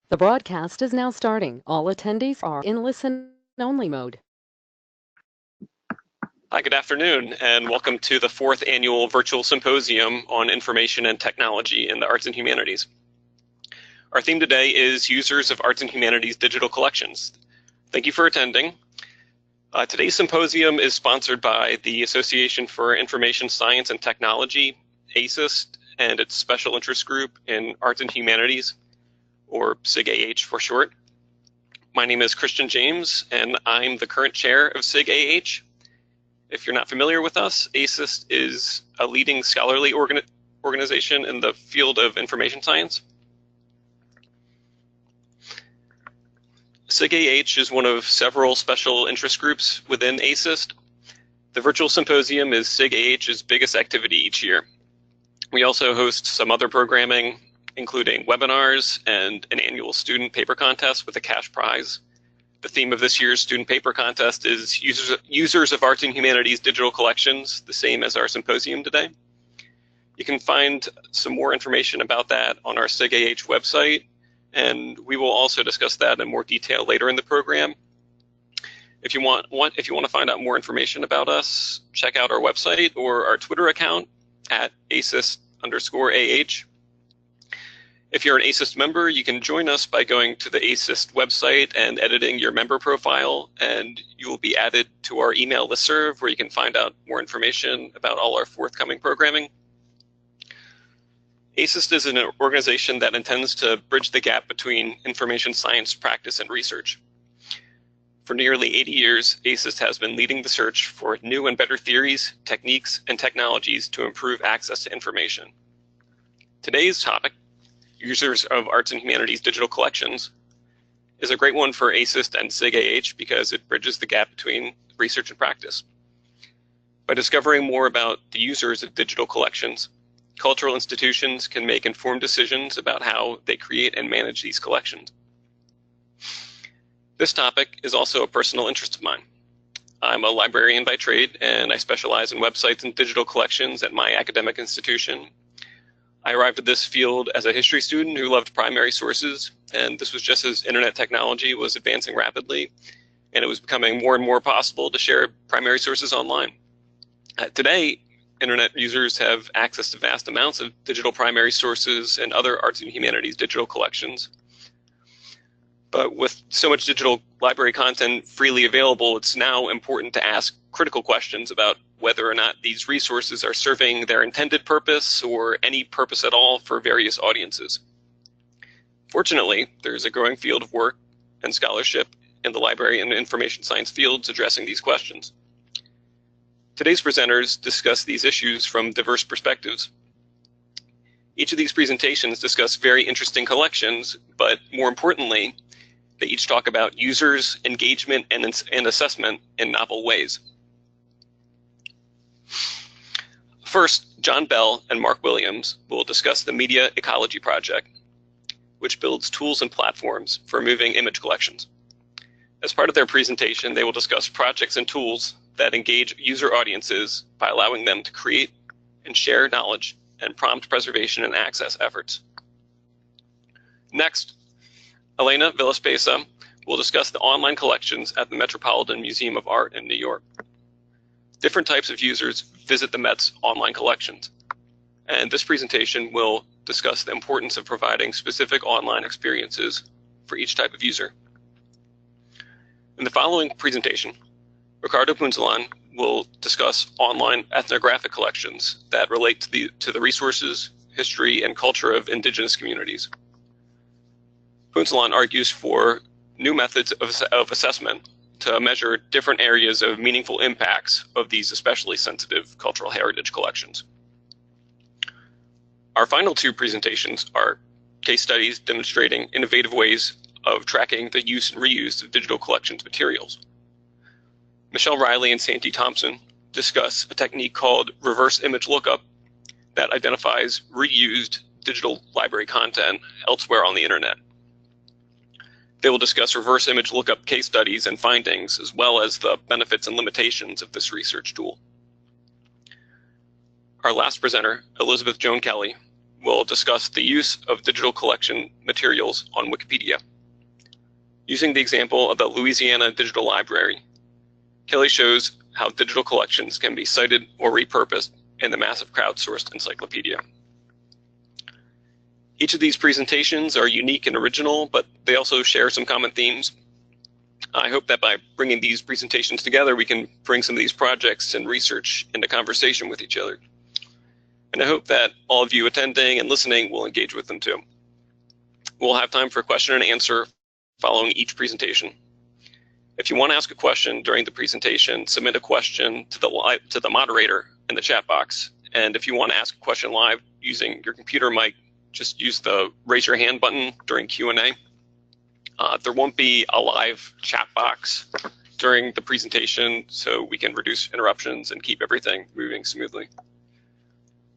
The broadcast is now starting. All attendees are in listen-only mode. Hi, good afternoon, and welcome to the 4th Annual Virtual Symposium on Information and Technology in the Arts and Humanities. Our theme today is Users of Arts and Humanities Digital Collections. Thank you for attending. Today's symposium is sponsored by the Association for Information Science and Technology, ASIS&T, and its special interest group in Arts and Humanities, or SIG-AH for short. My name is Christian James, and I'm the current chair of SIG-AH. If you're not familiar with us, ASIS is a leading scholarly organization in the field of information science. SIG-AH is one of several special interest groups within ASIS. The Virtual Symposium is SIG-AH's biggest activity each year. We also host some other programming, including webinars and an annual student paper contest with a cash prize. The theme of this year's student paper contest is Users of Arts and Humanities Digital Collections, the same as our symposium today. You can find some more information about that on our SIG-AH website, and we will also discuss that in more detail later in the program. If you want to find out more information about us, check out our website or our Twitter account at ASIS_AH. If you're an ASIS member, you can join us by going to the ASIS website and editing your member profile, and you will be added to our email listserv where you can find out more information about all our forthcoming programming. ASIS is an organization that intends to bridge the gap between information science practice and research. For nearly 80 years, ASIS has been leading the search for new and better theories, techniques, and technologies to improve access to information. Today's topic, Users of Arts and Humanities Digital Collections, is a great one for ASIS and SIG-AH because it bridges the gap between research and practice. By discovering more about the users of digital collections, cultural institutions can make informed decisions about how they create and manage these collections. This topic is also a personal interest of mine. I'm a librarian by trade, and I specialize in websites and digital collections at my academic institution. I arrived at this field as a history student who loved primary sources, and this was just as internet technology was advancing rapidly, and it was becoming more and more possible to share primary sources online. Today, internet users have access to vast amounts of digital primary sources and other arts and humanities digital collections. But with so much digital library content freely available, it's now important to ask critical questions about whether or not these resources are serving their intended purpose or any purpose at all for various audiences. Fortunately, there's a growing field of work and scholarship in the library and information science fields addressing these questions. Today's presenters discuss these issues from diverse perspectives. Each of these presentations discuss very interesting collections, but more importantly, they each talk about users, engagement, and assessment in novel ways. First, John Bell and Mark Williams will discuss the Media Ecology Project, which builds tools and platforms for moving image collections. As part of their presentation, they will discuss projects and tools that engage user audiences by allowing them to create and share knowledge and prompt preservation and access efforts. Next, Elena Villaspesa will discuss the online collections at the Metropolitan Museum of Art in New York. Different types of users visit the Met's online collections, and this presentation will discuss the importance of providing specific online experiences for each type of user. In the following presentation, Ricardo Punzalan will discuss online ethnographic collections that relate to the resources, history, and culture of indigenous communities. Punzalan argues for new methods of assessment to measure different areas of meaningful impacts of these especially sensitive cultural heritage collections. Our final two presentations are case studies demonstrating innovative ways of tracking the use and reuse of digital collections materials. Michelle Riley and Santi Thompson discuss a technique called reverse image lookup that identifies reused digital library content elsewhere on the internet. They will discuss reverse image lookup case studies and findings, as well as the benefits and limitations of this research tool. Our last presenter, Elizabeth Joan Kelly, will discuss the use of digital collection materials on Wikipedia. Using the example of the Louisiana Digital Library, Kelly shows how digital collections can be cited or repurposed in the massive crowdsourced encyclopedia. Each of these presentations are unique and original, but they also share some common themes. I hope that by bringing these presentations together, we can bring some of these projects and research into conversation with each other. And I hope that all of you attending and listening will engage with them too. We'll have time for question and answer following each presentation. If you want to ask a question during the presentation, submit a question to the moderator in the chat box. And if you want to ask a question live using your computer mic, just use the raise your hand button during Q&A. There won't be a live chat box during the presentation, so we can reduce interruptions and keep everything moving smoothly.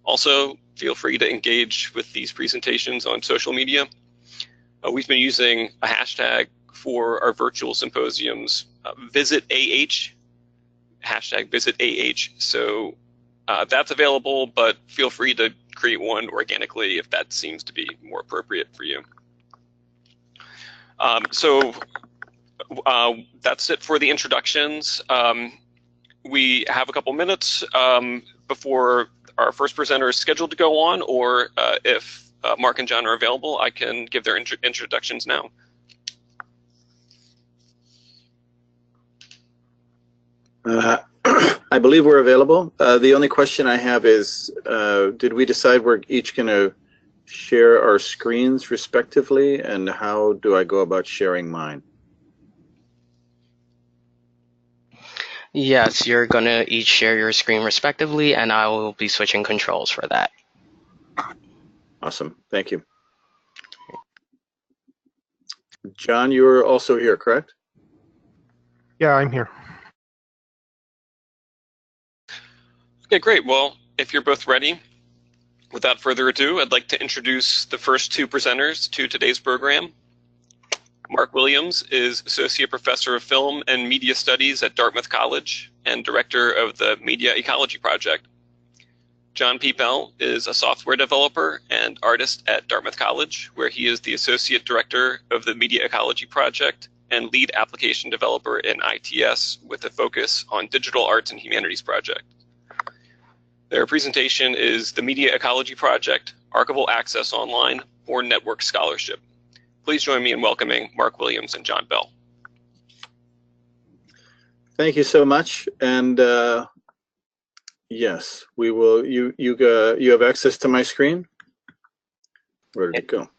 Also, feel free to engage with these presentations on social media. We've been using a hashtag for our virtual symposiums, #VisitAH, #VisitAH. So that's available, but feel free to create one organically if that seems to be more appropriate for you. That's it for the introductions. We have a couple minutes before our first presenter is scheduled to go on, or if Mark and John are available, I can give their introductions now. I believe we're available. The only question I have is, did we decide we're each going to share our screens respectively, and how do I go about sharing mine? Yes, you're going to each share your screen respectively, and I will be switching controls for that. Awesome. Thank you. John, you're also here, correct? Yeah, I'm here. Okay, great. Well, if you're both ready, without further ado, I'd like to introduce the first two presenters to today's program. Mark Williams is Associate Professor of Film and Media Studies at Dartmouth College and Director of the Media Ecology Project. John Peepel is a software developer and artist at Dartmouth College, where he is the Associate Director of the Media Ecology Project and lead application developer in ITS with a focus on Digital Arts and Humanities Project. Their presentation is the Media Ecology Project, Archival Access Online for Network Scholarship. Please join me in welcoming Mark Williams and John Bell. Thank you so much. And yes, we will. You have access to my screen? Where did it go?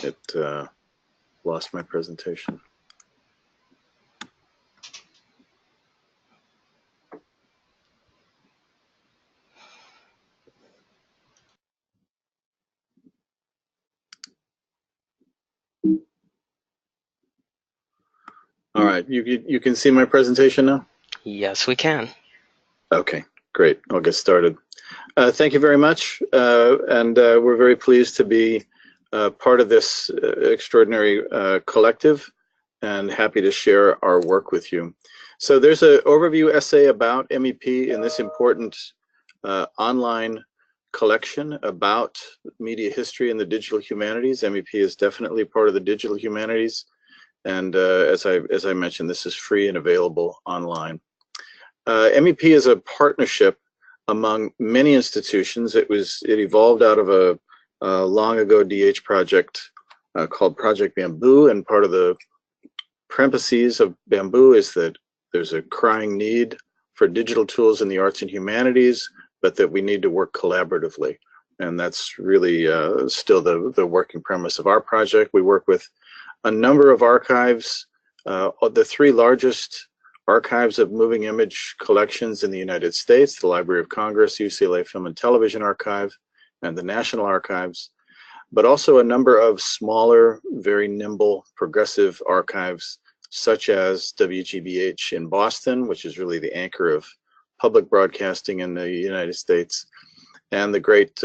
It lost my presentation. All right, you can see my presentation now? Yes, we can. Okay, great. I'll get started. Thank you very much, and we're very pleased to be part of this extraordinary collective and happy to share our work with you. So there's an overview essay about MEP in this important online collection about media history and the digital humanities. MEP is definitely part of the digital humanities. And as I mentioned, this is free and available online. MEP is a partnership among many institutions. It evolved out of a long ago DH project called Project Bamboo, and part of the premises of Bamboo is that there's a crying need for digital tools in the arts and humanities, but that we need to work collaboratively. And that's really still the working premise of our project. We work with a number of archives, the three largest archives of moving image collections in the United States, the Library of Congress, UCLA Film and Television Archive, and the National Archives, but also a number of smaller, very nimble, progressive archives, such as WGBH in Boston, which is really the anchor of public broadcasting in the United States, and the great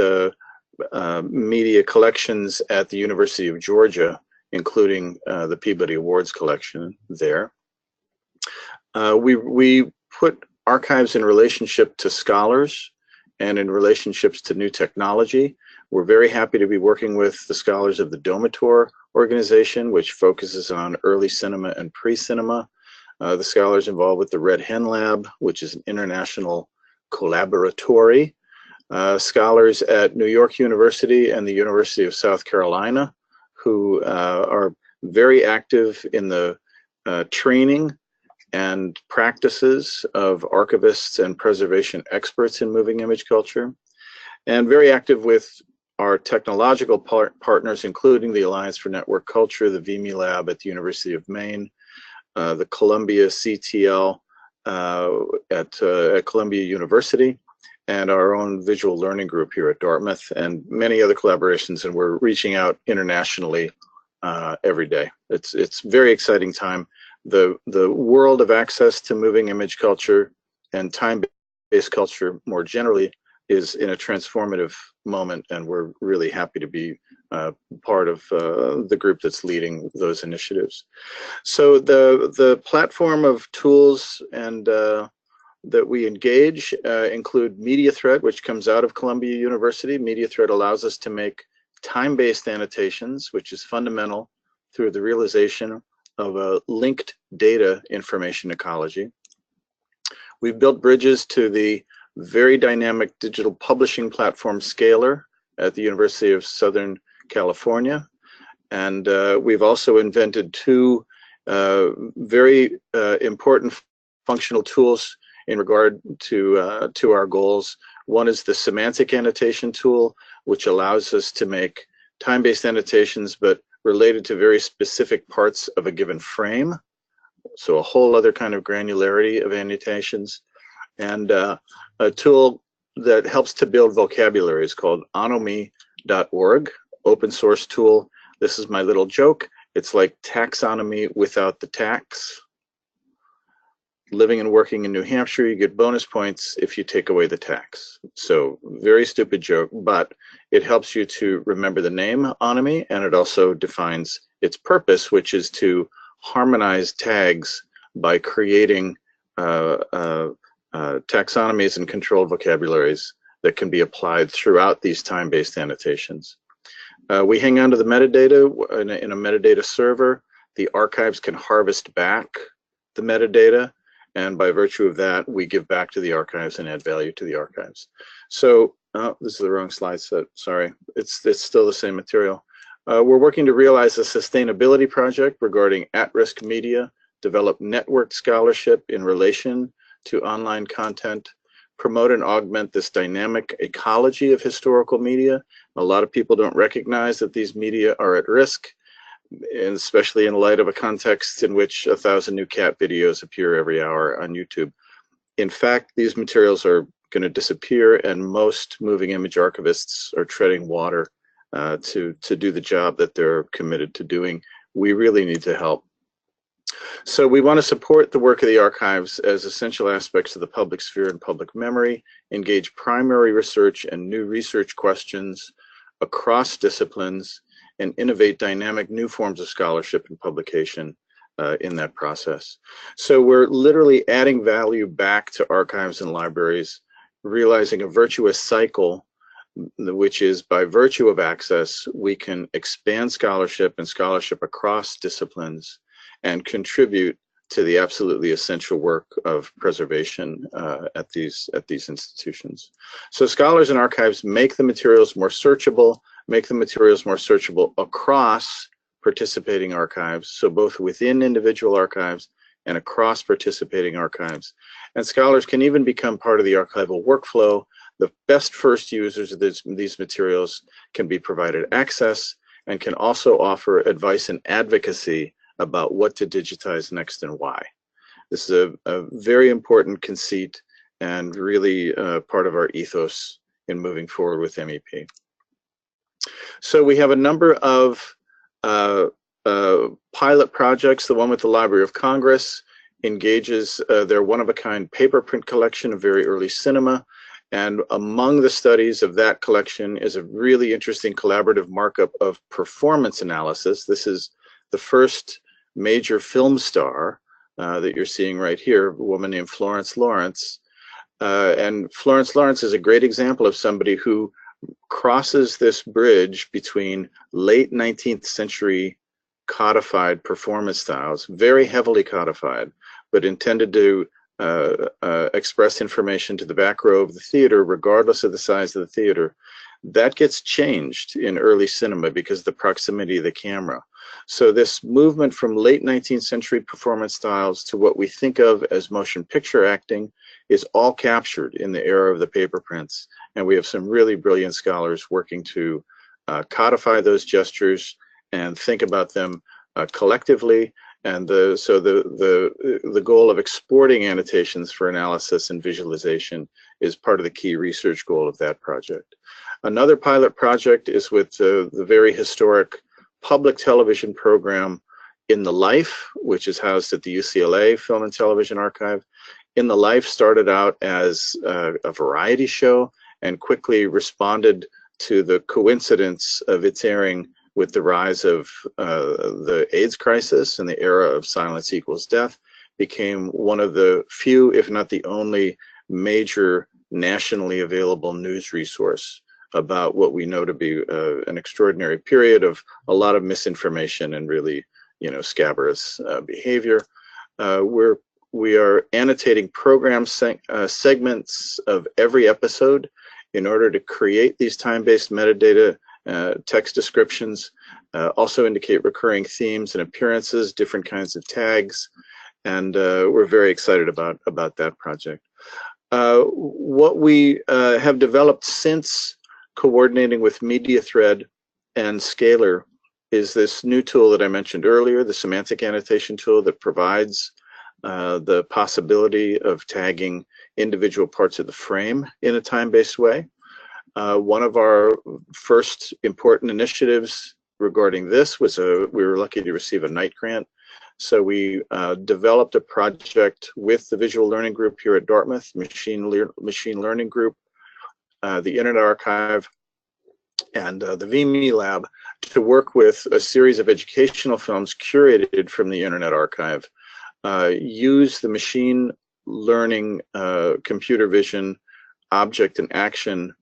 media collections at the University of Georgia, including the Peabody Awards collection there. We put archives in relationship to scholars and in relationships to new technology. We're very happy to be working with the scholars of the Domator organization, which focuses on early cinema and pre-cinema. The scholars involved with the Red Hen Lab, which is an international collaboratory. Scholars at New York University and the University of South Carolina, who are very active in the training and practices of archivists and preservation experts in moving image culture, and very active with our technological partners, including the Alliance for Network Culture, the VMI Lab at the University of Maine, the Columbia CTL at Columbia University, and our own visual learning group here at Dartmouth, and many other collaborations, and we're reaching out internationally every day. It's a very exciting time. The world of access to moving image culture and time-based culture more generally is in a transformative moment, and we're really happy to be part of the group that's leading those initiatives. So the platform of tools and that we engage include MediaThread, which comes out of Columbia University. MediaThread allows us to make time-based annotations, which is fundamental through the realization of a linked data information ecology. We've built bridges to the very dynamic digital publishing platform Scalar at the University of Southern California. And we've also invented two very important functional tools in regard to our goals. One is the semantic annotation tool, which allows us to make time-based annotations, but related to very specific parts of a given frame. So a whole other kind of granularity of annotations. And a tool that helps to build vocabulary is called onomy.org, open source tool. This is my little joke. It's like taxonomy without the tax. Living and working in New Hampshire, you get bonus points if you take away the tax. So very stupid joke, but it helps you to remember the name Onomy, and it also defines its purpose, which is to harmonize tags by creating taxonomies and controlled vocabularies that can be applied throughout these time-based annotations. We hang on to the metadata in a metadata server. The archives can harvest back the metadata, and by virtue of that, we give back to the archives and add value to the archives. So, this is the wrong slide set, sorry. It's still the same material. We're working to realize a sustainability project regarding at-risk media, develop networked scholarship in relation to online content, promote and augment this dynamic ecology of historical media. A lot of people don't recognize that these media are at risk, and especially in light of a context in which 1,000 new cat videos appear every hour on YouTube. In fact, these materials are going to disappear, and most moving image archivists are treading water to do the job that they're committed to doing. We really need to help. So we want to support the work of the archives as essential aspects of the public sphere and public memory, engage primary research and new research questions across disciplines, and innovate dynamic new forms of scholarship and publication in that process. So we're literally adding value back to archives and libraries, realizing a virtuous cycle, which is by virtue of access, we can expand scholarship and scholarship across disciplines and contribute to the absolutely essential work of preservation at these institutions. So scholars and archives make the materials more searchable, across participating archives, so both within individual archives and across participating archives. And scholars can even become part of the archival workflow. The best first users of these materials can be provided access and can also offer advice and advocacy about what to digitize next and why. This is a very important conceit and really part of our ethos in moving forward with MEP. So we have a number of pilot projects. The one with the Library of Congress engages their one-of-a-kind paper print collection of very early cinema. And among the studies of that collection is a really interesting collaborative markup of performance analysis. This is the first major film star that you're seeing right here, a woman named Florence Lawrence, And Florence Lawrence is a great example of somebody who crosses this bridge between late 19th century codified performance styles, very heavily codified, but intended to express information to the back row of the theater, regardless of the size of the theater. That gets changed in early cinema because of the proximity of the camera. So this movement from late 19th century performance styles to what we think of as motion picture acting is all captured in the era of the paper prints. And we have some really brilliant scholars working to codify those gestures and think about them collectively. And the goal of exporting annotations for analysis and visualization is part of the key research goal of that project. Another pilot project is with the very historic public television program In the Life, which is housed at the UCLA Film and Television Archive. In the Life started out as a variety show and quickly responded to the coincidence of its airing with the rise of the AIDS crisis and the era of silence equals death, became one of the few, if not the only, major nationally available news resource about what we know to be an extraordinary period of a lot of misinformation and really, scabrous behavior. We are annotating program segments of every episode in order to create these time-based metadata text descriptions, also indicate recurring themes and appearances, different kinds of tags, and we're very excited about that project. What we have developed since coordinating with MediaThread and Scalar is this new tool that I mentioned earlier, the semantic annotation tool that provides the possibility of tagging individual parts of the frame in a time-based way. One of our first important initiatives regarding this was we were lucky to receive a Knight grant. So we developed a project with the Visual Learning Group here at Dartmouth, Machine Learning Group, the Internet Archive, and the VME Lab to work with a series of educational films curated from the Internet Archive, use the machine learning, computer vision, object and action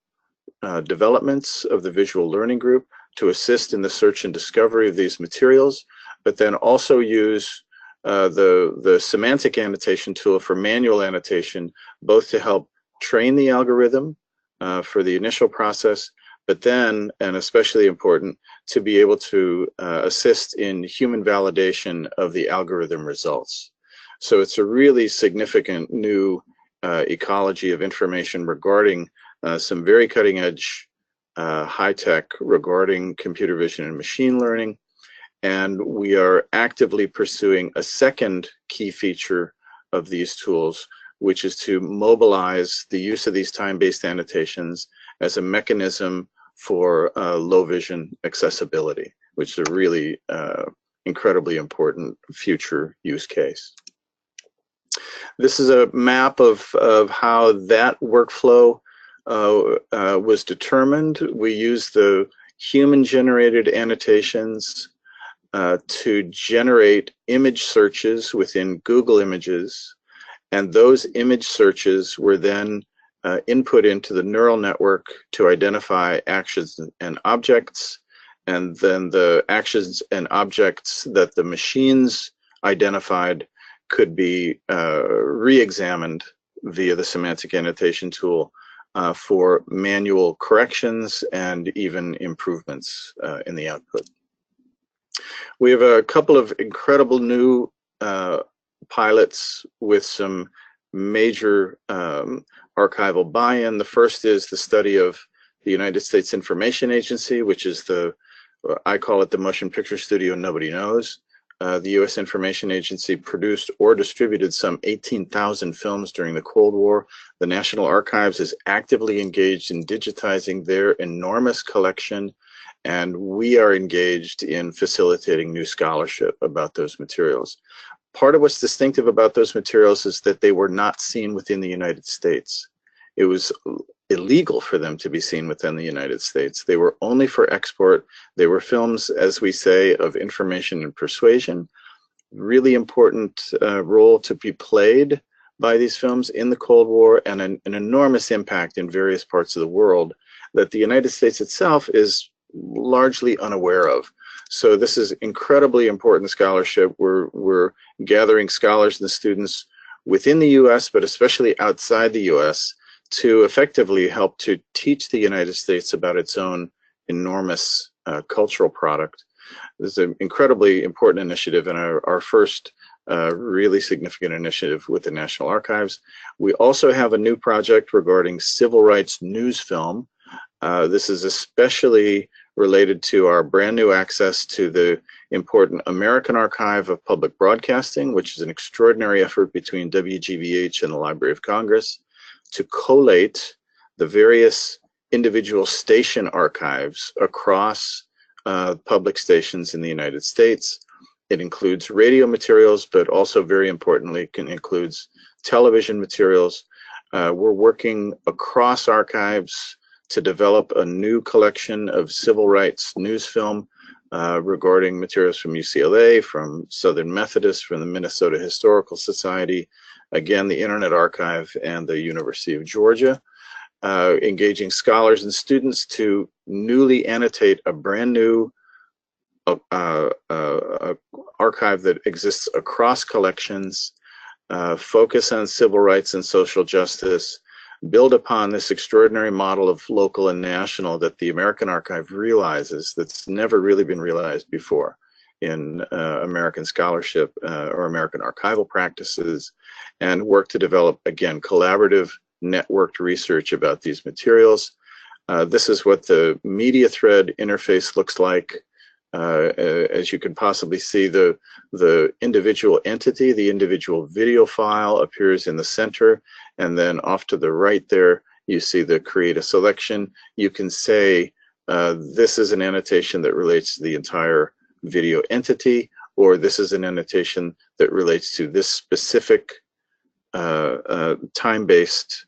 developments of the Visual Learning Group to assist in the search and discovery of these materials, but then also use the semantic annotation tool for manual annotation, both to help train the algorithm for the initial process, but then, and especially important, to be able to assist in human validation of the algorithm results. So it's a really significant new ecology of information regarding some very cutting edge high tech regarding computer vision and machine learning. And we are actively pursuing a second key feature of these tools, which is to mobilize the use of these time-based annotations as a mechanism for low vision accessibility, which is a really incredibly important future use case. This is a map of how that workflow was determined. We used the human-generated annotations to generate image searches within Google Images, and those image searches were then input into the neural network to identify actions and objects, and then the actions and objects that the machines identified could be re-examined via the semantic annotation tool for manual corrections and even improvements in the output. We have a couple of incredible new pilots with some major archival buy-in. The first is the study of the United States Information Agency, which is I call it the motion picture studio nobody knows. The U.S. Information Agency produced or distributed some 18,000 films during the Cold War. The National Archives is actively engaged in digitizing their enormous collection, and we are engaged in facilitating new scholarship about those materials. Part of what's distinctive about those materials is that they were not seen within the United States. It was illegal for them to be seen within the United States. They were only for export. They were films, as we say, of information and persuasion. Really important role to be played by these films in the Cold War and an enormous impact in various parts of the world that the United States itself is largely unaware of. So this is incredibly important scholarship. We're gathering scholars and students within the US, but especially outside the US, to effectively help to teach the United States about its own enormous cultural product. This is an incredibly important initiative and our first really significant initiative with the National Archives. We also have a new project regarding civil rights news film. This is especially related to our brand new access to the important American Archive of Public Broadcasting, which is an extraordinary effort between WGBH and the Library of Congress to collate the various individual station archives across public stations in the United States. It includes radio materials, but also very importantly, includes television materials. We're working across archives to develop a new collection of civil rights news film regarding materials from UCLA, from Southern Methodist, from the Minnesota Historical Society, again, the Internet Archive, and the University of Georgia, engaging scholars and students to newly annotate a brand new archive that exists across collections, focus on civil rights and social justice, build upon this extraordinary model of local and national that the American Archive realizes that's never really been realized before in American scholarship or American archival practices, and work to develop, again, collaborative networked research about these materials. This is what the media thread interface looks like. As you can possibly see, the individual entity, the individual video file appears in the center, and then off to the right there, you see the create a selection. You can say, this is an annotation that relates to the entire video entity, or this is an annotation that relates to this specific time-based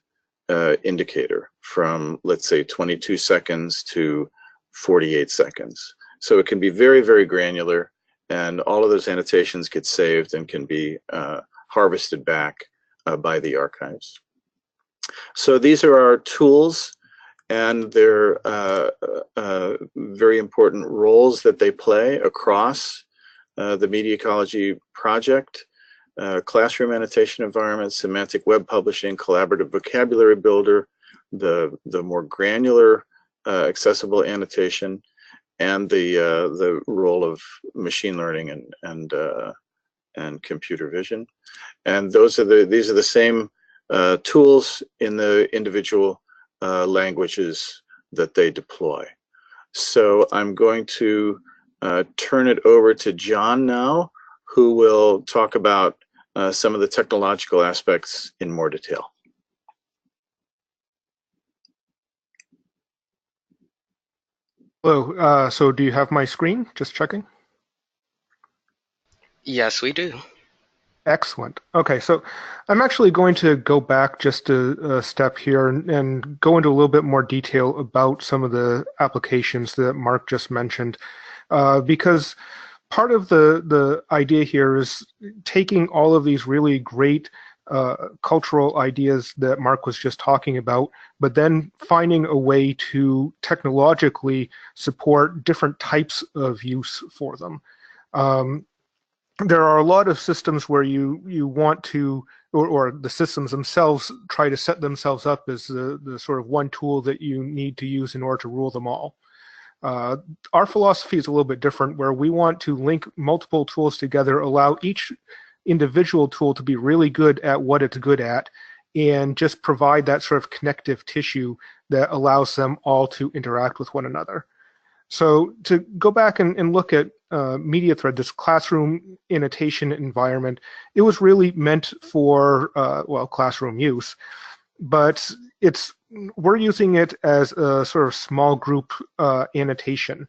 indicator from, let's say, 22 seconds to 48 seconds. So it can be very, very granular, and all of those annotations get saved and can be harvested back by the archives. So these are our tools, and they're very important roles that they play across the media ecology project. Classroom annotation environment, semantic web publishing, collaborative vocabulary builder, the more granular accessible annotation, and the role of machine learning and computer vision. And these are the same tools in the individual languages that they deploy. So I'm going to turn it over to John now, who will talk about some of the technological aspects in more detail. Hello, so do you have my screen? Just checking. Yes, we do. Excellent. Okay, so I'm actually going to go back just a step here and go into a little bit more detail about some of the applications that Mark just mentioned, because part of the idea here is taking all of these really great cultural ideas that Mark was just talking about, but then finding a way to technologically support different types of use for them. There are a lot of systems where you want to, or the systems themselves try to set themselves up as the sort of one tool that you need to use in order to rule them all. Our philosophy is a little bit different, where we want to link multiple tools together, allow each individual tool to be really good at what it's good at, and just provide that sort of connective tissue that allows them all to interact with one another. So to go back and look at MediaThread, this classroom annotation environment, it was really meant for, well, classroom use, but we're using it as a sort of small group annotation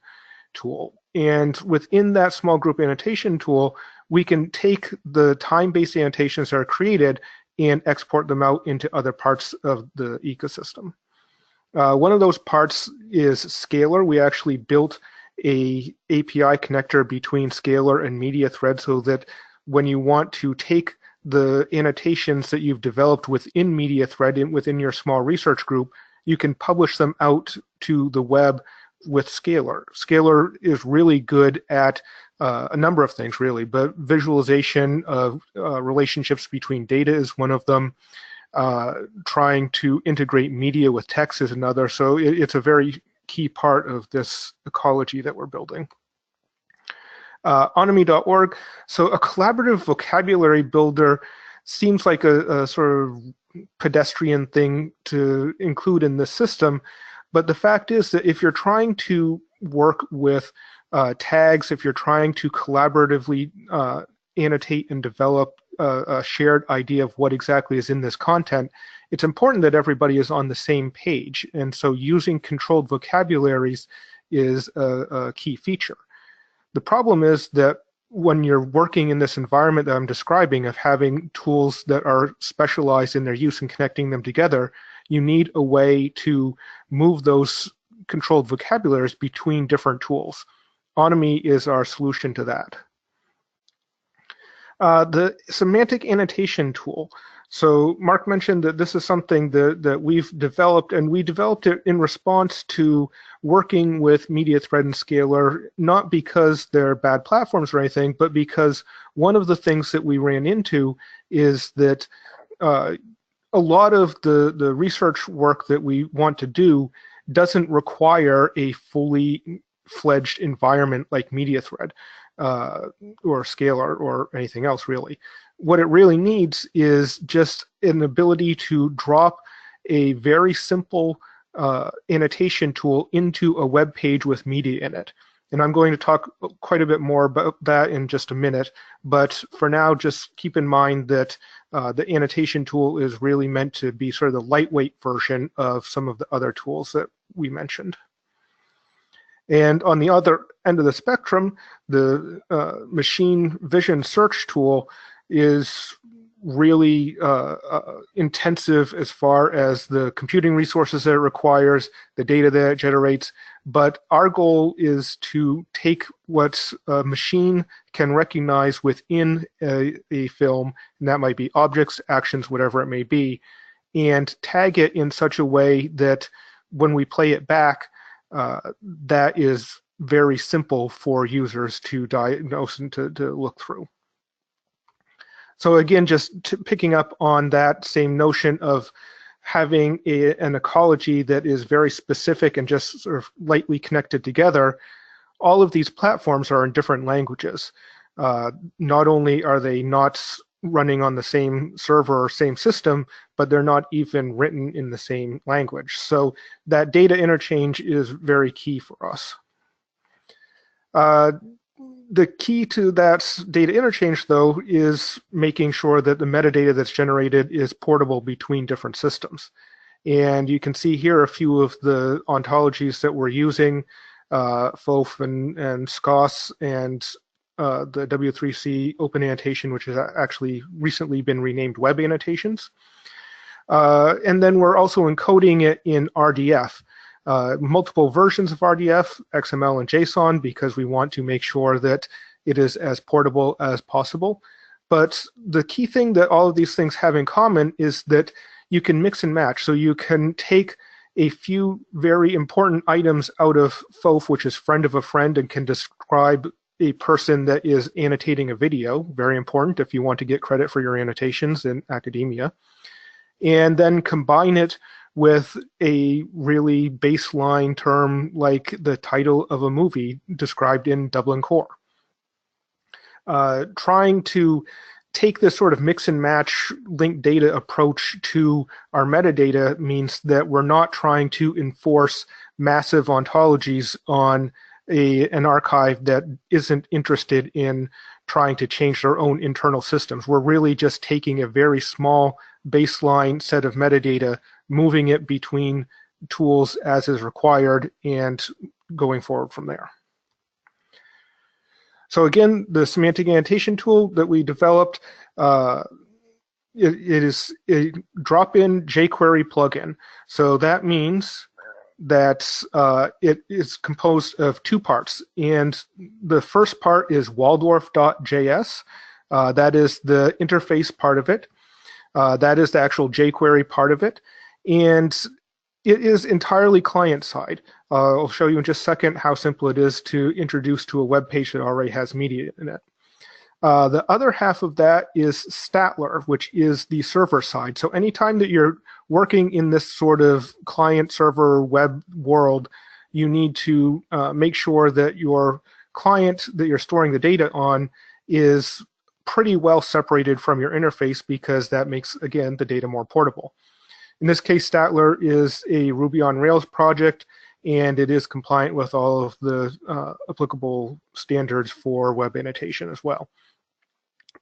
tool. And within that small group annotation tool, we can take the time-based annotations that are created and export them out into other parts of the ecosystem. One of those parts is Scalar. We actually built a API connector between Scalar and MediaThread so that when you want to take the annotations that you've developed within MediaThread and within your small research group, you can publish them out to the web with Scalar. Scalar is really good at a number of things, really, but visualization of relationships between data is one of them. Trying to integrate media with text is another. So it's a very key part of this ecology that we're building. Onomy.org. So a collaborative vocabulary builder seems like a sort of pedestrian thing to include in this system, but the fact is that if you're trying to work with tags, if you're trying to collaboratively annotate and develop a shared idea of what exactly is in this content, it's important that everybody is on the same page. And so using controlled vocabularies is a key feature. The problem is that when you're working in this environment that I'm describing of having tools that are specialized in their use and connecting them together, you need a way to move those controlled vocabularies between different tools. Onomy is our solution to that. The semantic annotation tool. So Mark mentioned that this is something that we've developed, and we developed it in response to working with MediaThread and Scalar, not because they're bad platforms or anything, but because one of the things that we ran into is that a lot of the research work that we want to do doesn't require a fully fledged environment like MediaThread or Scalar or anything else, really. What it really needs is just an ability to drop a very simple annotation tool into a web page with media in it. And I'm going to talk quite a bit more about that in just a minute, but for now, just keep in mind that the annotation tool is really meant to be sort of the lightweight version of some of the other tools that we mentioned. And on the other end of the spectrum, the machine vision search tool is really intensive as far as the computing resources that it requires, the data that it generates. But our goal is to take what a machine can recognize within a film, and that might be objects, actions, whatever it may be, and tag it in such a way that when we play it back, that is very simple for users to diagnose and to look through. So again, just picking up on that same notion of having an ecology that is very specific and just sort of lightly connected together, all of these platforms are in different languages. Not only are they not running on the same server or same system, but they're not even written in the same language. So that data interchange is very key for us. The key to that data interchange, though, is making sure that the metadata that's generated is portable between different systems. And you can see here a few of the ontologies that we're using, FOF and SCOS, and the W3C Open Annotation, which has actually recently been renamed Web Annotations. And then we're also encoding it in RDF. Multiple versions of RDF, XML and JSON, because we want to make sure that it is as portable as possible. But the key thing that all of these things have in common is that you can mix and match. So you can take a few very important items out of FOF, which is friend of a friend, and can describe a person that is annotating a video, very important if you want to get credit for your annotations in academia, and then combine it with a really baseline term like the title of a movie described in Dublin Core. Trying to take this sort of mix and match linked data approach to our metadata means that we're not trying to enforce massive ontologies on an archive that isn't interested in trying to change their own internal systems. We're really just taking a very small baseline set of metadata, moving it between tools as is required, and going forward from there. So again, the semantic annotation tool that we developed, it is a drop-in jQuery plugin. So that means that it is composed of two parts. And the first part is Waldorf.js. That is the interface part of it. That is the actual jQuery part of it. And it is entirely client-side. I'll show you in just a second how simple it is to introduce to a web page that already has media in it. The other half of that is Statler, which is the server side. So anytime that you're working in this sort of client-server web world, you need to make sure that your client that you're storing the data on is pretty well separated from your interface, because that makes, again, the data more portable. In this case, Statler is a Ruby on Rails project, and it is compliant with all of the applicable standards for web annotation as well.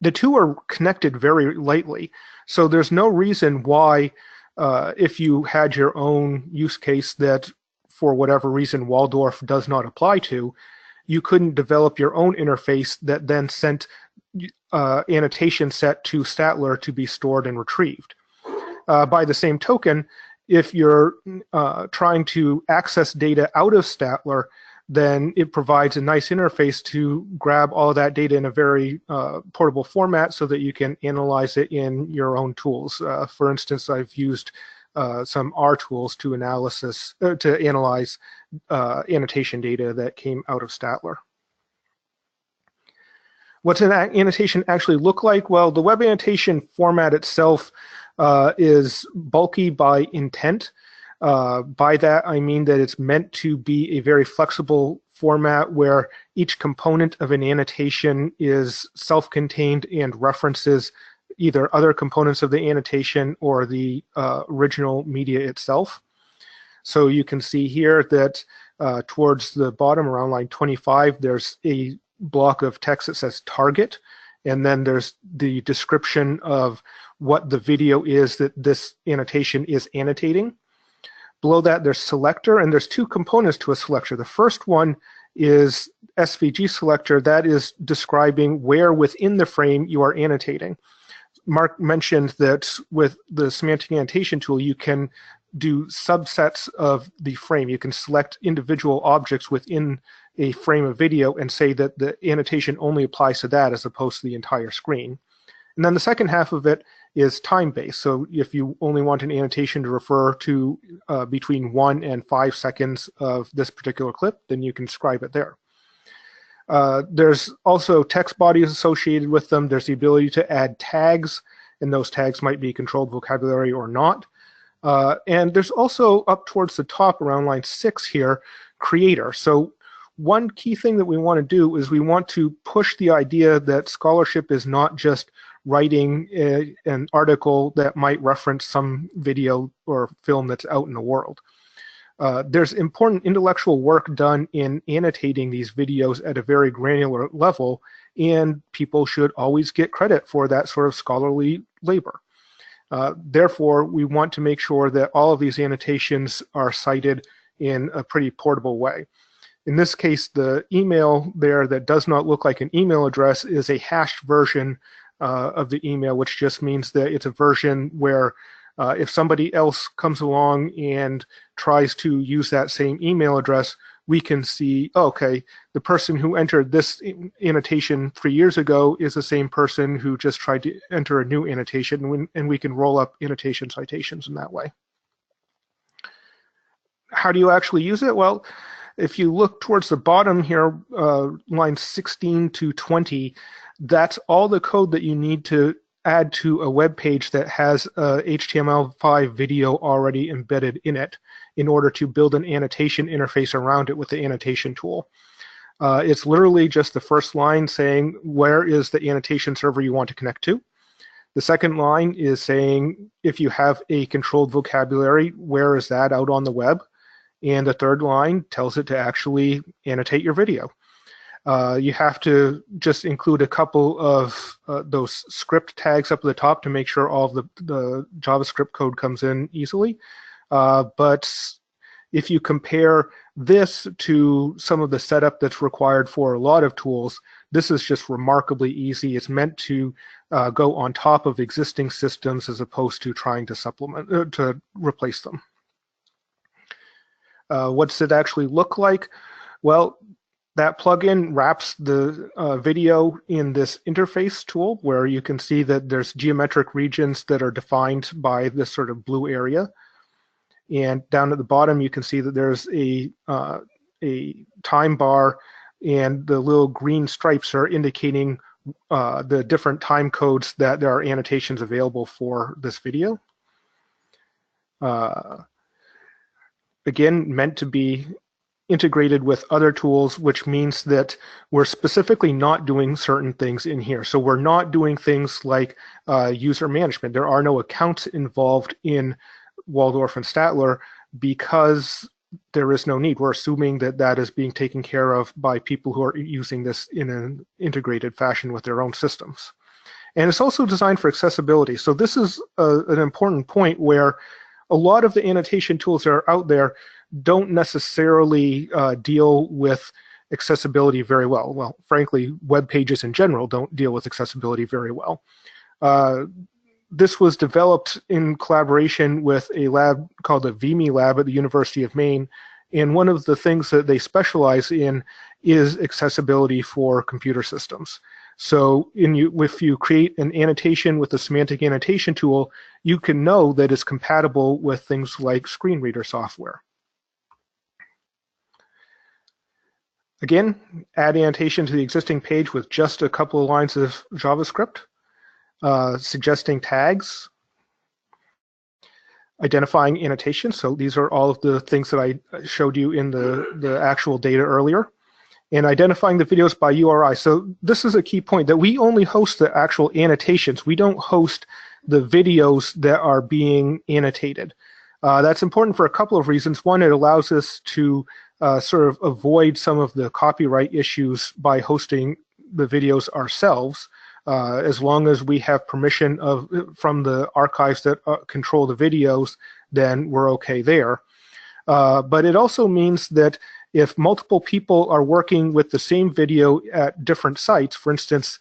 The two are connected very lightly, so there's no reason why, if you had your own use case that for whatever reason Waldorf does not apply to, you couldn't develop your own interface that then sent annotation set to Statler to be stored and retrieved. By the same token, if you're trying to access data out of Statler, then it provides a nice interface to grab all of that data in a very portable format so that you can analyze it in your own tools. For instance, I've used some R tools to analyze annotation data that came out of Statler. What's an annotation actually look like? Well, the web annotation format itself is bulky by intent. By that, I mean that it's meant to be a very flexible format where each component of an annotation is self-contained and references either other components of the annotation or the original media itself. So you can see here that towards the bottom, around line 25, there's a block of text that says target, and then there's the description of what the video is that this annotation is annotating. Below that, there's selector, and there's two components to a selector. The first one is SVG selector. That is describing where within the frame you are annotating. Mark mentioned that with the semantic annotation tool, you can do subsets of the frame. You can select individual objects within a frame of video and say that the annotation only applies to that as opposed to the entire screen. And then the second half of it is time-based. So if you only want an annotation to refer to between 1 and 5 seconds of this particular clip, then you can describe it there. There's also text bodies associated with them. There's the ability to add tags, and those tags might be controlled vocabulary or not. And there's also up towards the top around line 6 here, creator. So one key thing that we want to do is we want to push the idea that scholarship is not just writing an article that might reference some video or film that's out in the world. There's important intellectual work done in annotating these videos at a very granular level, and people should always get credit for that sort of scholarly labor. Therefore, we want to make sure that all of these annotations are cited in a pretty portable way. In this case, the email there that does not look like an email address is a hashed version of the email, which just means that it's a version where if somebody else comes along and tries to use that same email address, we can see, oh, okay, the person who entered this annotation 3 years ago is the same person who just tried to enter a new annotation, and we can roll up annotation citations in that way. How do you actually use it? Well, if you look towards the bottom here, lines 16 to 20, that's all the code that you need to add to a web page that has a HTML5 video already embedded in it in order to build an annotation interface around it with the annotation tool. It's literally just the first line saying where is the annotation server you want to connect to. The second line is saying if you have a controlled vocabulary, where is that out on the web? And the third line tells it to actually annotate your video. You have to just include a couple of those script tags up at the top to make sure all of the JavaScript code comes in easily. But if you compare this to some of the setup that's required for a lot of tools, this is just remarkably easy. It's meant to go on top of existing systems as opposed to trying to supplement, to replace them. What does it actually look like? Well, That plugin wraps the video in this interface tool where you can see that there's geometric regions that are defined by this sort of blue area. And down at the bottom, you can see that there's a time bar, and the little green stripes are indicating the different time codes that there are annotations available for this video. Again, meant to be integrated with other tools, which means that we're specifically not doing certain things in here. So we're not doing things like user management. There are no accounts involved in Waldorf and Statler because there is no need. We're assuming that that is being taken care of by people who are using this in an integrated fashion with their own systems. And it's also designed for accessibility. So this is an important point where a lot of the annotation tools that are out there don't necessarily deal with accessibility very well. Well, frankly, web pages in general don't deal with accessibility very well. This was developed in collaboration with a lab called the VME lab at the University of Maine. And one of the things that they specialize in is accessibility for computer systems. So if you create an annotation with the semantic annotation tool, you can know that it's compatible with things like screen reader software. Again, add annotation to the existing page with just a couple of lines of JavaScript, suggesting tags, identifying annotations. So these are all of the things that I showed you in the actual data earlier. And identifying the videos by URI. So this is a key point, that we only host the actual annotations. We don't host the videos that are being annotated. That's important for a couple of reasons. One, it allows us to sort of avoid some of the copyright issues by hosting the videos ourselves. As long as we have permission from the archives that control the videos, then we're okay there. But it also means that if multiple people are working with the same video at different sites, for instance,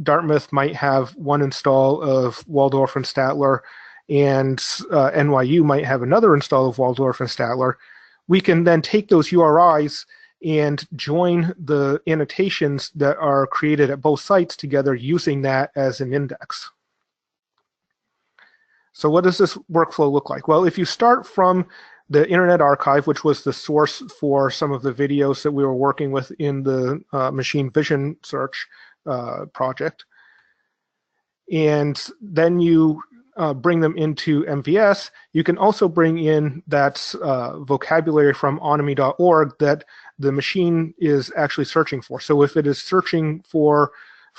Dartmouth might have one install of Waldorf and Statler, and NYU might have another install of Waldorf and Statler, we can then take those URIs and join the annotations that are created at both sites together using that as an index. So what does this workflow look like? Well, if you start from the Internet Archive, which was the source for some of the videos that we were working with in the machine vision search project, and then you bring them into MVS, you can also bring in that vocabulary from onomy.org that the machine is actually searching for. So if it is searching for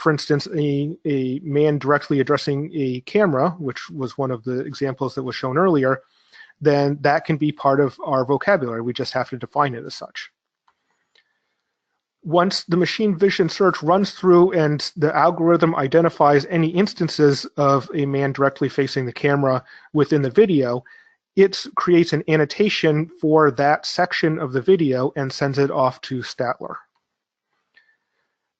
instance, a man directly addressing a camera, which was one of the examples that was shown earlier, then that can be part of our vocabulary. We just have to define it as such. Once the machine vision search runs through and the algorithm identifies any instances of a man directly facing the camera within the video, it creates an annotation for that section of the video and sends it off to Statler.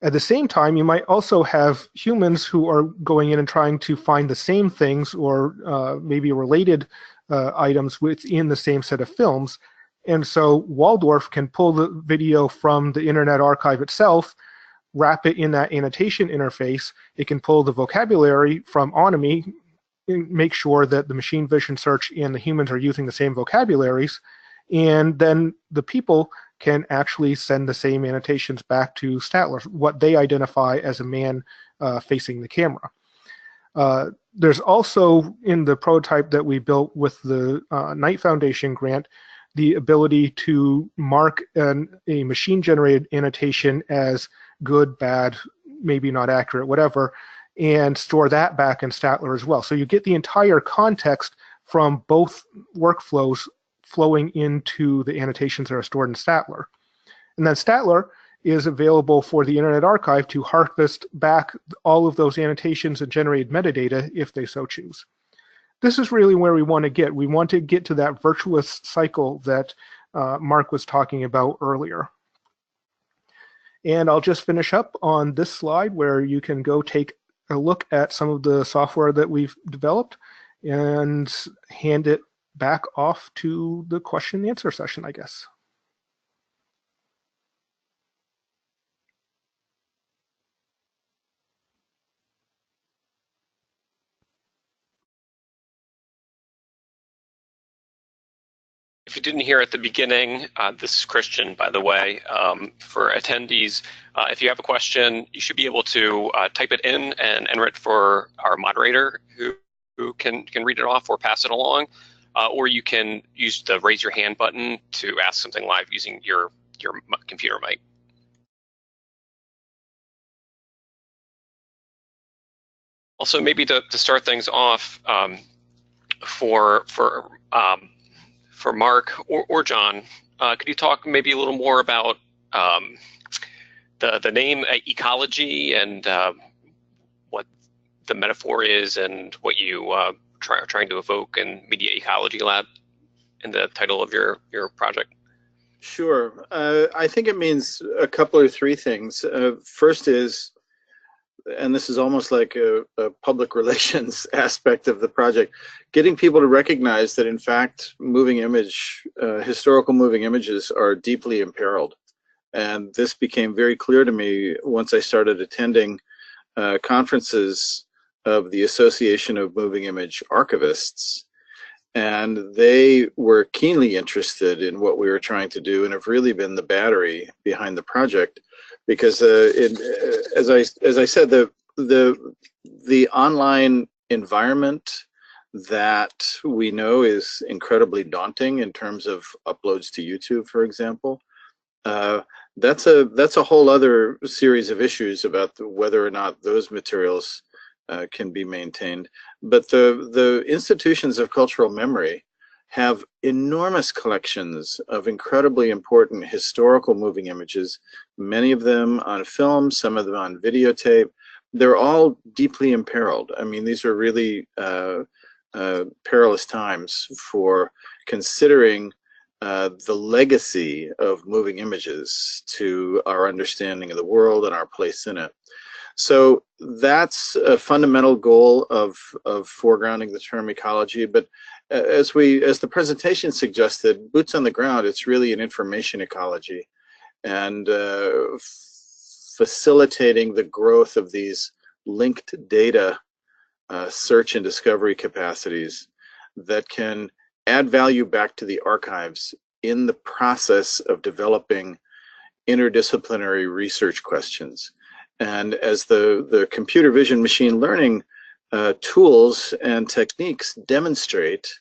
At the same time, you might also have humans who are going in and trying to find the same things or maybe related items within the same set of films. And so Waldorf can pull the video from the Internet Archive itself, wrap it in that annotation interface. It can pull the vocabulary from Onomy, make sure that the machine vision search and the humans are using the same vocabularies, and then the people can actually send the same annotations back to Statler, what they identify as a man facing the camera. There's also, in the prototype that we built with the Knight Foundation grant, the ability to mark a machine-generated annotation as good, bad, maybe not accurate, whatever, and store that back in Statler as well. So you get the entire context from both workflows flowing into the annotations that are stored in Statler. And then Statler is available for the Internet Archive to harvest back all of those annotations and generate metadata if they so choose. This is really where we want to get. We want to get to that virtuous cycle that Mark was talking about earlier. And I'll just finish up on this slide where you can go take a look at some of the software that we've developed and hand it back off to the question and answer session, I guess. if you didn't hear at the beginning, this is Christian, by the way. For attendees, if you have a question, you should be able to type it in and enter it for our moderator, who can read it off or pass it along. Or you can use the raise your hand button to ask something live using your computer mic. Also, maybe to start things off, for Mark or John, could you talk maybe a little more about the name ecology and what the metaphor is and what you are trying to evoke in Media Ecology Lab in the title of your project? Sure. I think it means a couple or three things. First is, and this is almost like a public relations aspect of the project, getting people to recognize that in fact historical moving images are deeply imperiled. And this became very clear to me once I started attending conferences of the Association of Moving Image Archivists. And they were keenly interested in what we were trying to do and have really been the battery behind the project. Because as I said, the online environment that we know is incredibly daunting in terms of uploads to YouTube, for example. That's a whole other series of issues about whether or not those materials can be maintained. But the institutions of cultural memory have enormous collections of incredibly important historical moving images, many of them on film, some of them on videotape. They're all deeply imperiled. I mean, these are really perilous times for considering the legacy of moving images to our understanding of the world and our place in it. So that's a fundamental goal of foregrounding the term ecology. But as the presentation suggested, boots on the ground, it's really an information ecology, and facilitating the growth of these linked data search and discovery capacities that can add value back to the archives in the process of developing interdisciplinary research questions. And as the computer vision machine learning tools and techniques demonstrate,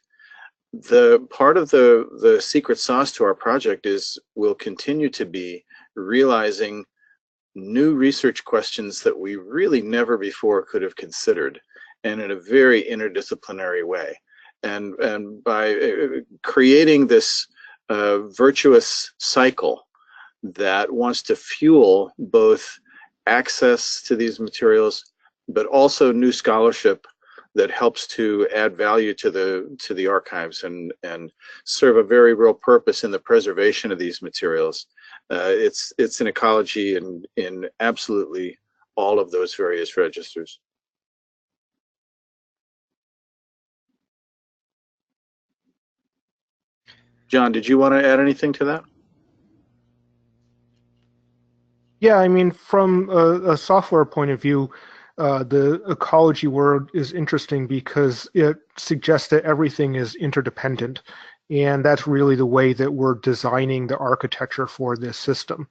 the part of the secret sauce to our project will continue to be realizing new research questions that we really never before could have considered, and in a very interdisciplinary way. And by creating this virtuous cycle that wants to fuel both access to these materials, but also new scholarship that helps to add value to the archives and serve a very real purpose in the preservation of these materials. It's an ecology in absolutely all of those various registers. John, did you want to add anything to that? Yeah, I mean, from a software point of view, the ecology word is interesting because it suggests that everything is interdependent, and that's really the way that we're designing the architecture for this system.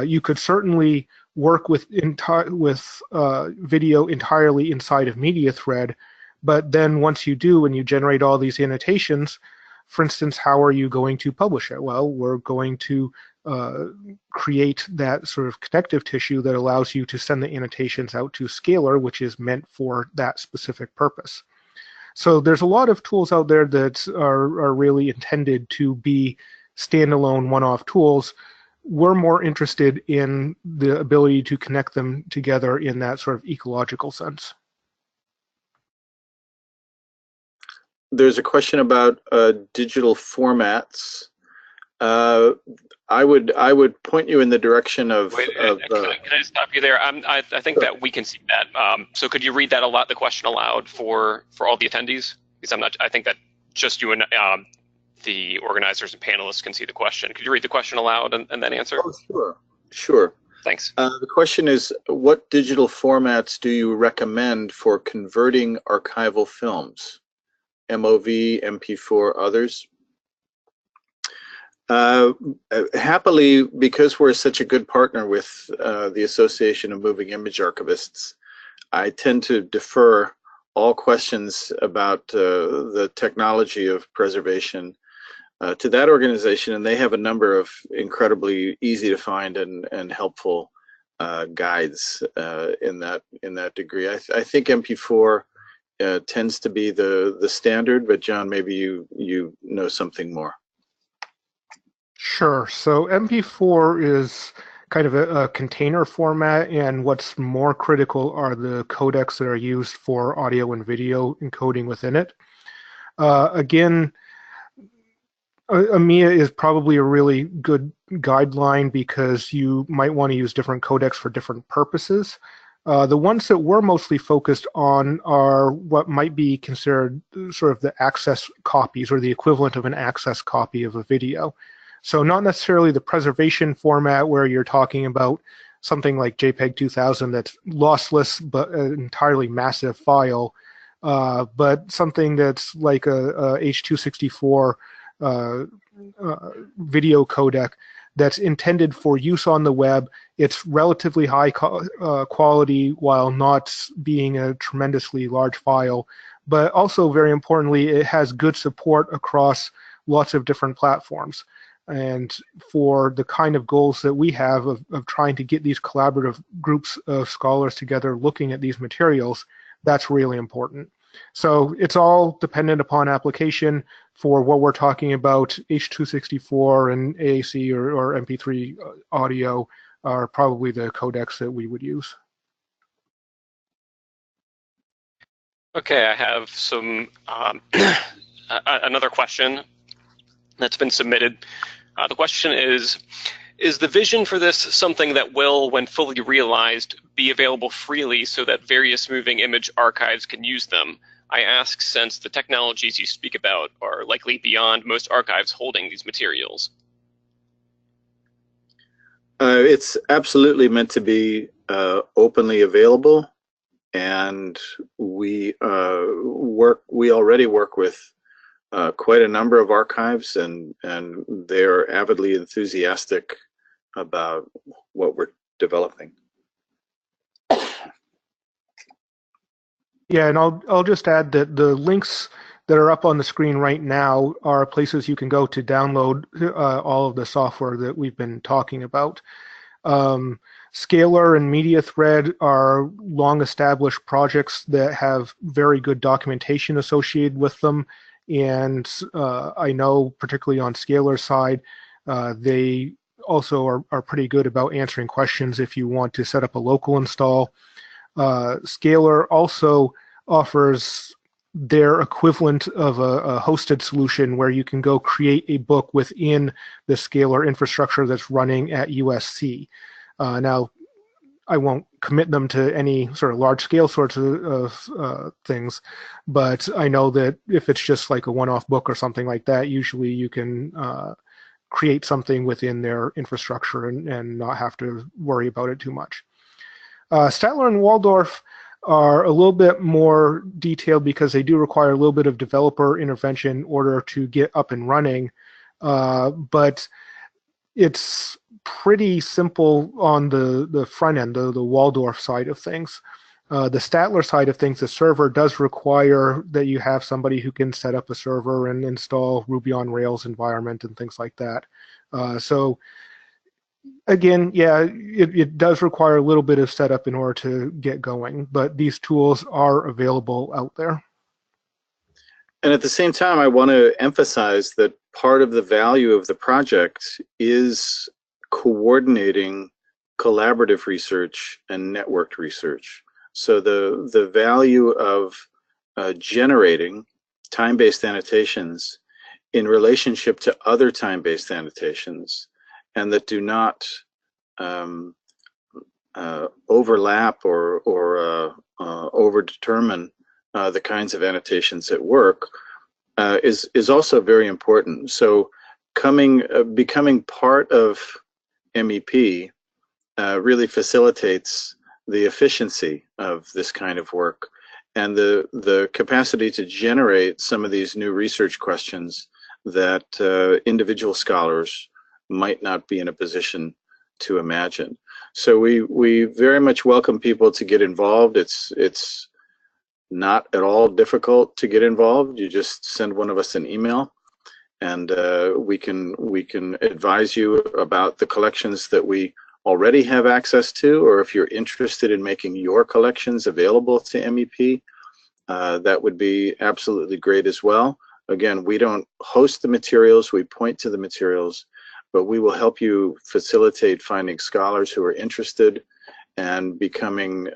You could certainly work with video entirely inside of MediaThread, but then once you do and you generate all these annotations, for instance, how are you going to publish it? Well, we're going to create that sort of connective tissue that allows you to send the annotations out to Scalar, which is meant for that specific purpose. So there's a lot of tools out there that are really intended to be standalone one-off tools. We're more interested in the ability to connect them together in that sort of ecological sense. There's a question about digital formats. I would point you in the direction of. Wait, can I stop you there? I think that we can see that. So could you read that the question aloud for all the attendees? Because I think that just you and the organizers and panelists can see the question. Could you read the question aloud and then answer? Oh, sure. Thanks. The question is, what digital formats do you recommend for converting archival films? MOV, MP4, others? Happily, because we're such a good partner with the Association of Moving Image Archivists, I tend to defer all questions about the technology of preservation to that organization, and they have a number of incredibly easy to find and helpful guides in that degree. I think MP4 tends to be the standard, but John, maybe you know something more. Sure. So MP4 is kind of a container format, and what's more critical are the codecs that are used for audio and video encoding within it. Again, EMEA is probably a really good guideline because you might want to use different codecs for different purposes. The ones that we're mostly focused on are what might be considered sort of the access copies, or the equivalent of an access copy of a video. So not necessarily the preservation format where you're talking about something like JPEG 2000 that's lossless but an entirely massive file, but something that's like a H.264 video codec that's intended for use on the web. It's relatively high quality while not being a tremendously large file, but also very importantly, it has good support across lots of different platforms. And for the kind of goals that we have of trying to get these collaborative groups of scholars together looking at these materials, that's really important. So it's all dependent upon application. For what we're talking about, H.264 and AAC or MP3 audio are probably the codecs that we would use. Okay, I have some another question that's been submitted. The question is the vision for this something that will, when fully realized, be available freely so that various moving image archives can use them? I ask since the technologies you speak about are likely beyond most archives holding these materials. It's absolutely meant to be openly available, and we already work with quite a number of archives, and they're avidly enthusiastic about what we're developing. Yeah, and I'll just add that the links that are up on the screen right now are places you can go to download all of the software that we've been talking about. Scalar and MediaThread are long-established projects that have very good documentation associated with them, and I know particularly on Scalar's side, they also are pretty good about answering questions if you want to set up a local install. Scalar also offers their equivalent of a hosted solution where you can go create a book within the Scalar infrastructure that's running at USC. Now, I won't commit them to any sort of large-scale sorts of things, but I know that if it's just like a one-off book or something like that, usually you can create something within their infrastructure and not have to worry about it too much. Statler and Waldorf are a little bit more detailed because they do require a little bit of developer intervention in order to get up and running, but it's pretty simple on the front end, the Waldorf side of things. The Statler side of things, the server does require that you have somebody who can set up a server and install Ruby on Rails environment and things like that. So again, yeah, it does require a little bit of setup in order to get going, but these tools are available out there. And at the same time, I want to emphasize that part of the value of the project is coordinating collaborative research and networked research. So the value of generating time-based annotations in relationship to other time-based annotations, and that do not overlap or overdetermine the kinds of annotations at work, is also very important. So becoming part of MEP really facilitates the efficiency of this kind of work, and the capacity to generate some of these new research questions that individual scholars might not be in a position to imagine. So we very much welcome people to get involved. It's not at all difficult to get involved. You just send one of us an email, and we can advise you about the collections that we already have access to, or if you're interested in making your collections available to MEP, that would be absolutely great as well. Again, we don't host the materials, we point to the materials, but we will help you facilitate finding scholars who are interested and becoming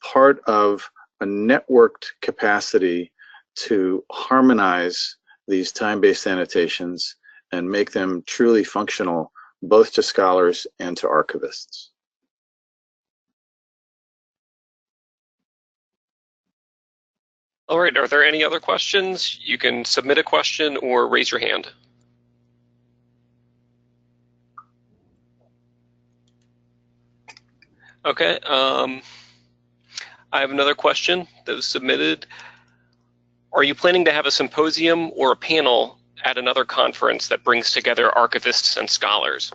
part of a networked capacity to harmonize these time-based annotations and make them truly functional both to scholars and to archivists. All right, are there any other questions? You can submit a question or raise your hand. Okay, I have another question that was submitted. Are you planning to have a symposium or a panel at another conference that brings together archivists and scholars?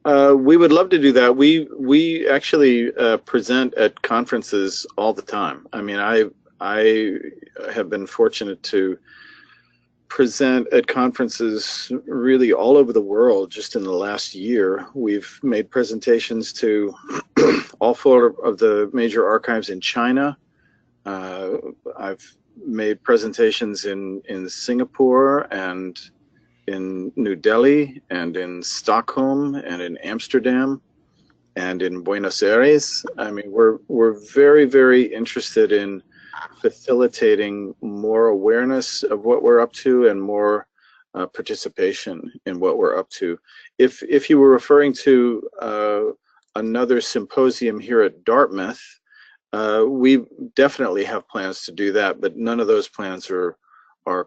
We would love to do that. We actually present at conferences all the time. I mean, I have been fortunate to present at conferences really all over the world. Just in the last year, we've made presentations to all 4 of the major archives in China. I've made presentations in Singapore and in New Delhi and in Stockholm and in Amsterdam and in Buenos Aires. I mean, we're very, very interested in facilitating more awareness of what we're up to and more participation in what we're up to. If you were referring to another symposium here at Dartmouth, we definitely have plans to do that, but none of those plans are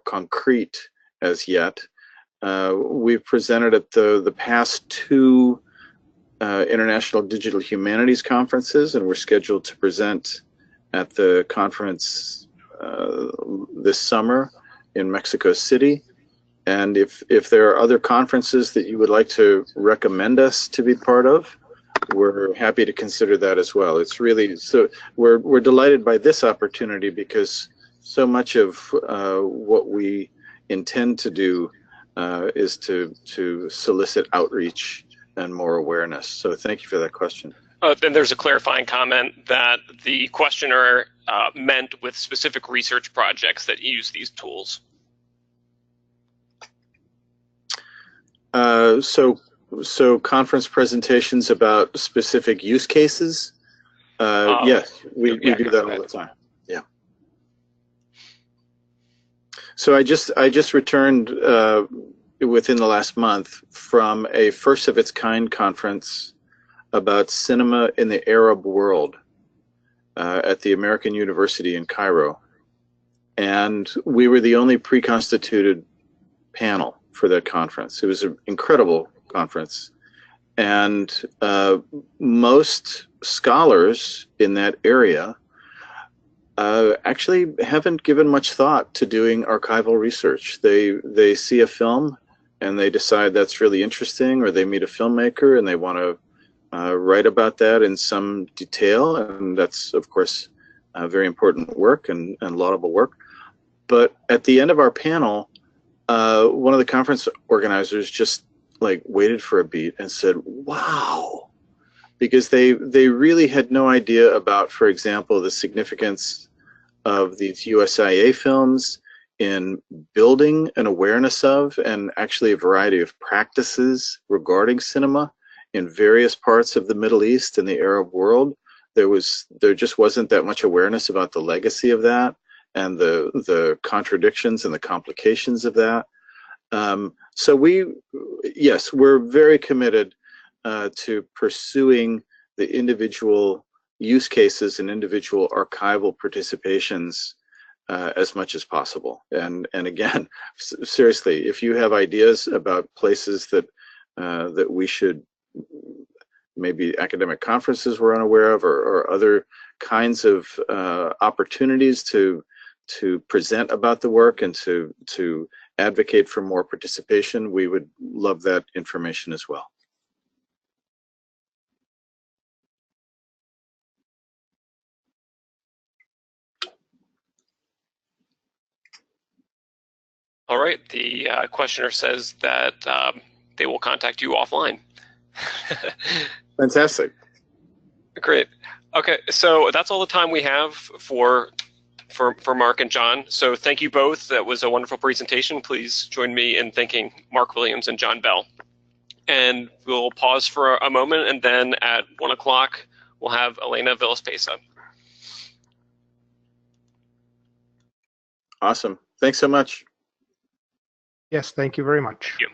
concrete as yet. We've presented at the past 2 International Digital Humanities conferences, and we're scheduled to present at the conference this summer in Mexico City. And if there are other conferences that you would like to recommend us to be part of, we're happy to consider that as well. It's really, so we're delighted by this opportunity because so much of what we intend to do is to solicit outreach and more awareness. So thank you for that question. Then there's a clarifying comment that the questioner meant with specific research projects that use these tools. So conference presentations about specific use cases? Yes, we do that all the time. Yeah. So I just returned within the last month from a first of its kind conference about cinema in the Arab world at the American University in Cairo. And we were the only pre-constituted panel for that conference. It was an incredible conference. And most scholars in that area actually haven't given much thought to doing archival research. They see a film and they decide that's really interesting, or they meet a filmmaker and they want to write about that in some detail, and that's of course very important work and laudable work. But at the end of our panel, one of the conference organizers just like waited for a beat and said, "Wow," because they really had no idea about, for example, the significance of these USIA films in building an awareness of and actually a variety of practices regarding cinema in various parts of the Middle East and the Arab world. There just wasn't that much awareness about the legacy of that and the contradictions and the complications of that. So we're very committed to pursuing the individual use cases and individual archival participations as much as possible. And again, seriously, if you have ideas about places that that we should, maybe academic conferences we're unaware of, or other kinds of opportunities to present about the work and to advocate for more participation, we would love that information as well. All right, the questioner says that they will contact you offline. Fantastic. Great. Okay, so that's all the time we have for Mark and John. So thank you both. That was a wonderful presentation. Please join me in thanking Mark Williams and John Bell. And we'll pause for a moment, and then at 1 o'clock, we'll have Elena Villaspesa. Awesome. Thanks so much. Yes, thank you very much. Thank you.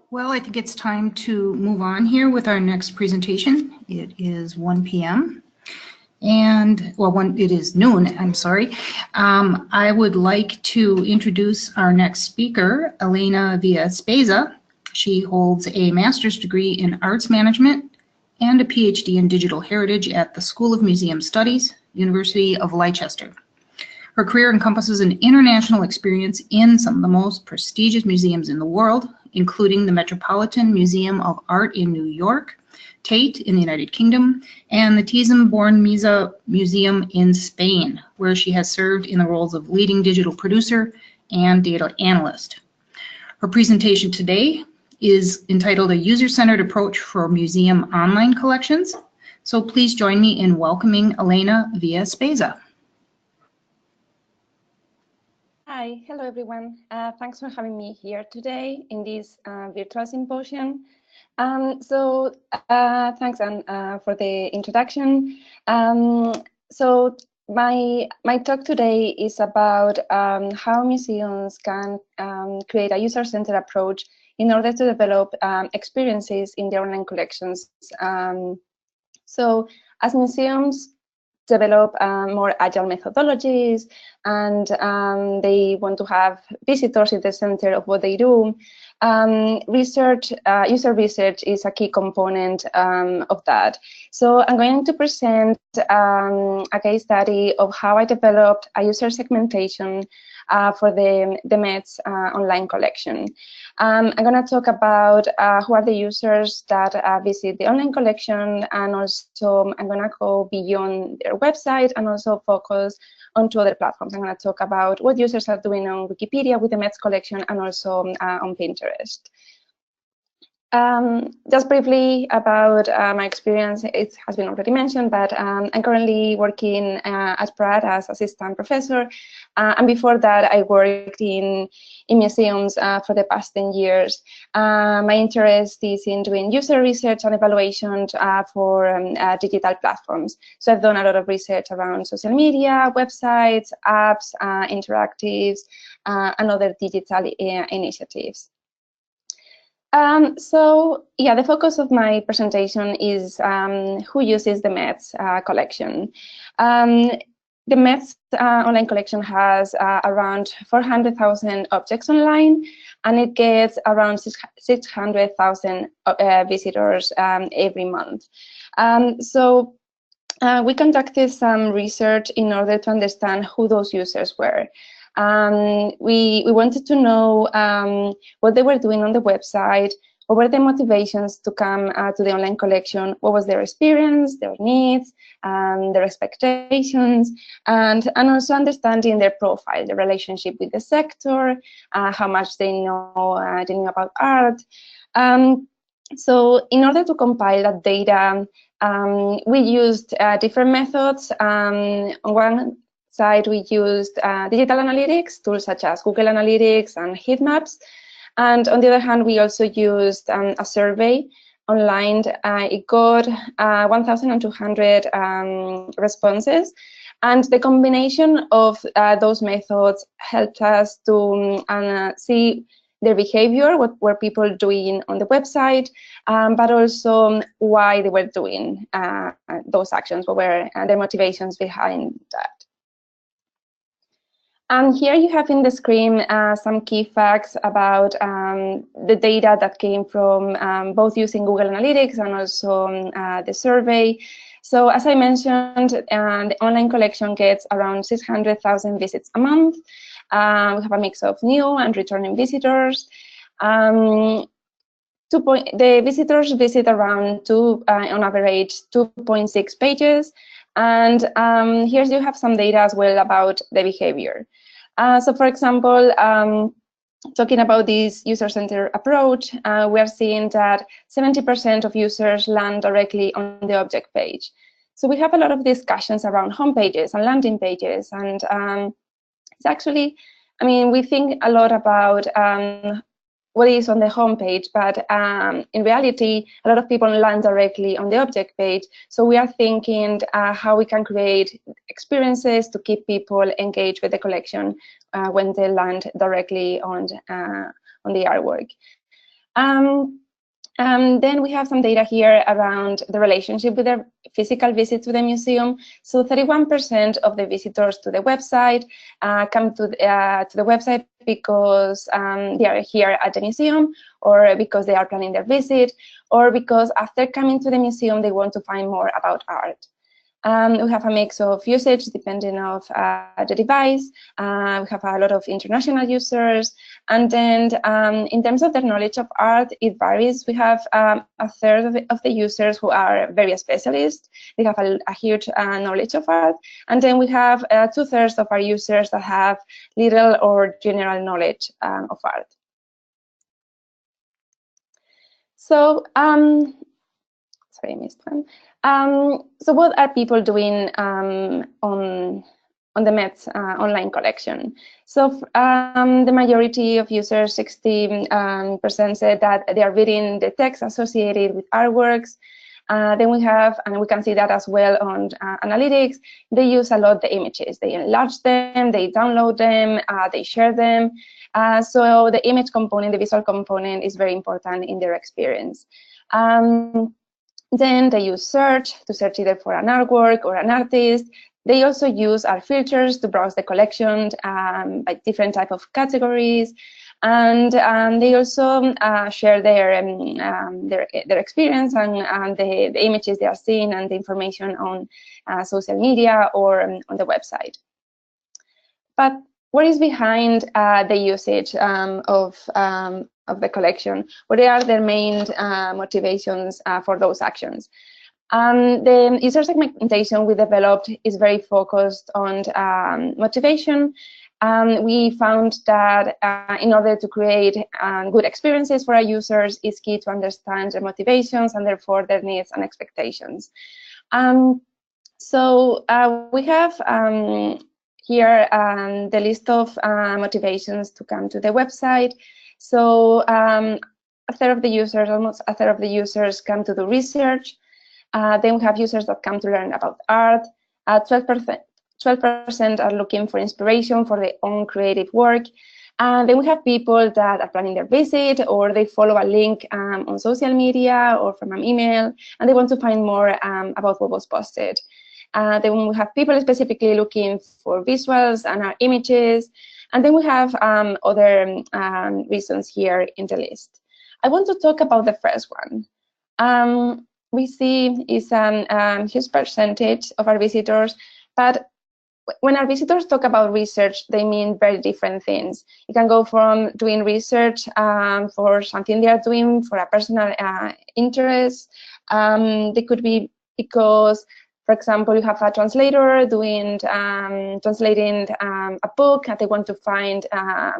Well, I think it's time to move on here with our next presentation. It is 1 p.m. and, well, it is noon, I'm sorry. I would like to introduce our next speaker, Elena Villaspesa. She holds a master's degree in arts management and a PhD in digital heritage at the School of Museum Studies, University of Leicester. Her career encompasses an international experience in some of the most prestigious museums in the world, including the Metropolitan Museum of Art in New York, Tate in the United Kingdom, and the Thyssen-Bornemisza Museum in Spain, where she has served in the roles of leading digital producer and data analyst. Her presentation today is entitled A User-Centered Approach for Museum Online Collections. So please join me in welcoming Elena Villaspesa. Hi, hello everyone. Thanks for having me here today in this virtual symposium. Thanks, Anne, for the introduction. So my talk today is about how museums can create a user-centered approach in order to develop experiences in their online collections. So as museums develop more agile methodologies, and they want to have visitors in the center of what they do. User research is a key component of that. So I'm going to present a case study of how I developed a user segmentation for the Met's online collection. I'm going to talk about who are the users that visit the online collection, and also I'm going to go beyond their website and also focus on 2 other platforms. I'm going to talk about what users are doing on Wikipedia with the Met's collection and also on Pinterest. Just briefly about my experience, it has been already mentioned, but I'm currently working at Pratt as assistant professor. And before that, I worked in museums for the past 10 years. My interest is in doing user research and evaluation for digital platforms. So I've done a lot of research around social media, websites, apps, interactives, and other digital initiatives. So yeah, the focus of my presentation is who uses the Met's collection. The Met's online collection has around 400,000 objects online, and it gets around 600,000 visitors every month. So we conducted some research in order to understand who those users were. We wanted to know what they were doing on the website, what were their motivations to come to the online collection, what was their experience, their needs, their expectations, and also understanding their profile, the relationship with the sector, how much they know about art. So in order to compile that data, we used different methods. On one side, we used digital analytics, tools such as Google Analytics and heat maps. And on the other hand, we also used a survey online. It got 1,200 responses. And the combination of those methods helped us to see their behavior, what were people doing on the website, but also why they were doing those actions, what were their motivations behind that. And here you have in the screen some key facts about the data that came from both using Google Analytics and also the survey. So as I mentioned, the online collection gets around 600,000 visits a month. We have a mix of new and returning visitors. The visitors visit around on average 2.6 pages. And here you have some data as well about the behavior. So for example, talking about this user-centered approach, we are seeing that 70% of users land directly on the object page. So we have a lot of discussions around home pages and landing pages. And it's actually, I mean, we think a lot about what is on the home page, but in reality, a lot of people land directly on the object page. So we are thinking how we can create experiences to keep people engaged with the collection when they land directly on the artwork. Then we have some data here around the relationship with the physical visits to the museum. So 31% of the visitors to the website come to the website because they are here at the museum, or because they are planning their visit, or because after coming to the museum, they want to find more about art. We have a mix of usage depending on the device. We have a lot of international users. And then in terms of their knowledge of art, it varies. We have a third of the users who are very specialist. They have a huge knowledge of art. And then we have 2/3 of our users that have little or general knowledge of art. So, sorry, I missed one. So what are people doing on the Met's online collection? So the majority of users, 60%, said that they are reading the text associated with artworks. Then we have, and we can see that as well on analytics, they use a lot the images. They enlarge them, they download them, they share them. So the image component, the visual component, is very important in their experience. Then they use search to search either for an artwork or an artist. They also use our filters to browse the collection by different type of categories. And they also share their experience and the images they are seeing and the information on social media or on the website. But what is behind the usage of the collection? What are their main motivations for those actions? The user segmentation we developed is very focused on motivation. We found that in order to create good experiences for our users, it's key to understand their motivations and therefore their needs and expectations. So we have here the list of motivations to come to the website. So a third of the users, almost a third of the users, come to do research. Then we have users that come to learn about art. 12% are looking for inspiration for their own creative work. And then we have people that are planning their visit, or they follow a link on social media or from an email, and they want to find more about what was posted. Then we have people specifically looking for visuals and our images. And then we have other reasons here in the list. I want to talk about the first one. we see is a huge percentage of our visitors, but when our visitors talk about research, they mean very different things. It can go from doing research for something they are doing for a personal interest. They could be because, for example, you have a translator doing translating a book, and they want to find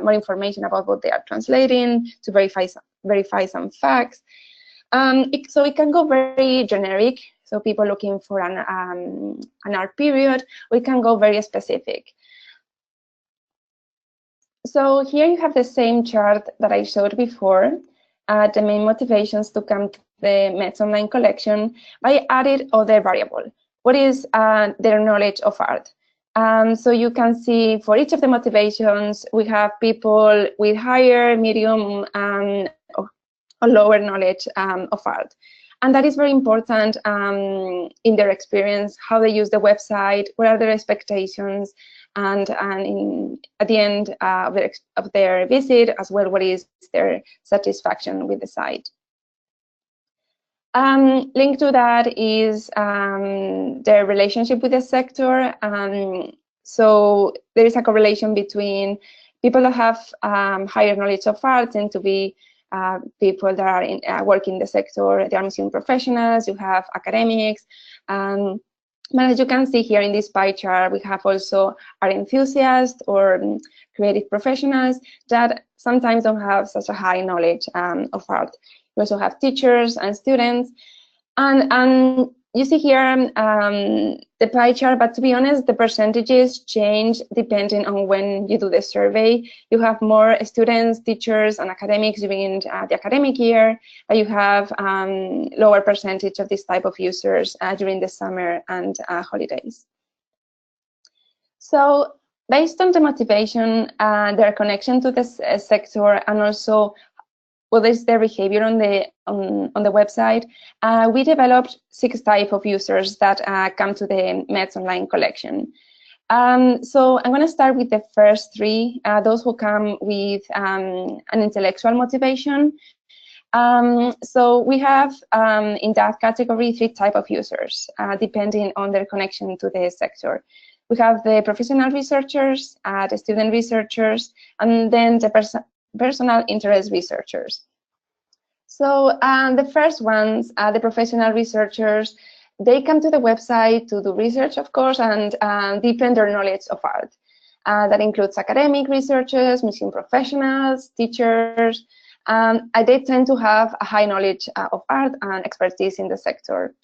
more information about what they are translating to verify some facts. So it can go very generic. So people looking for an art period, we can go very specific. So here you have the same chart that I showed before, the main motivations to come to the Met's online collection. I added other variable. What is their knowledge of art? So you can see for each of the motivations, we have people with higher, medium, or lower knowledge of art. And that is very important in their experience, how they use the website, what are their expectations, and at the end of their visit as well, what is their satisfaction with the site. Linked to that is their relationship with the sector. So there is a correlation between people that have higher knowledge of art tend to be people that are work in the sector. They are museum professionals, you have academics. But as you can see here in this pie chart, we have also art enthusiasts or creative professionals that sometimes don't have such a high knowledge of art. We also have teachers and students. And you see here the pie chart, but to be honest, the percentages change depending on when you do the survey. You have more students, teachers, and academics during the academic year, but you have lower percentage of this type of users during the summer and holidays. So based on the motivation, their connection to the sector, and also what is their behavior on the website, we developed 6 types of users that come to the Met's online collection. So I'm going to start with the first 3, those who come with an intellectual motivation. So we have in that category 3 types of users, depending on their connection to the sector. We have the professional researchers, the student researchers, and then the personal interest researchers. So the first ones, the professional researchers, they come to the website to do research, of course, and deepen their knowledge of art. That includes academic researchers, museum professionals, teachers. They tend to have a high knowledge of art and expertise in the sector.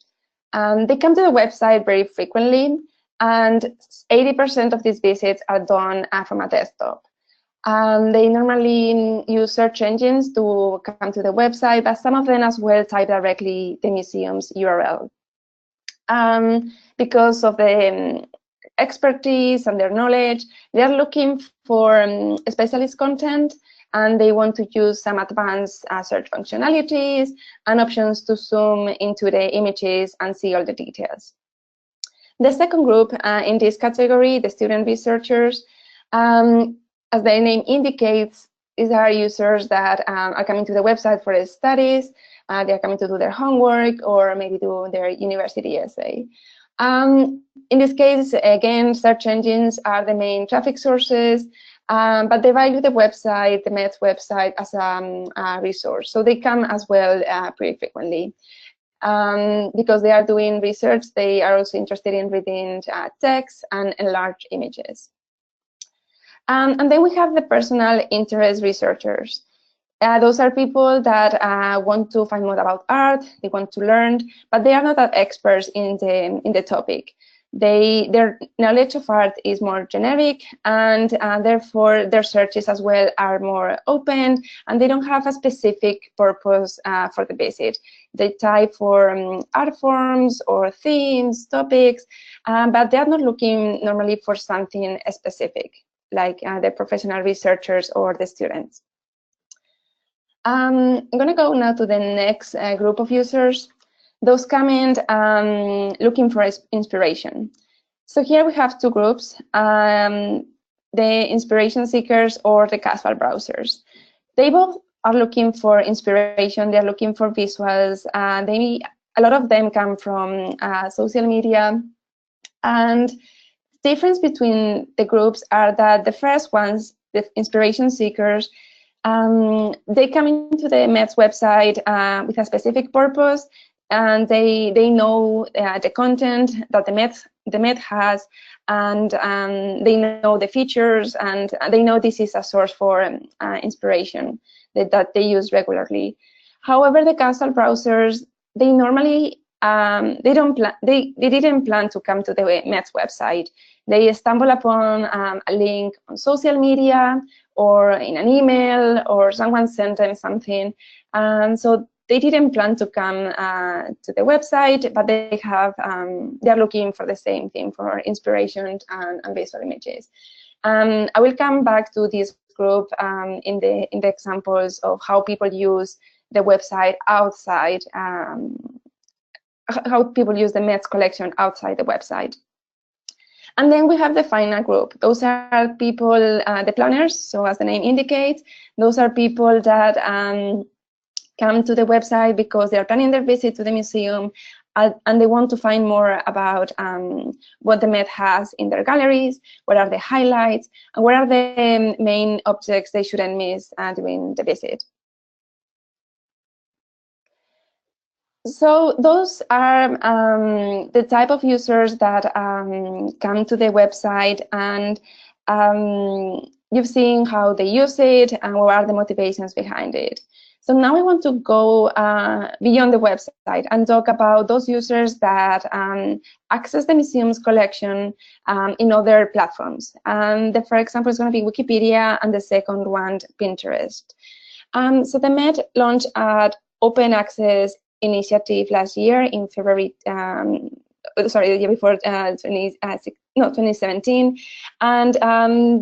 They come to the website very frequently, and 80% of these visits are done from a desktop. They normally use search engines to come to the website, but some of them as well type directly the museum's URL. Because of the expertise and their knowledge, they are looking for specialist content, and they want to use some advanced search functionalities and options to zoom into the images and see all the details. The second group in this category, the student researchers, as their name indicates, these are users that are coming to the website for their studies. They're coming to do their homework or maybe do their university essay. In this case, again, search engines are the main traffic sources, but they value the website, the Met's website, as a resource. So they come as well pretty frequently. Because they are doing research, they are also interested in reading text and enlarged images. And then we have the personal interest researchers. Those are people that want to find more about art, they want to learn, but they are not that experts in the topic. Their knowledge of art is more generic, and therefore their searches as well are more open, and they don't have a specific purpose for the visit. They type for art forms or themes, topics, but they are not looking normally for something specific, like the professional researchers or the students. I'm going to go now to the next group of users. Those come in looking for inspiration. So here we have 2 groups, the inspiration seekers or the casual browsers. They both are looking for inspiration, they're looking for visuals, they a lot of them come from social media. And the difference between the groups are that the first ones, the inspiration seekers, they come into the Met's website with a specific purpose, and they know the content that the Met has, and they know the features, and they know this is a source for inspiration that they use regularly. However, the casual browsers, they normally they didn't plan to come to the Met's website. They stumble upon a link on social media or in an email, or someone sent them something, and so they didn't plan to come to the website, but they're looking for the same thing, for inspiration and visual images. I will come back to this group in the examples of how people use the website outside, how people use the Met's collection outside the website. And then we have the final group. Those are people, the planners, so as the name indicates, those are people that come to the website because they are planning their visit to the museum, and they want to find more about what the Met has in their galleries, what are the highlights, and what are the main objects they shouldn't miss during the visit. So those are the type of users that come to the website, and you've seen how they use it and what are the motivations behind it. So now we want to go beyond the website and talk about those users that access the museum's collection in other platforms. And the first example is going to be Wikipedia, and the second one, Pinterest. So the Met launched an open access initiative last year in February, sorry, the year before, 2017. And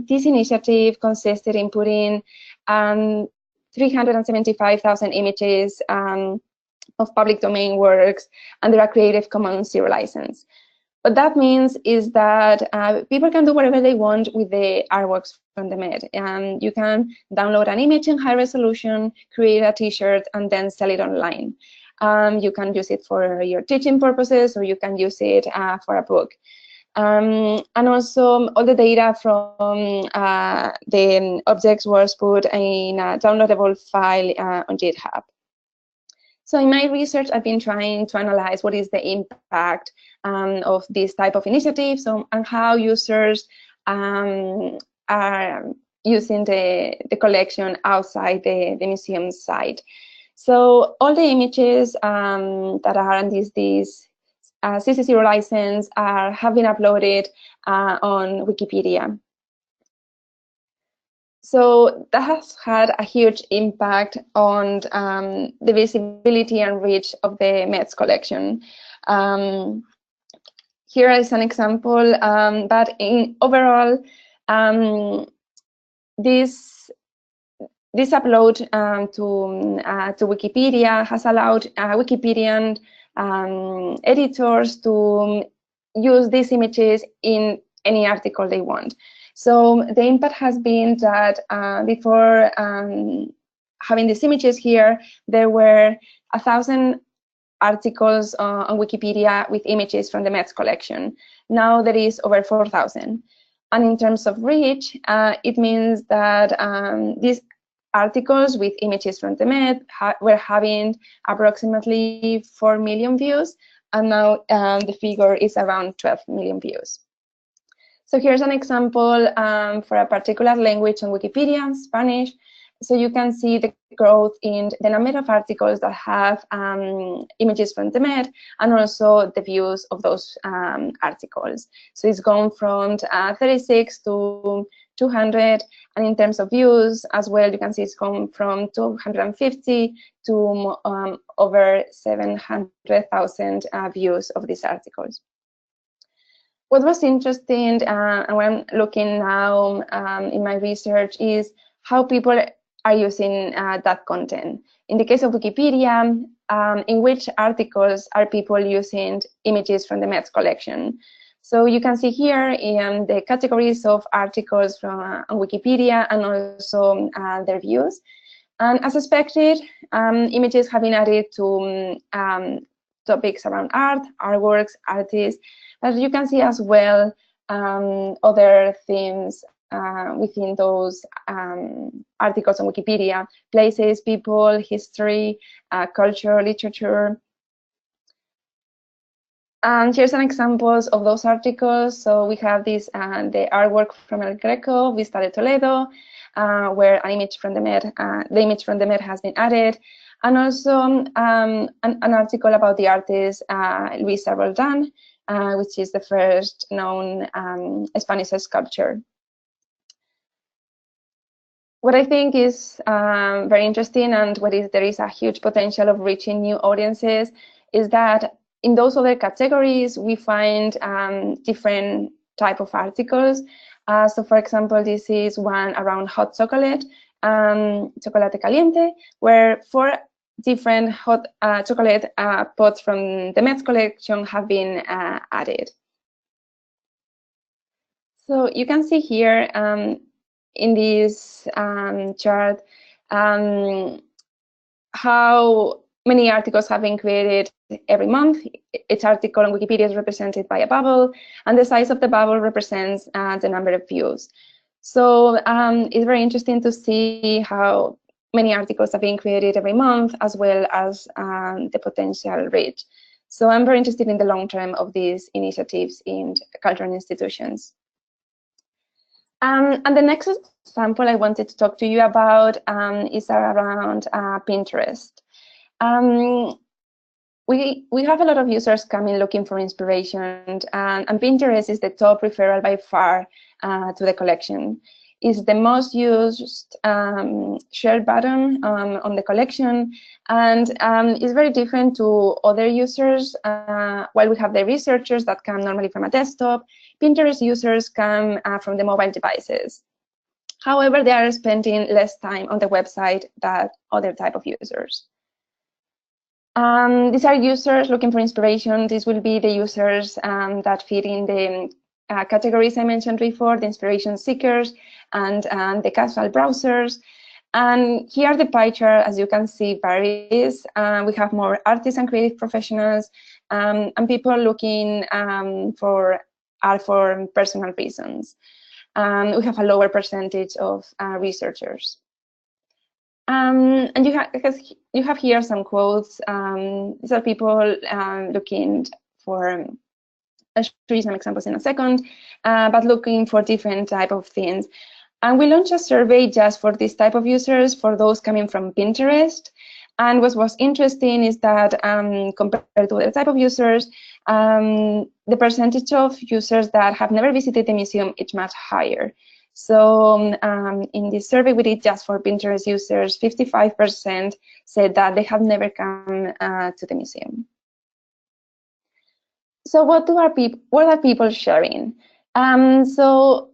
this initiative consisted in putting 375,000 images of public domain works under a Creative Commons Zero license. What that means is that people can do whatever they want with the artworks from the Met. You can download an image in high resolution, create a t-shirt, and then sell it online. You can use it for your teaching purposes, or you can use it for a book. And also, all the data from the objects was put in a downloadable file on GitHub. So in my research, I've been trying to analyze what is the impact of this type of initiatives, and how users are using the collection outside the museum site. So all the images that are on this CC0 license have been uploaded on Wikipedia. So that has had a huge impact on the visibility and reach of the Met's collection. Here is an example, but in overall, this upload to Wikipedia has allowed Wikipedian editors to use these images in any article they want. So the impact has been that before having these images here, there were 1,000 articles on Wikipedia with images from the Met's collection. Now there is over 4,000. And in terms of reach, it means that these articles with images from the Met were having approximately 4 million views, and now the figure is around 12 million views. So here's an example for a particular language on Wikipedia, Spanish. So you can see the growth in the number of articles that have images from the Met, and also the views of those articles. So it's gone from 36 to 200, and in terms of views as well, you can see it's gone from 250 to over 700,000 views of these articles. What was interesting, and what I'm looking now in my research, is how people are using that content. In the case of Wikipedia, in which articles are people using images from the Met's collection? So you can see here in the categories of articles from on Wikipedia, and also their views. And as expected, images have been added to topics around art, artworks, artists, but you can see as well other themes within those articles on Wikipedia: places, people, history, culture, literature. And here's some examples of those articles. So we have this, the artwork from El Greco, Vista de Toledo, where an image from the image from the Met has been added, and also an article about the artist Luisa Roldán, which is the first known Spanish sculptor. What I think is very interesting, and there is a huge potential of reaching new audiences, is that in those other categories we find different type of articles. So for example, this is one around hot chocolate, chocolate caliente, where 4 different hot chocolate pots from the Met's collection have been added. So you can see here in this chart how many articles have been created every month. Each article on Wikipedia is represented by a bubble, and the size of the bubble represents the number of views. So it's very interesting to see how many articles are being created every month, as well as the potential reach. So I'm very interested in the long term of these initiatives in cultural institutions. And the next example I wanted to talk to you about is around Pinterest. We have a lot of users coming looking for inspiration, and Pinterest is the top referral by far to the collection. It's the most used share button on the collection, and it's very different to other users. While we have the researchers that come normally from a desktop, Pinterest users come from the mobile devices. However, they are spending less time on the website than other type of users. These are users looking for inspiration. These will be the users that fit in the categories I mentioned before, the inspiration seekers and the casual browsers. And here the pie chart, as you can see, varies. We have more artists and creative professionals and people looking for art for personal reasons. We have a lower percentage of researchers. And you have here some quotes. These are people looking for, I'll show you some examples in a second, but looking for different type of things. And we launched a survey just for this type of users, for those coming from Pinterest. And what was interesting is that compared to other type of users, the percentage of users that have never visited the museum is much higher. So in this survey we did just for Pinterest users, 55% said that they have never come to the museum. So what are people sharing? So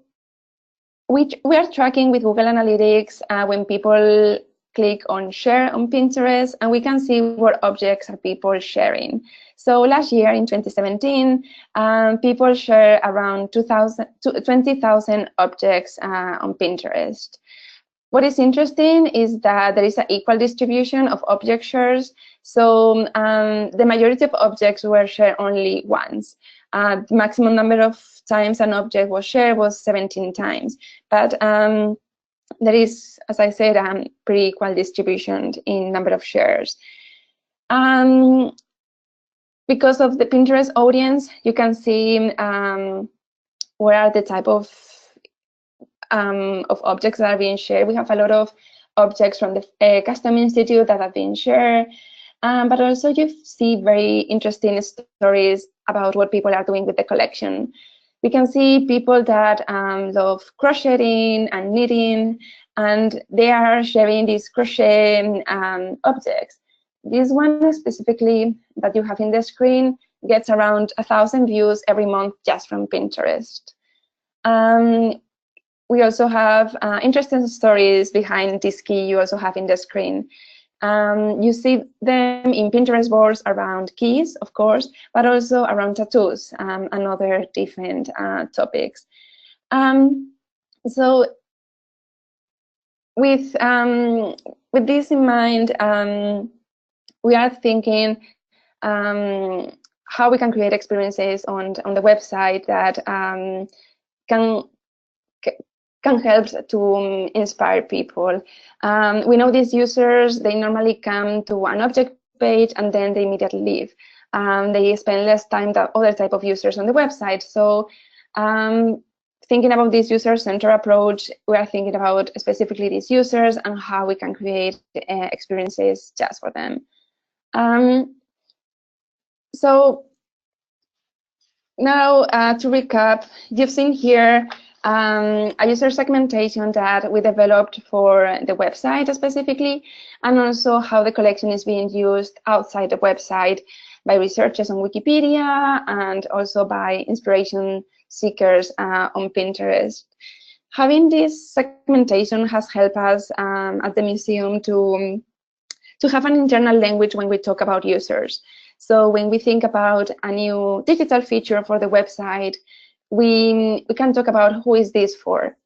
we are tracking with Google Analytics when people click on share on Pinterest, and we can see what objects are people sharing. So last year in 2017, people share around 20,000 objects on Pinterest. What is interesting is that there is an equal distribution of object shares. So the majority of objects were shared only once. The maximum number of times an object was shared was 17 times. But there is, as I said, pretty equal distribution in number of shares. Because of the Pinterest audience, you can see what are the type of objects that are being shared. We have a lot of objects from the Custom Institute that have been shared, but also you see very interesting stories about what people are doing with the collection. We can see people that love crocheting and knitting, and they are sharing these crochet objects. This one specifically that you have in the screen gets around 1,000 views every month just from Pinterest. We also have interesting stories behind this key you also have in the screen. You see them in Pinterest boards around keys, of course, but also around tattoos and other different topics. So with this in mind, we are thinking how we can create experiences on the website that can help to inspire people. We know these users, they normally come to an object page and then they immediately leave. They spend less time than other type of users on the website. So thinking about this user-centered approach, we are thinking about specifically these users and how we can create experiences just for them. So now to recap, you've seen here a user segmentation that we developed for the website specifically, and also how the collection is being used outside the website by researchers on Wikipedia and also by inspiration seekers on Pinterest. Having this segmentation has helped us at the museum to have an internal language when we talk about users. So when we think about a new digital feature for the website, we can talk about who is this for.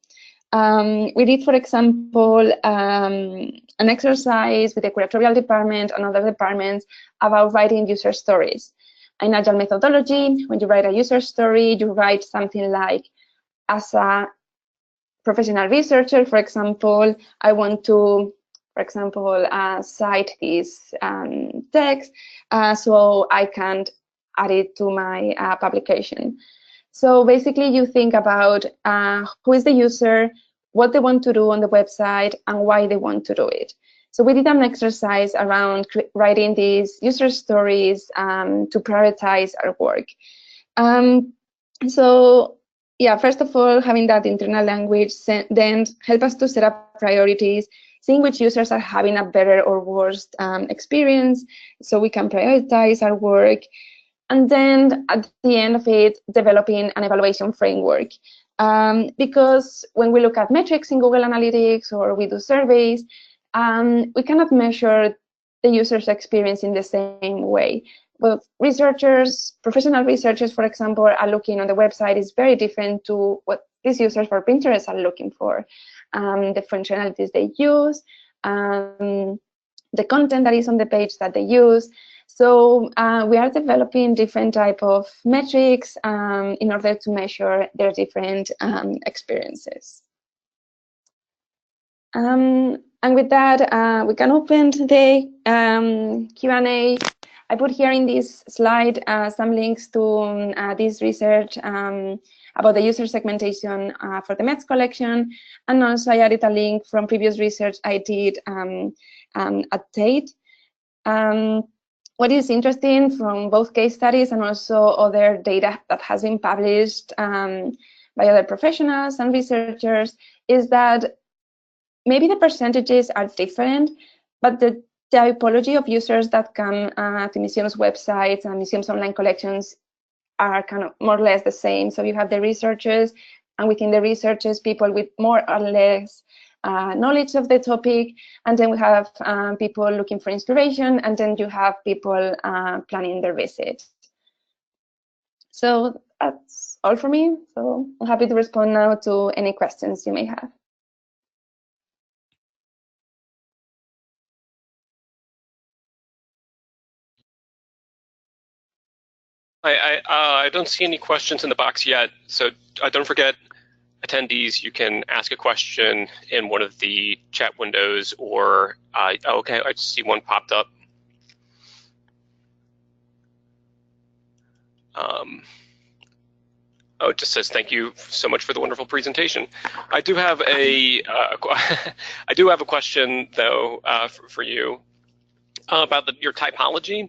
We did, for example, an exercise with the curatorial department and other departments about writing user stories. In Agile methodology, when you write a user story, you write something like, as a professional researcher, for example, I want to, for example, cite this text so I can add it to my publication. So basically, you think about who is the user, what they want to do on the website, and why they want to do it. So we did an exercise around writing these user stories to prioritize our work. So yeah, first of all, having that internal language then help us to set up priorities, seeing which users are having a better or worse experience, so we can prioritize our work. And then at the end of it, developing an evaluation framework. Because when we look at metrics in Google Analytics or we do surveys, we cannot measure the user's experience in the same way. Well, researchers, professional researchers, for example, are looking on the website is very different to what these users for Pinterest are looking for. The functionalities they use, the content that is on the page that they use. So we are developing different type of metrics in order to measure their different experiences. And with that, we can open the Q&A. I put here in this slide some links to this research about the user segmentation for the METS collection, and also I added a link from previous research I did at Tate. What is interesting from both case studies and also other data that has been published by other professionals and researchers is that maybe the percentages are different, but the typology of users that come to museums' websites and museums' online collections are kind of more or less the same. So you have the researchers, and within the researchers, people with more or less knowledge of the topic, and then we have people looking for inspiration, and then you have people planning their visit. So that's all for me. So I'm happy to respond now to any questions you may have. I don't see any questions in the box yet, so don't forget, attendees, you can ask a question in one of the chat windows, or okay, I just see one popped up. Oh, it just says thank you so much for the wonderful presentation. I do have a I do have a question though for you about your typology.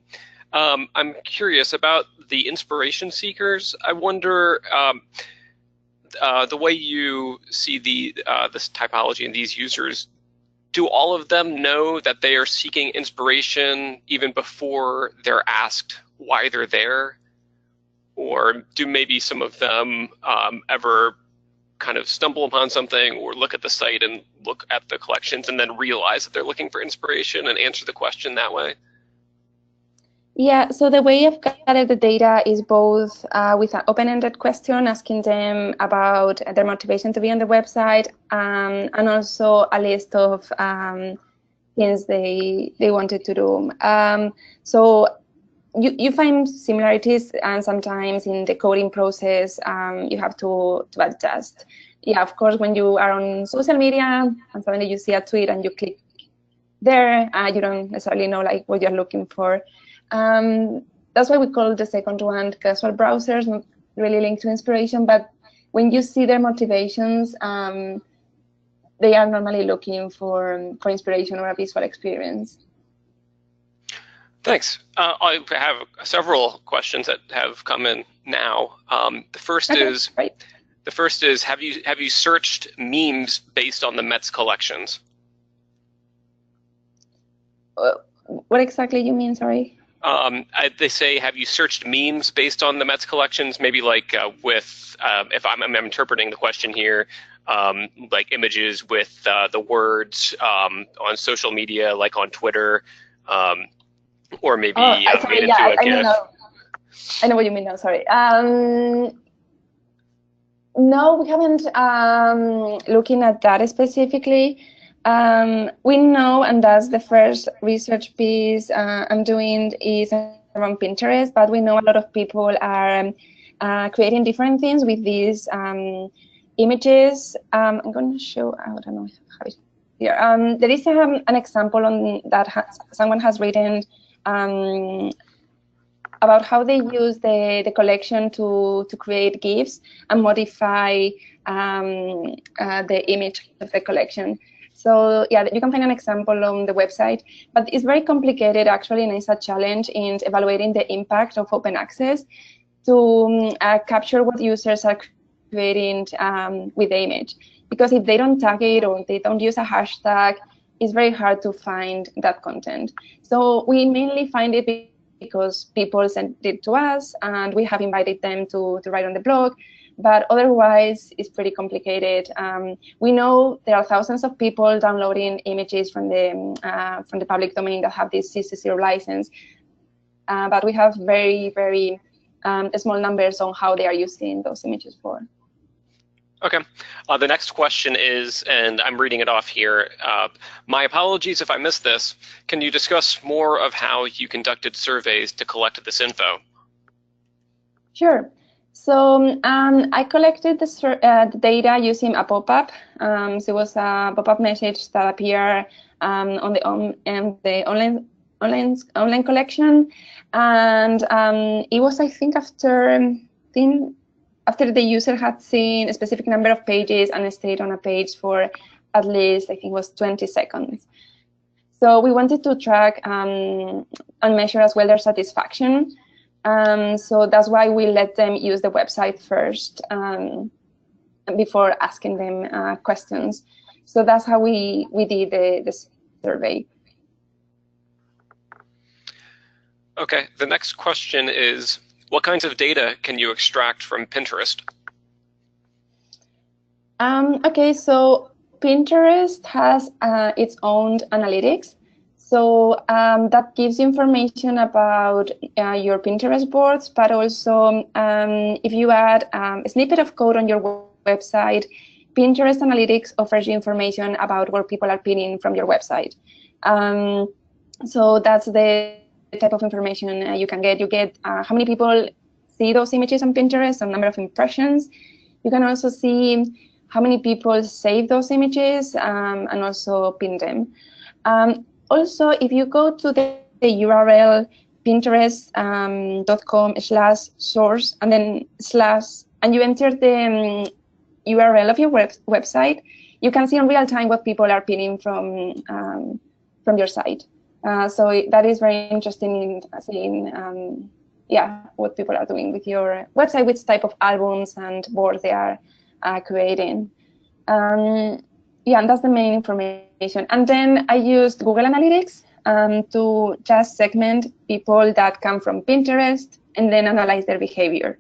I'm curious about the inspiration seekers. I wonder the way you see this typology and these users. Do all of them know that they are seeking inspiration even before they're asked why they're there? Or do maybe some of them ever kind of stumble upon something or look at the site and look at the collections and then realize that they're looking for inspiration and answer the question that way? Yeah, so the way I've gathered the data is both with an open-ended question asking them about their motivation to be on the website, and also a list of things they wanted to do. So you find similarities, and sometimes in the coding process, you have to adjust. Yeah, of course, when you are on social media and suddenly you see a tweet and you click there, you don't necessarily know like what you're looking for. That's why we call the second one casual browsers, not really linked to inspiration, but when you see their motivations, they are normally looking for inspiration or a visual experience. Thanks. I have several questions that have come in now. The first is, right. have you searched memes based on the Met's collections? What exactly you mean? Sorry. They say, have you searched memes based on the Met's collections? Maybe like with, if I'm interpreting the question here, like images with the words on social media, like on Twitter, or maybe made into a GIF. I know what you mean now. Sorry. No, we haven't looking at that specifically. We know, and that's the first research piece I'm doing is around Pinterest, but we know a lot of people are creating different things with these images. I'm going to show, I don't know if I have it here. There is an example on that someone has written about how they use the collection to create GIFs and modify the image of the collection. So yeah, you can find an example on the website, but it's very complicated actually, and it's a challenge in evaluating the impact of open access to capture what users are creating with the image. Because if they don't tag it or they don't use a hashtag, it's very hard to find that content. So we mainly find it because people sent it to us and we have invited them to write on the blog, but otherwise it's pretty complicated. We know there are thousands of people downloading images from the public domain that have this CC0 license, but we have very, very small numbers on how they are using those images for. Okay. The next question is, and I'm reading it off here, my apologies if I missed this. Can you discuss more of how you conducted surveys to collect this info? Sure. So I collected the data using a pop-up. So it was a pop-up message that appeared on the online collection, and it was, I think, after the user had seen a specific number of pages and stayed on a page for at least, I think it was 20 seconds. So we wanted to track and measure as well their satisfaction. So that's why we let them use the website first before asking them questions. So that's how we did the survey. Okay, the next question is, what kinds of data can you extract from Pinterest? Okay, so Pinterest has its own analytics. So that gives you information about your Pinterest boards, but also if you add a snippet of code on your website, Pinterest Analytics offers you information about where people are pinning from your website. So that's the type of information you can get. You get how many people see those images on Pinterest, a number of impressions. You can also see how many people save those images and also pin them. Also, if you go to the URL pinterest.com/source and then and you enter the URL of your website, you can see in real time what people are pinning from your site. So that is very interesting in seeing what people are doing with your website, which type of albums and boards they are creating. And that's the main information. And then I used Google Analytics to just segment people that come from Pinterest and then analyze their behavior.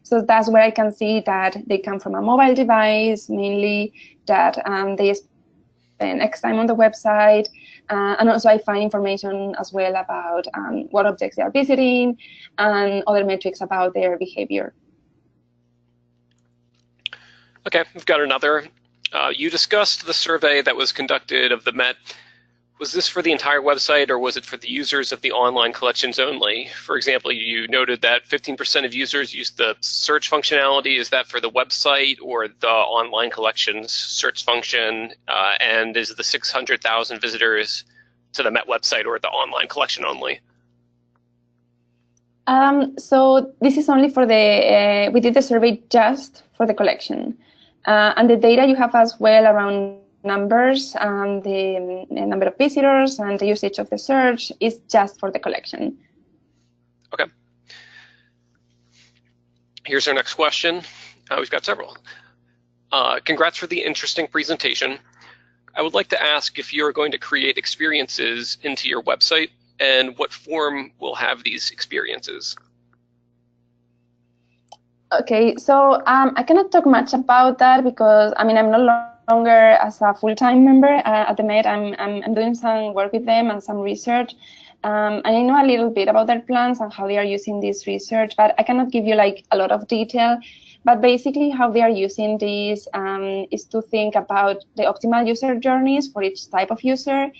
So that's where I can see that they come from a mobile device, mainly that they spend X time on the website. And also I find information as well about what objects they are visiting and other metrics about their behavior. Okay, we've got another. You discussed the survey that was conducted of the Met Was this for the entire website, or was it for the users of the online collections only? For example, you noted that 15% of users use the search functionality. Is that for the website or the online collections search function? And is the 600,000 visitors to the Met website or the online collection only? So this is only for the, we did the survey just for the collection. And the data you have as well around numbers and the number of visitors and the usage of the search is just for the collection. Okay. Here's our next question. We've got several. Congrats for the interesting presentation. I would like to ask if you're going to create experiences into your website and what form will have these experiences. Okay, so I cannot talk much about that because I'm no longer as a full-time member at the Met. I'm doing some work with them and some research, and I know a little bit about their plans and how they are using this research, but I cannot give you like a lot of detail. But basically, how they are using this is to think about the optimal user journeys for each type of user,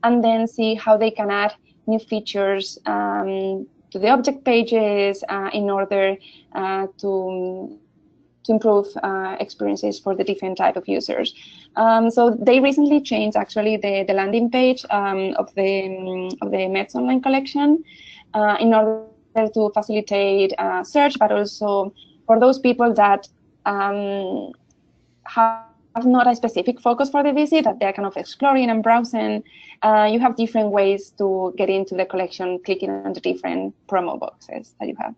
and then see how they can add new features to the object pages in order to improve experiences for the different type of users. So they recently changed actually the landing page of the Met's online collection in order to facilitate search, but also for those people that have not a specific focus for the visit, that they're kind of exploring and browsing. You have different ways to get into the collection, clicking on the different promo boxes that you have.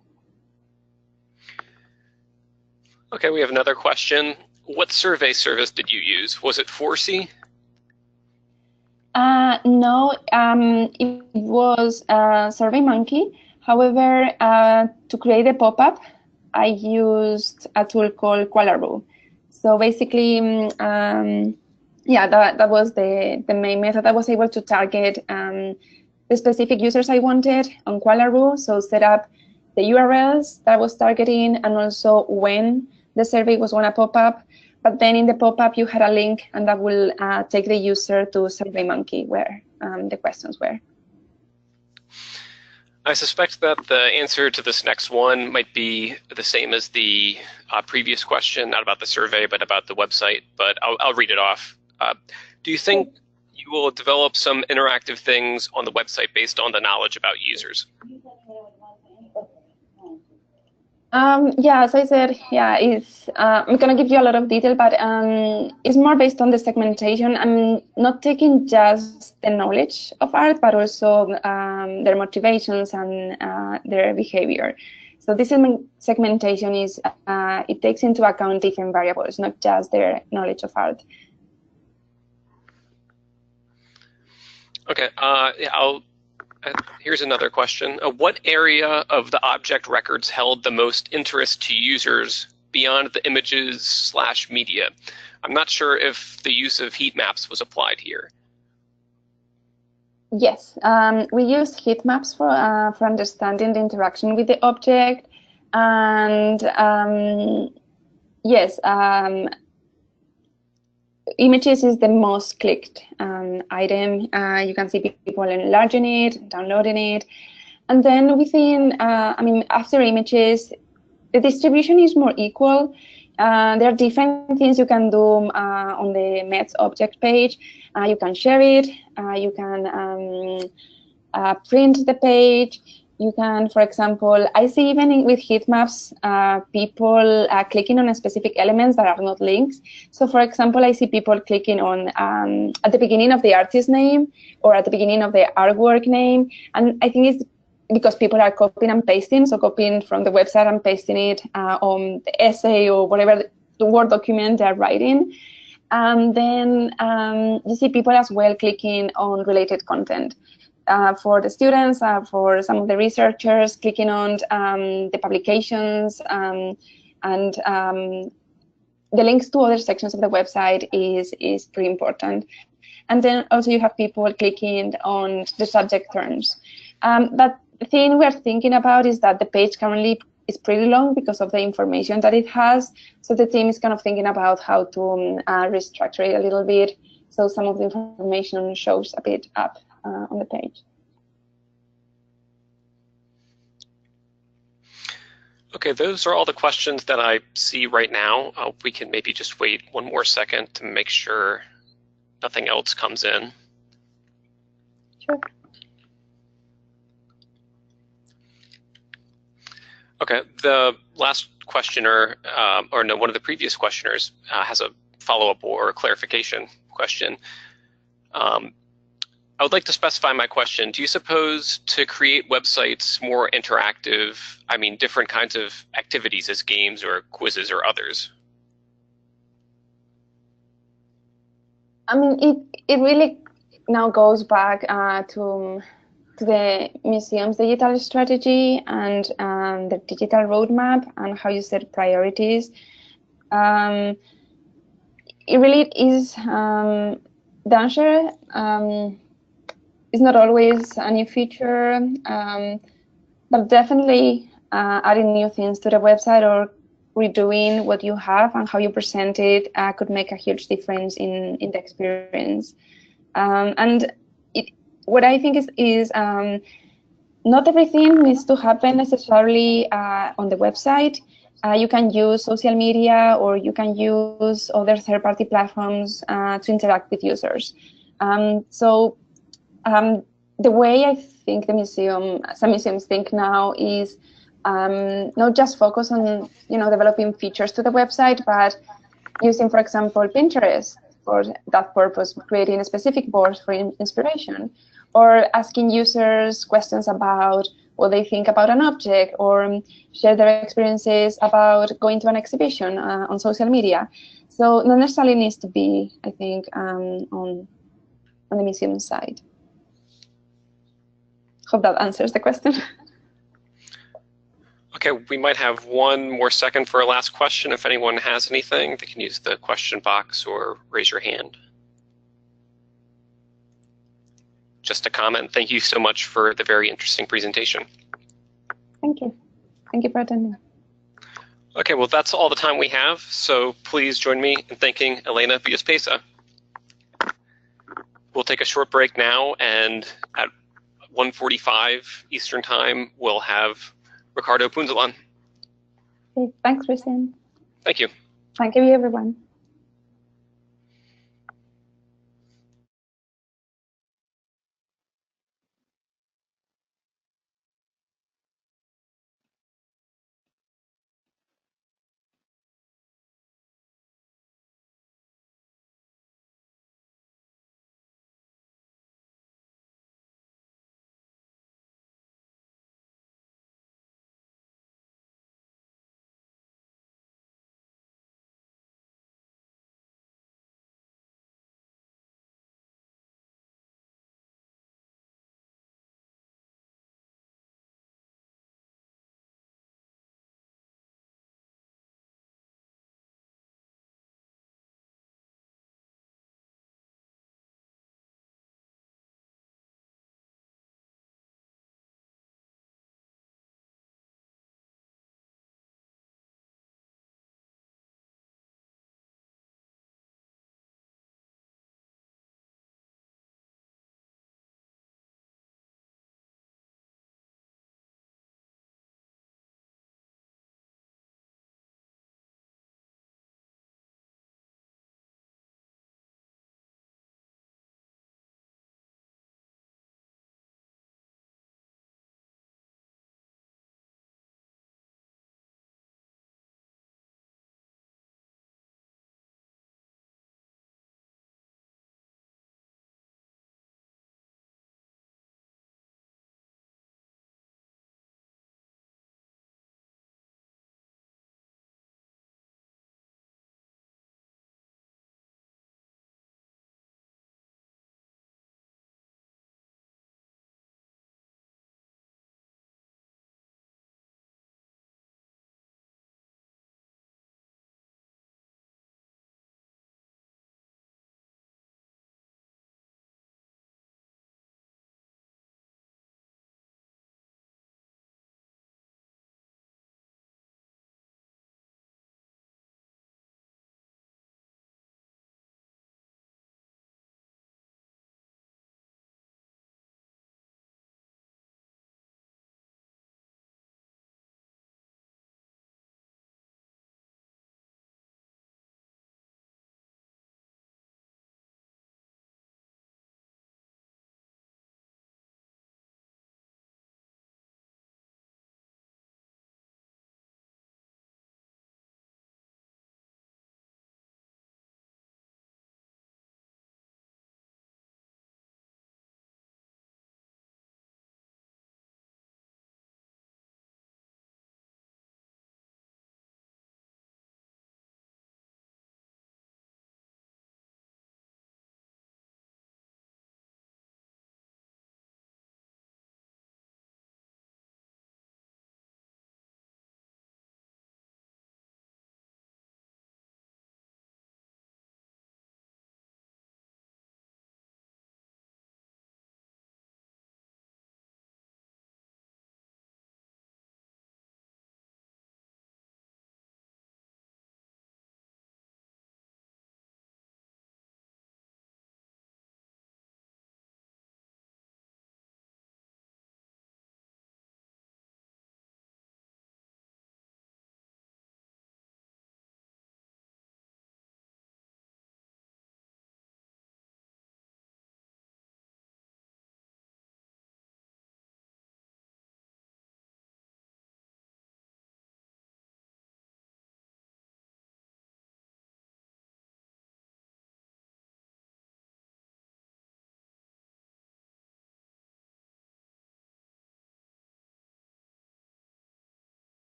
Okay, we have another question. What survey service did you use? Was it 4C? No, it was SurveyMonkey. However, to create a pop-up, I used a tool called Qualaroo. So basically, yeah, that was the main method. I was able to target the specific users I wanted on Qualaroo, so set up the URLs that I was targeting and also when the survey was going to pop up. But then in the pop-up, you had a link, and that will take the user to SurveyMonkey, where the questions were. I suspect that the answer to this next one might be the same as the previous question, not about the survey, but about the website, but I'll read it off. Do you think you will develop some interactive things on the website based on the knowledge about users? Yeah, as I said, yeah, I'm going to give you a lot of detail, but it's more based on the segmentation. I'm not taking just the knowledge of art, but also their motivations and their behavior. So this segmentation is, it takes into account different variables, not just their knowledge of art. Okay, yeah, here's another question. What area of the object records held the most interest to users beyond the images/media? I'm not sure if the use of heat maps was applied here. Yes, we used heat maps for understanding the interaction with the object, and yes, images is the most clicked item. You can see people enlarging it, downloading it. And then within, after images, the distribution is more equal. There are different things you can do on the Met's object page. You can share it. You can print the page. You can, for example, I see even with heat maps, people clicking on specific elements that are not links. So, for example, I see people clicking on at the beginning of the artist name or at the beginning of the artwork name. And I think it's because people are copying and pasting, so copying from the website and pasting it on the essay or whatever the Word document they're writing. And then you see people as well clicking on related content. For the students, for some of the researchers, clicking on the publications and the links to other sections of the website is pretty important. And then also you have people clicking on the subject terms. But the thing we're thinking about is that the page currently is pretty long because of the information that it has. So the team is kind of thinking about how to restructure it a little bit so some of the information shows a bit up on the page. Okay, those are all the questions that I see right now. We can maybe just wait one more second to make sure nothing else comes in. Sure. Okay, the last questioner, or no, one of the previous questioners has a follow-up or a clarification question. I would like to specify my question. Do you suppose to create websites more interactive, I mean different kinds of activities as games or quizzes or others? I mean, it really now goes back to the museum's digital strategy and the digital roadmap and how you set priorities. It really is the answer. It's not always a new feature, but definitely adding new things to the website or redoing what you have and how you present it could make a huge difference in the experience. And what I think is not everything needs to happen necessarily on the website. You can use social media or you can use other third-party platforms to interact with users. The way I think some museums think now is not just focus on developing features to the website, but using, for example, Pinterest for that purpose, creating a specific board for inspiration, or asking users questions about what they think about an object, or share their experiences about going to an exhibition on social media. So not necessarily needs to be, I think, on the museum side. Hope that answers the question. Okay, we might have one more second for a last question. If anyone has anything, they can use the question box or raise your hand. Just a comment. Thank you so much for the very interesting presentation. Thank you. Thank you for attending. Okay, well, that's all the time we have. So please join me in thanking Elena Villaspesa. We'll take a short break now, and at 1:45 Eastern Time, we'll have Ricardo Punzalan. Okay, thanks, Christian. Thank you. Thank you, everyone.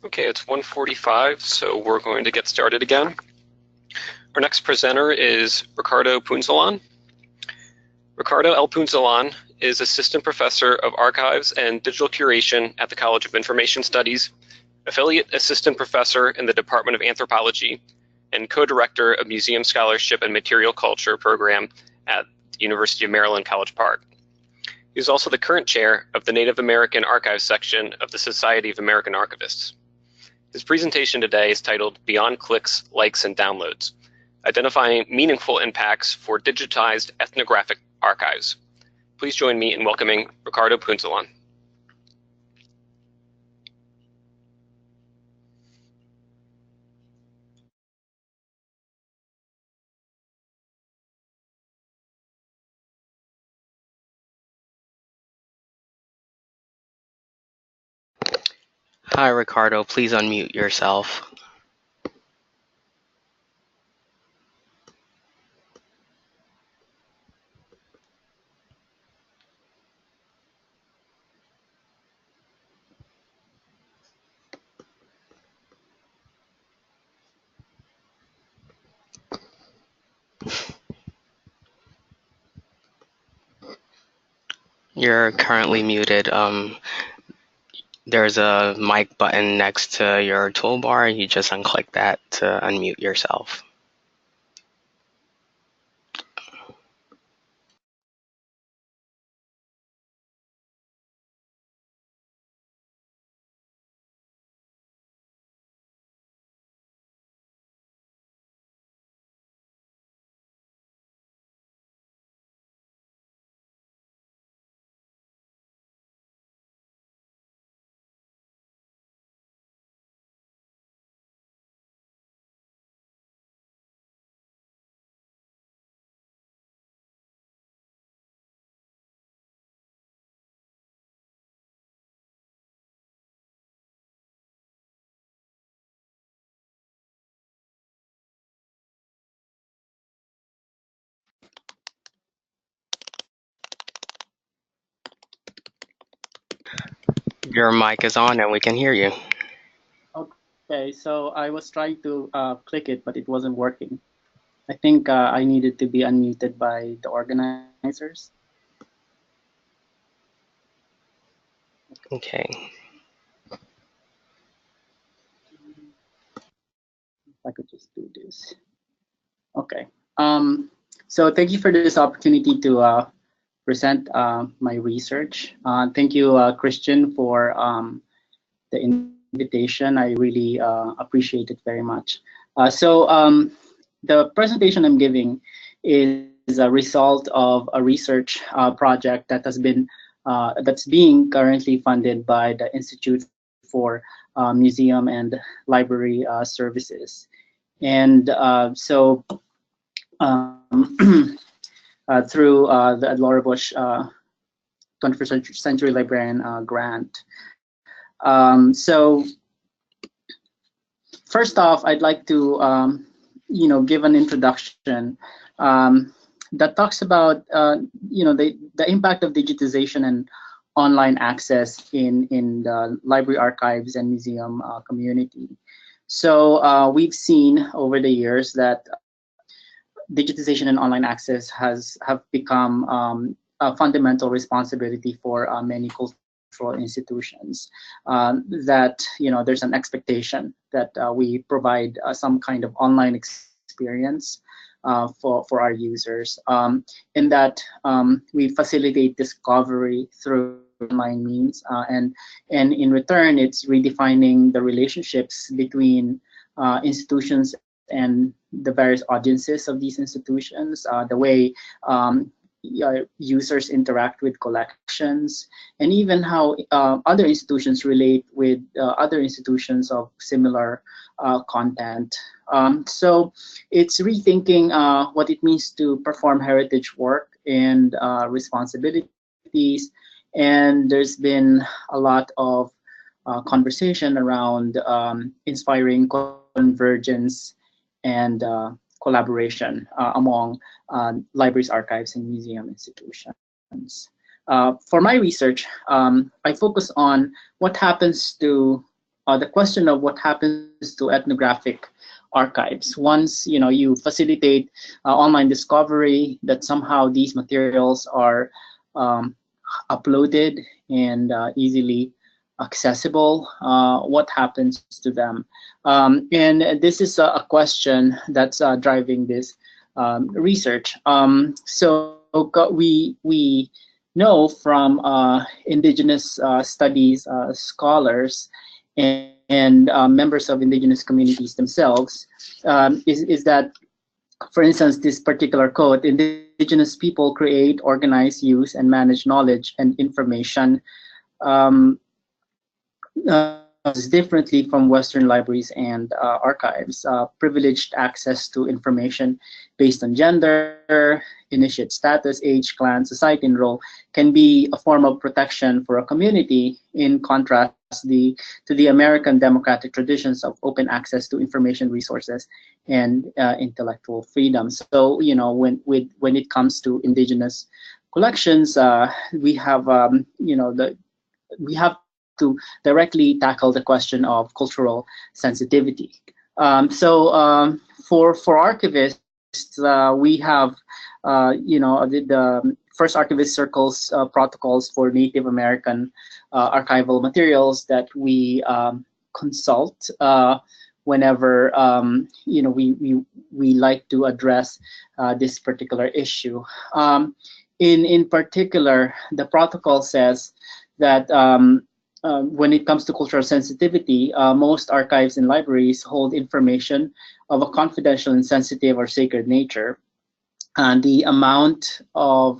Okay, it's 1:45, so we're going to get started again. Our next presenter is Ricardo Punzalan. Ricardo L. Punzalan is Assistant Professor of Archives and Digital Curation at the College of Information Studies, Affiliate Assistant Professor in the Department of Anthropology, and Co-Director of Museum Scholarship and Material Culture Program at the University of Maryland, College Park. He is also the current chair of the Native American Archives section of the Society of American Archivists. His presentation today is titled Beyond Clicks, Likes, and Downloads, Identifying Meaningful Impacts for Digitized Ethnographic Archives. Please join me in welcoming Ricardo Punzalan. Hi, Ricardo. Please unmute yourself. You're currently muted. There's a mic button next to your toolbar. You just unclick that to unmute yourself. Your mic is on and we can hear you. Okay, so I was trying to click it, but it wasn't working. I think I needed to be unmuted by the organizers. Okay. If I could just do this. Okay. So thank you for this opportunity to present my research. Thank you, Christian, for the invitation. I really appreciate it very much. The presentation I'm giving is a result of a research project that has been that's being currently funded by the Institute for Museum and Library Services, and through the Ed Laura Bush 21st Century Librarian grant. So first off, I'd like to give an introduction that talks about the impact of digitization and online access in the library archives and museum community. So we've seen over the years that digitization and online access have become a fundamental responsibility for many cultural institutions. That there's an expectation that we provide some kind of online experience for our users, and that we facilitate discovery through online means, and in return, it's redefining the relationships between institutions and the various audiences of these institutions, the way users interact with collections, and even how other institutions relate with other institutions of similar content. So it's rethinking what it means to perform heritage work and responsibilities. And there's been a lot of conversation around inspiring convergence and collaboration among libraries, archives, and museum institutions. For my research, I focus on what happens to the question of what happens to ethnographic archives. Once you facilitate online discovery, that somehow these materials are uploaded and easily accessible, what happens to them? And this is a question that's driving this research. So we know from indigenous studies scholars and members of indigenous communities themselves is that, for instance, this particular quote: indigenous people create, organize, use, and manage knowledge and information differently from Western libraries and archives. Privileged access to information based on gender, initiate status, age, clan, society, and role can be a form of protection for a community, in contrast to the American democratic traditions of open access to information resources and intellectual freedom. So, when it comes to indigenous collections, we have we have to directly tackle the question of cultural sensitivity. For archivists, we have the first archivist circles protocols for Native American archival materials that we consult whenever we like to address this particular issue. In particular, the protocol says that when it comes to cultural sensitivity, most archives and libraries hold information of a confidential and sensitive or sacred nature. And the amount of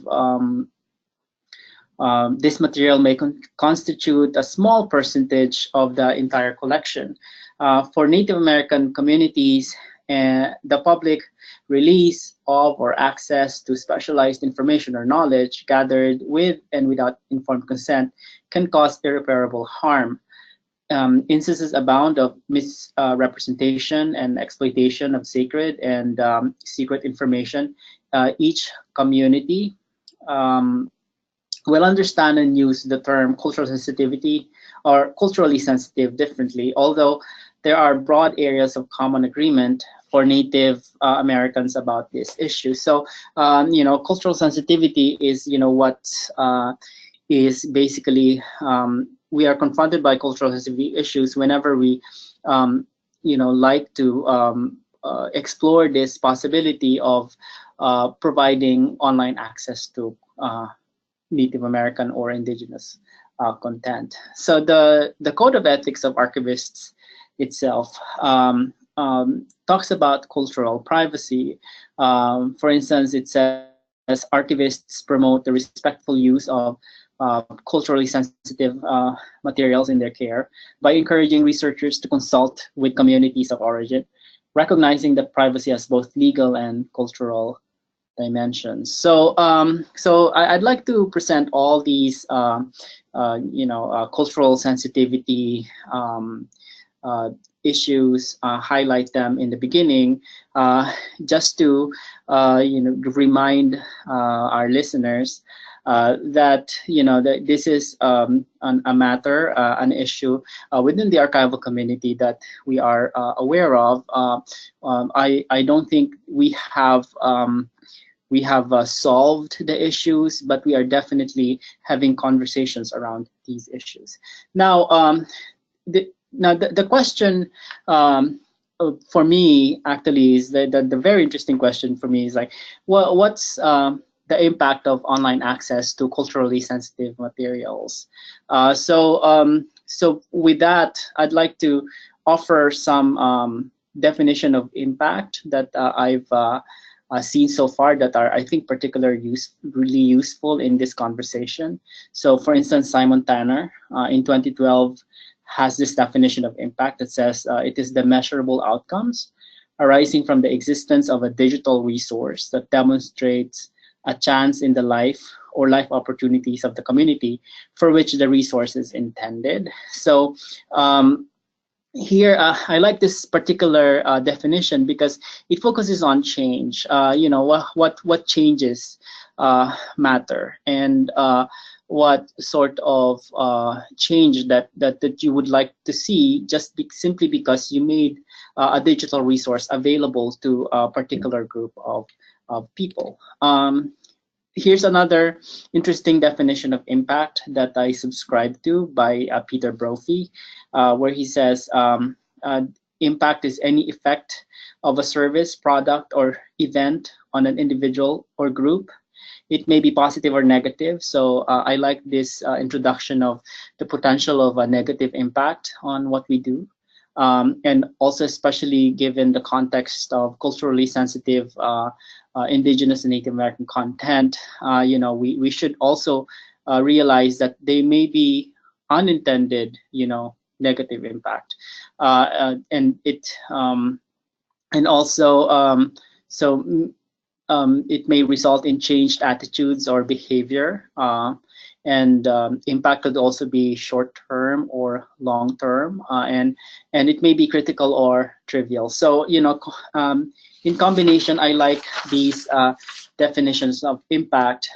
this material may constitute a small percentage of the entire collection. For Native American communities, the public release of or access to specialized information or knowledge gathered with and without informed consent can cause irreparable harm. Instances abound of misrepresentation and exploitation of sacred and secret information. Each community will understand and use the term cultural sensitivity or culturally sensitive differently, although there are broad areas of common agreement for Native Americans about this issue. So, cultural sensitivity is, what is basically, we are confronted by cultural sensitivity issues whenever we, like to explore this possibility of providing online access to Native American or indigenous content. So the Code of Ethics of Archivists itself talks about cultural privacy. For instance, it says archivists promote the respectful use of culturally sensitive materials in their care by encouraging researchers to consult with communities of origin, recognizing that privacy has both legal and cultural dimensions. So, I'd like to present all these, cultural sensitivity issues, highlight them in the beginning, just to, remind our listeners that that this is a matter, an issue within the archival community that we are aware of. I don't think we have solved the issues, but we are definitely having conversations around these issues. Now, the question for me actually is the very interesting question for me is like, what's the impact of online access to culturally sensitive materials? So with that, I'd like to offer some definition of impact that I've seen so far that are, I think, really useful in this conversation. So, for instance, Simon Tanner in 2012 has this definition of impact that says it is the measurable outcomes arising from the existence of a digital resource that demonstrates a chance in the life or life opportunities of the community for which the resource is intended. So here, I like this particular definition because it focuses on change. What changes matter, and what sort of change that you would like to see, just simply because you made a digital resource available to a particular group of people. Here's another interesting definition of impact that I subscribe to by Peter Brophy, where he says impact is any effect of a service, product, or event on an individual or group. It may be positive or negative. So I like this introduction of the potential of a negative impact on what we do. And also especially given the context of culturally sensitive Indigenous and Native American content, we should also realize that they may be unintended, negative impact, and also it may result in changed attitudes or behavior, and impact could also be short-term or long-term, and it may be critical or trivial. So in combination, I like these definitions of impact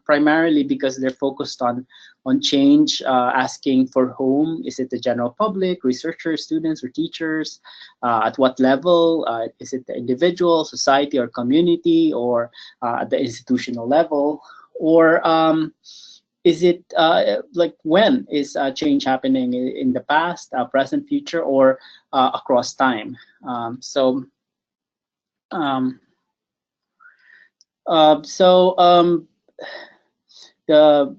primarily because they're focused on change, asking for whom. Is it the general public, researchers, students, or teachers? At what level? Is it the individual, society, or community, or at the institutional level? Or is it like when is change happening in the past, present, future, or across time? The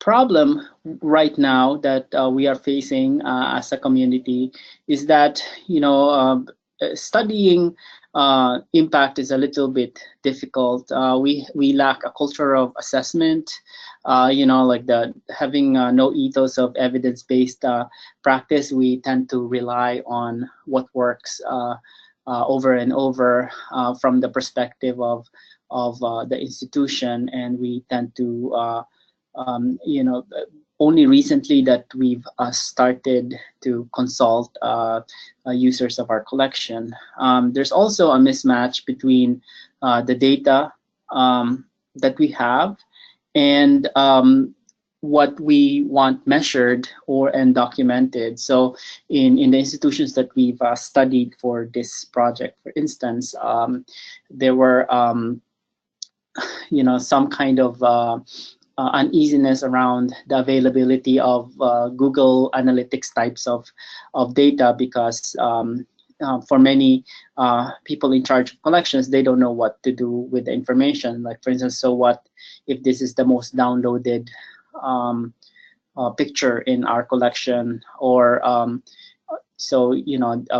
problem right now that we are facing as a community is that studying impact is a little bit difficult. We lack a culture of assessment. Like having no ethos of evidence-based practice. We tend to rely on what works over and over from the perspective of the institution, and we tend to only recently that we've started to consult users of our collection. There's also a mismatch between the data that we have and what we want measured and documented. So in the institutions that we've studied for this project, for instance, there were some kind of uneasiness around the availability of Google Analytics types of data, because for many people in charge of collections, they don't know what to do with the information. Like, for instance, so what if this is the most downloaded picture in our collection? Or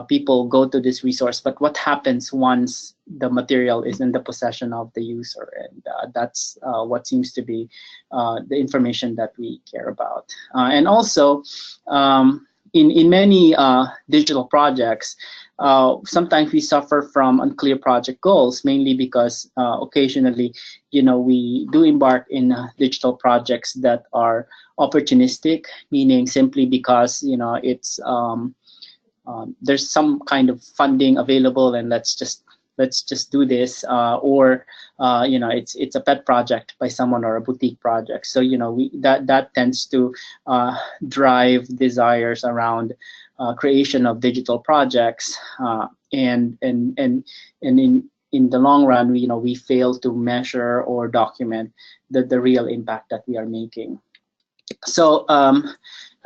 people go to this resource, but what happens once the material is in the possession of the user? And that's what seems to be the information that we care about. And also, in many digital projects, sometimes we suffer from unclear project goals, mainly because occasionally, we do embark in digital projects that are opportunistic, meaning simply because, it's there's some kind of funding available, and let's just do this, or it's a pet project by someone, or a boutique project. So that tends to drive desires around creation of digital projects, and in the long run, we fail to measure or document the real impact that we are making. So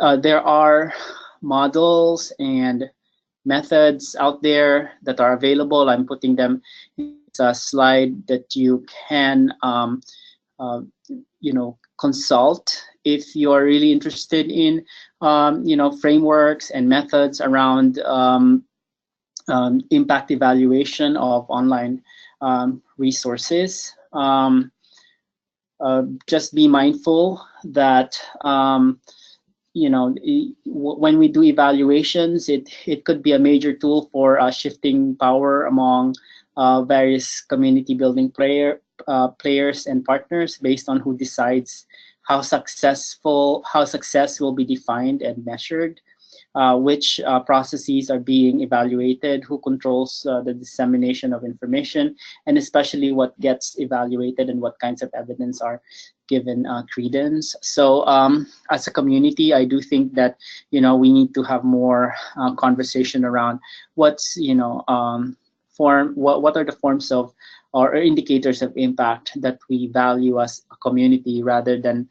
there are models and methods out there that are available. I'm putting them in a slide that you can consult if you are really interested in frameworks and methods around impact evaluation of online resources. Just be mindful that when we do evaluations, it could be a major tool for shifting power among various community building players and partners based on who decides how success will be defined and measured, which processes are being evaluated, who controls the dissemination of information, and especially what gets evaluated and what kinds of evidence are given credence. So as a community, I do think that we need to have more conversation around what's what are the forms of or indicators of impact that we value as a community, rather than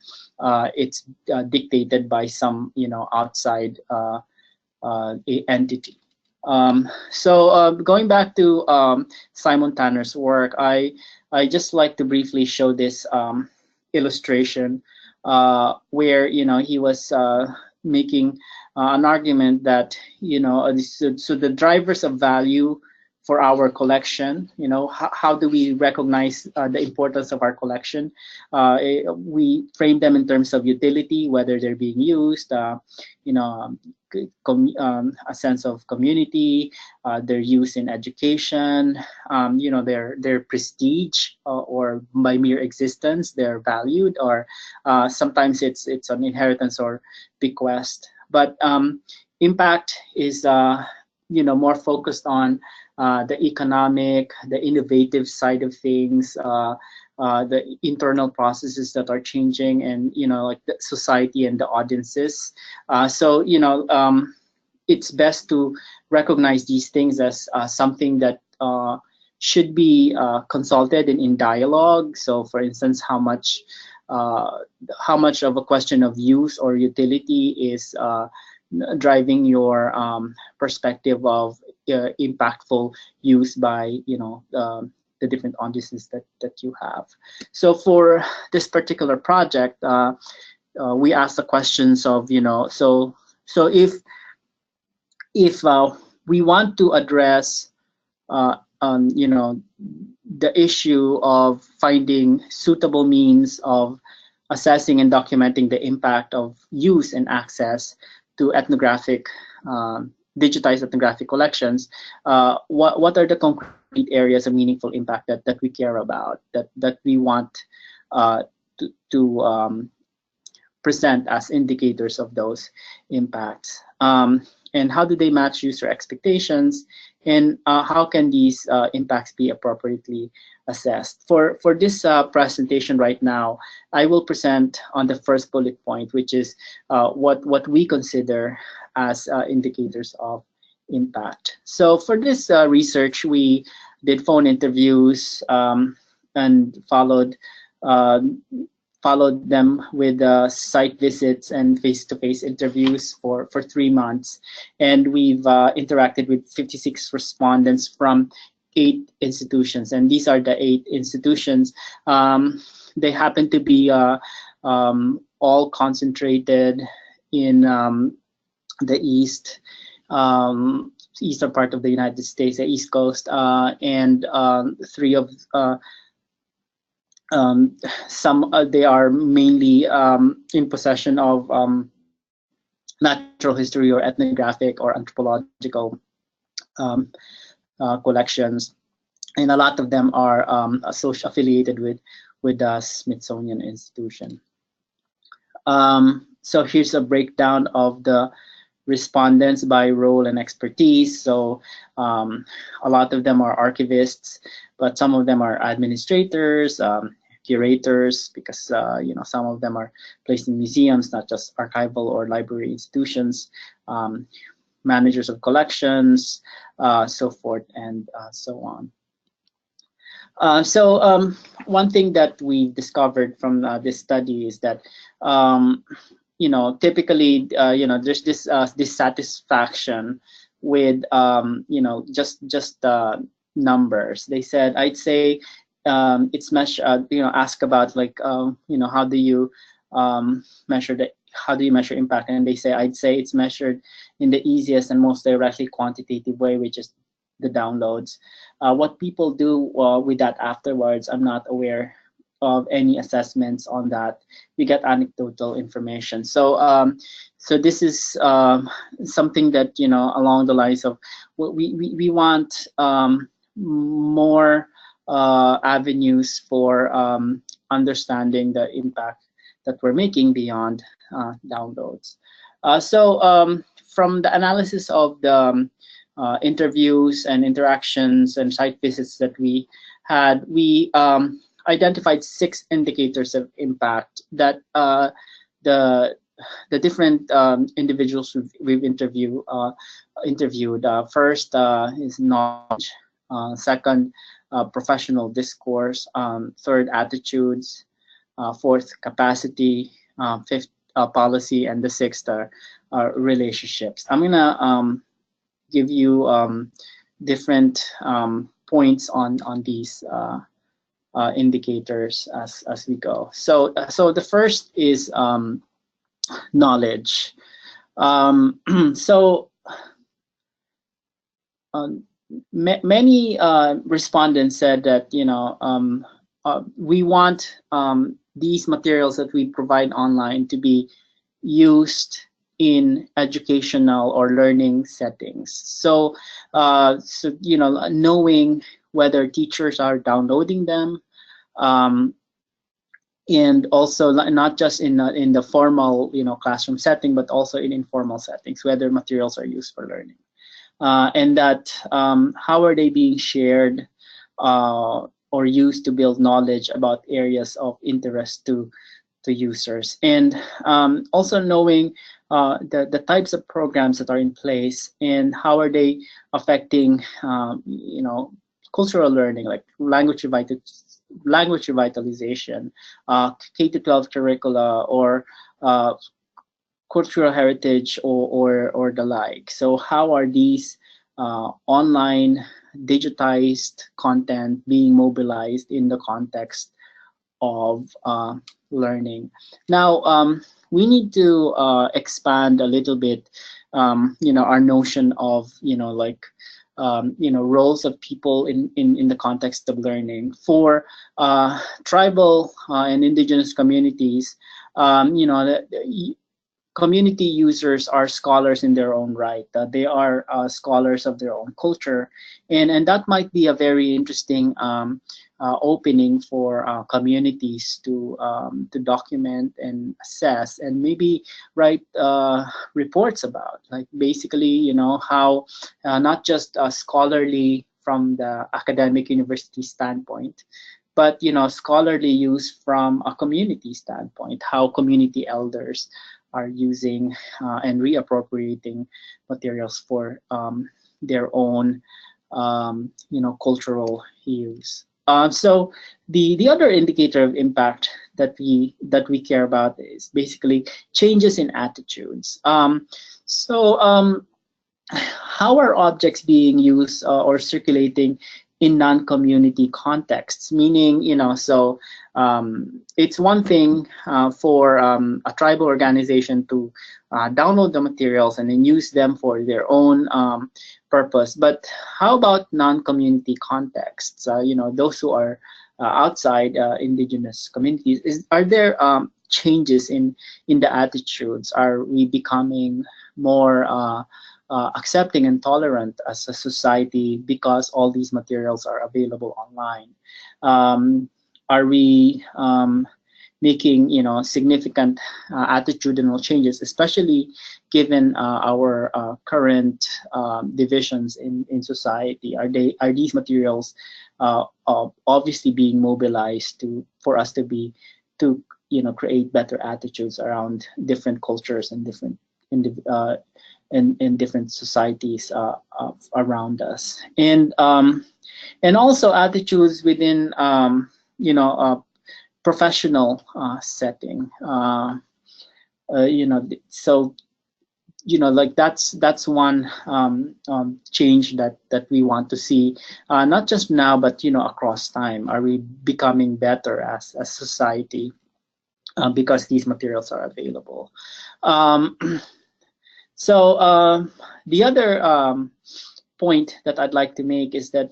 it's dictated by some outside entity. So going back to Simon Tanner's work, I just like to briefly show this illustration where he was making an argument that so the drivers of value for our collection, how do we recognize the importance of our collection? We frame them in terms of utility, whether they're being used, a sense of community, their use in education, their prestige, or by mere existence, they're valued, or sometimes it's an inheritance or bequest. But impact is more focused on the economic, the innovative side of things, the internal processes that are changing, and like the society and the audiences. So it's best to recognize these things as something that should be consulted in dialogue. So, for instance, how much of a question of use or utility is driving your perspective of impactful use by the different audiences that you have. So for this particular project, we asked the questions of so if we want to address the issue of finding suitable means of assessing and documenting the impact of use and access to ethnographic, digitized ethnographic collections, what are the concrete areas of meaningful impact that we care about, that we want to present as indicators of those impacts? And how do they match user expectations? And how can these impacts be appropriately assessed? For this presentation right now, I will present on the first bullet point, which is what we consider as indicators of impact. So for this research, we did phone interviews and followed them with site visits and face-to-face interviews for 3 months. And we've interacted with 56 respondents from 8 institutions. And these are the 8 institutions. They happen to be all concentrated in the eastern part of the United States, the East Coast, and 3 of they are mainly in possession of natural history or ethnographic or anthropological collections, and a lot of them are affiliated with the Smithsonian Institution. So here's a breakdown of the respondents by role and expertise. So a lot of them are archivists, but some of them are administrators, curators, because some of them are placed in museums, not just archival or library institutions, managers of collections, so forth and so on. So one thing that we discovered from this study is that typically there's this dissatisfaction with just numbers. They said, I'd say it's measured, ask about like how do you measure impact, and they say, I'd say it's measured in the easiest and most directly quantitative way, which is the downloads. What people do with that afterwards, I'm not aware of any assessments on that. We get anecdotal information. So so this is something that along the lines of what we want more avenues for understanding the impact that we're making beyond downloads. So from the analysis of the interviews and interactions and site visits that we had, we identified 6 indicators of impact that the different individuals we've interviewed. First is knowledge. Second, professional discourse. Third, attitudes. Fourth, capacity. Fifth, policy, and the sixth are relationships. I'm gonna give you different points on these indicators as we go. So the first is knowledge. So many respondents said that we want these materials that we provide online to be used in educational or learning settings. So knowing whether teachers are downloading them, and also not just in the formal classroom setting, but also in informal settings, whether materials are used for learning, and that how are they being shared or used to build knowledge about areas of interest to users, and also knowing the types of programs that are in place and how are they affecting cultural learning, like language revitalization, K-12 curricula, or cultural heritage, or the like. So how are these online digitized content being mobilized in the context of learning? Now, we need to expand a little bit, our notion of, roles of people in the context of learning. For tribal and indigenous communities, community users are scholars in their own right. They are scholars of their own culture, and that might be a very interesting opening for communities to document and assess, and maybe write reports about, like basically, how not just scholarly from the academic university standpoint, but scholarly use from a community standpoint, how community elders are using and reappropriating materials for their own cultural use. So the other indicator of impact that we care about is basically changes in attitudes. How are objects being used or circulating in non-community contexts? Meaning, it's one thing for a tribal organization to download the materials and then use them for their own purpose. But how about non-community contexts? Those who are outside indigenous communities. Are there changes in the attitudes? Are we becoming more accepting and tolerant as a society because all these materials are available online? Are we making significant attitudinal changes, especially given our current divisions in society? Are these materials obviously being mobilized for us to create better attitudes around different cultures and different in different societies around us, and also attitudes within professional setting. Like that's one change that we want to see, not just now, but across time. Are we becoming better as a society because these materials are available? So the other point that I'd like to make is that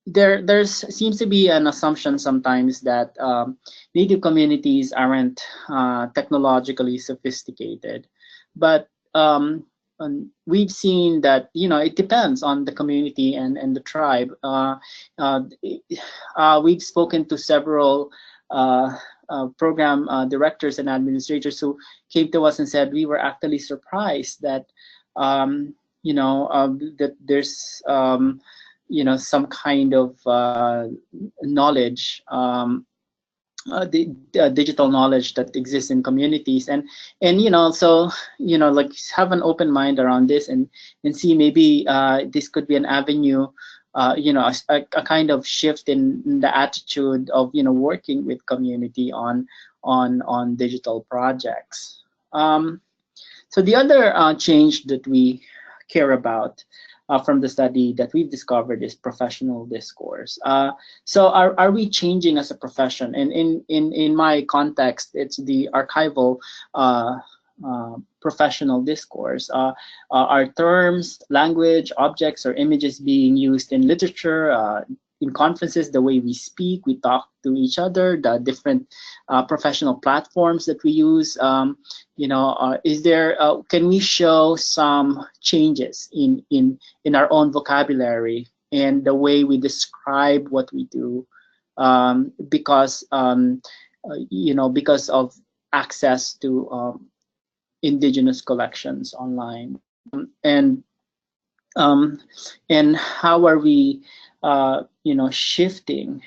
there seems to be an assumption sometimes that Native communities aren't technologically sophisticated, but we've seen that it depends on the community and the tribe. We've spoken to several program directors and administrators who came to us and said we were actually surprised that that there's some kind of knowledge, digital knowledge that exists in communities, and so like have an open mind around this, and see maybe this could be an avenue, a kind of shift in the attitude of working with community on digital projects. So the other change that we care about from the study that we've discovered is professional discourse. So are we changing as a profession? And in my context, it's the archival professional discourse. Are terms, language, objects, or images being used in literature, in conferences, the way we speak, we talk to each other, the different professional platforms that we use? Is there? Can we show some changes in our own vocabulary and the way we describe what we do, because because of access to indigenous collections online, and how are we shifting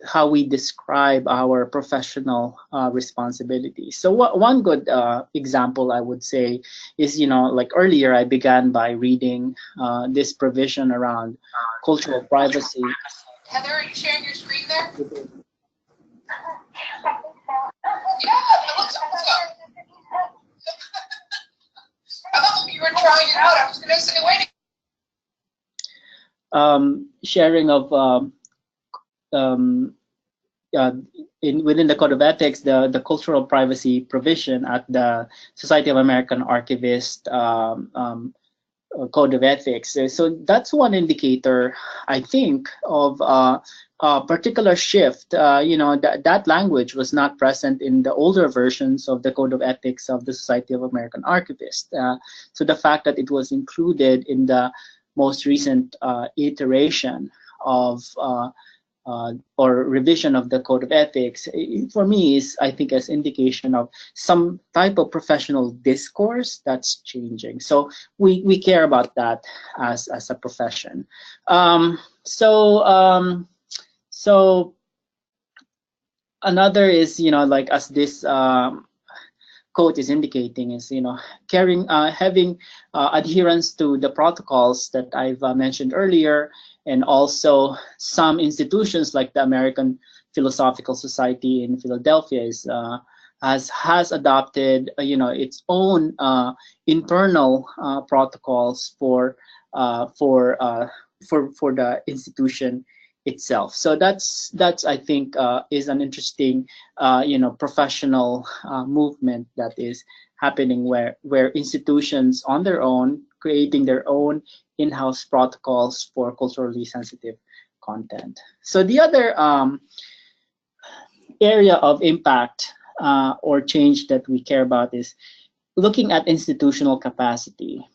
how we describe our professional responsibilities? So one good example I would say is, like earlier I began by reading this provision around cultural privacy. Heather, are you sharing your screen there? Yeah, let's go. I thought you were trying it out. I was going to say, wait. Sharing of within the Code of Ethics, the cultural privacy provision at the Society of American Archivists Code of Ethics. So that's one indicator, I think, of a particular shift. That language was not present in the older versions of the Code of Ethics of the Society of American Archivists. So the fact that it was included in the most recent iteration of or revision of the Code of Ethics, for me, is, I think, as indication of some type of professional discourse that's changing. So we care about that as a profession. So another is, like as this quote is indicating, is having adherence to the protocols that I've mentioned earlier, and also some institutions like the American Philosophical Society in Philadelphia has adopted its own internal protocols for the institution itself. So that's I think is an interesting professional movement that is happening, where institutions on their own creating their own in-house protocols for culturally sensitive content. So the other area of impact or change that we care about is looking at institutional capacity.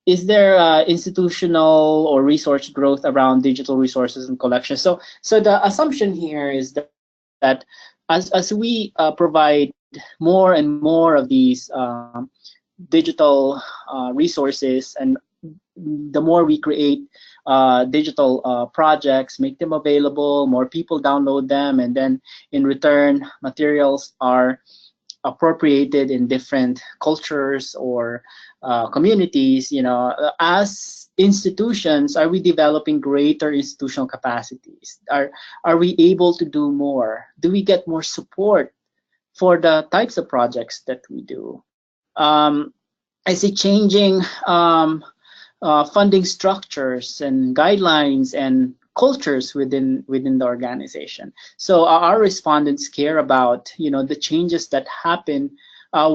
Is there institutional or resource growth around digital resources and collections? So the assumption here is that as we provide more and more of these digital resources, and the more we create digital projects, make them available, more people download them, and then in return materials are appropriated in different cultures or communities, as institutions, are we developing greater institutional capacities? Are we able to do more? Do we get more support for the types of projects that we do? I see changing funding structures and guidelines and cultures within the organization. So our respondents care about the changes that happen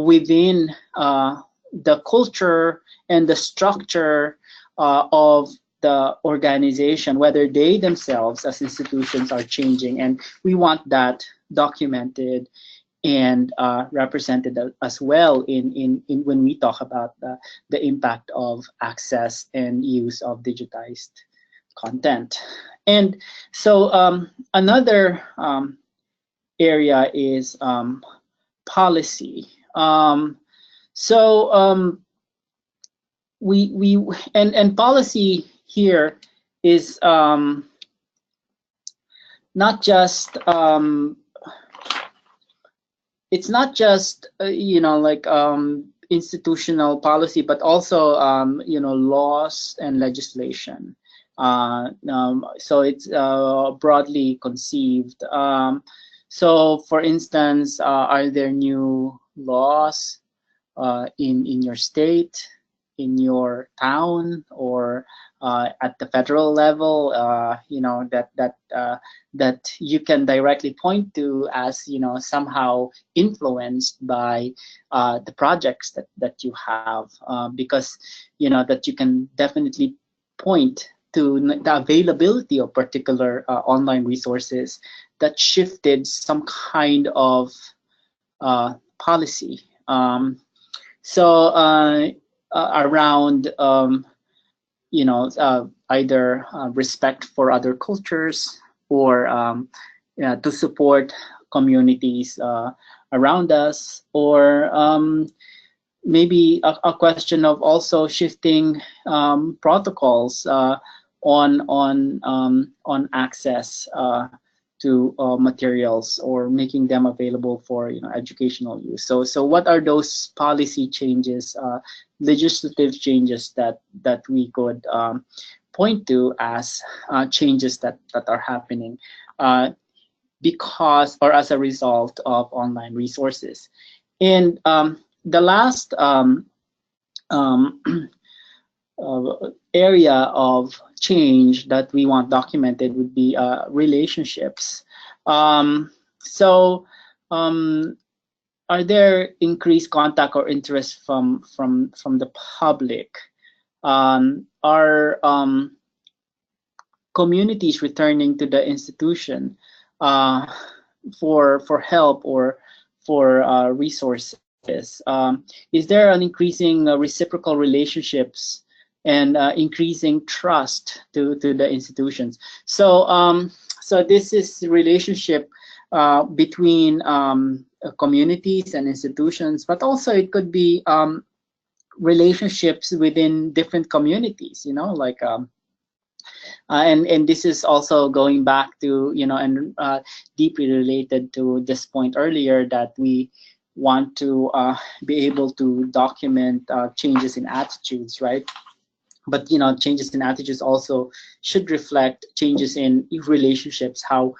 within the culture and the structure of the organization, whether they themselves as institutions are changing, and we want that documented and represented as well in when we talk about the impact of access and use of digitized content. And so another area is policy. We policy here is not just it's not just institutional policy, but also laws and legislation. So it's broadly conceived. So, for instance, are there new laws in your state, in your town, or at the federal level? That you can directly point to as somehow influenced by the projects that you have, because that you can definitely point to the availability of particular online resources that shifted some kind of policy. Around either respect for other cultures, or to support communities around us, or maybe a question of also shifting protocols on access to materials, or making them available for educational use. So what are those policy changes, legislative changes that we could point to as changes that are happening because or as a result of online resources? And the last area of change that we want documented would be relationships. Are there increased contact or interest from the public? Are communities returning to the institution for help or for resources? Is there an increasing reciprocal relationships and increasing trust to the institutions? So this is the relationship between communities and institutions, but also it could be relationships within different communities, and this is also going back to and deeply related to this point earlier, that we want to be able to document changes in attitudes, right? But changes in attitudes also should reflect changes in relationships, how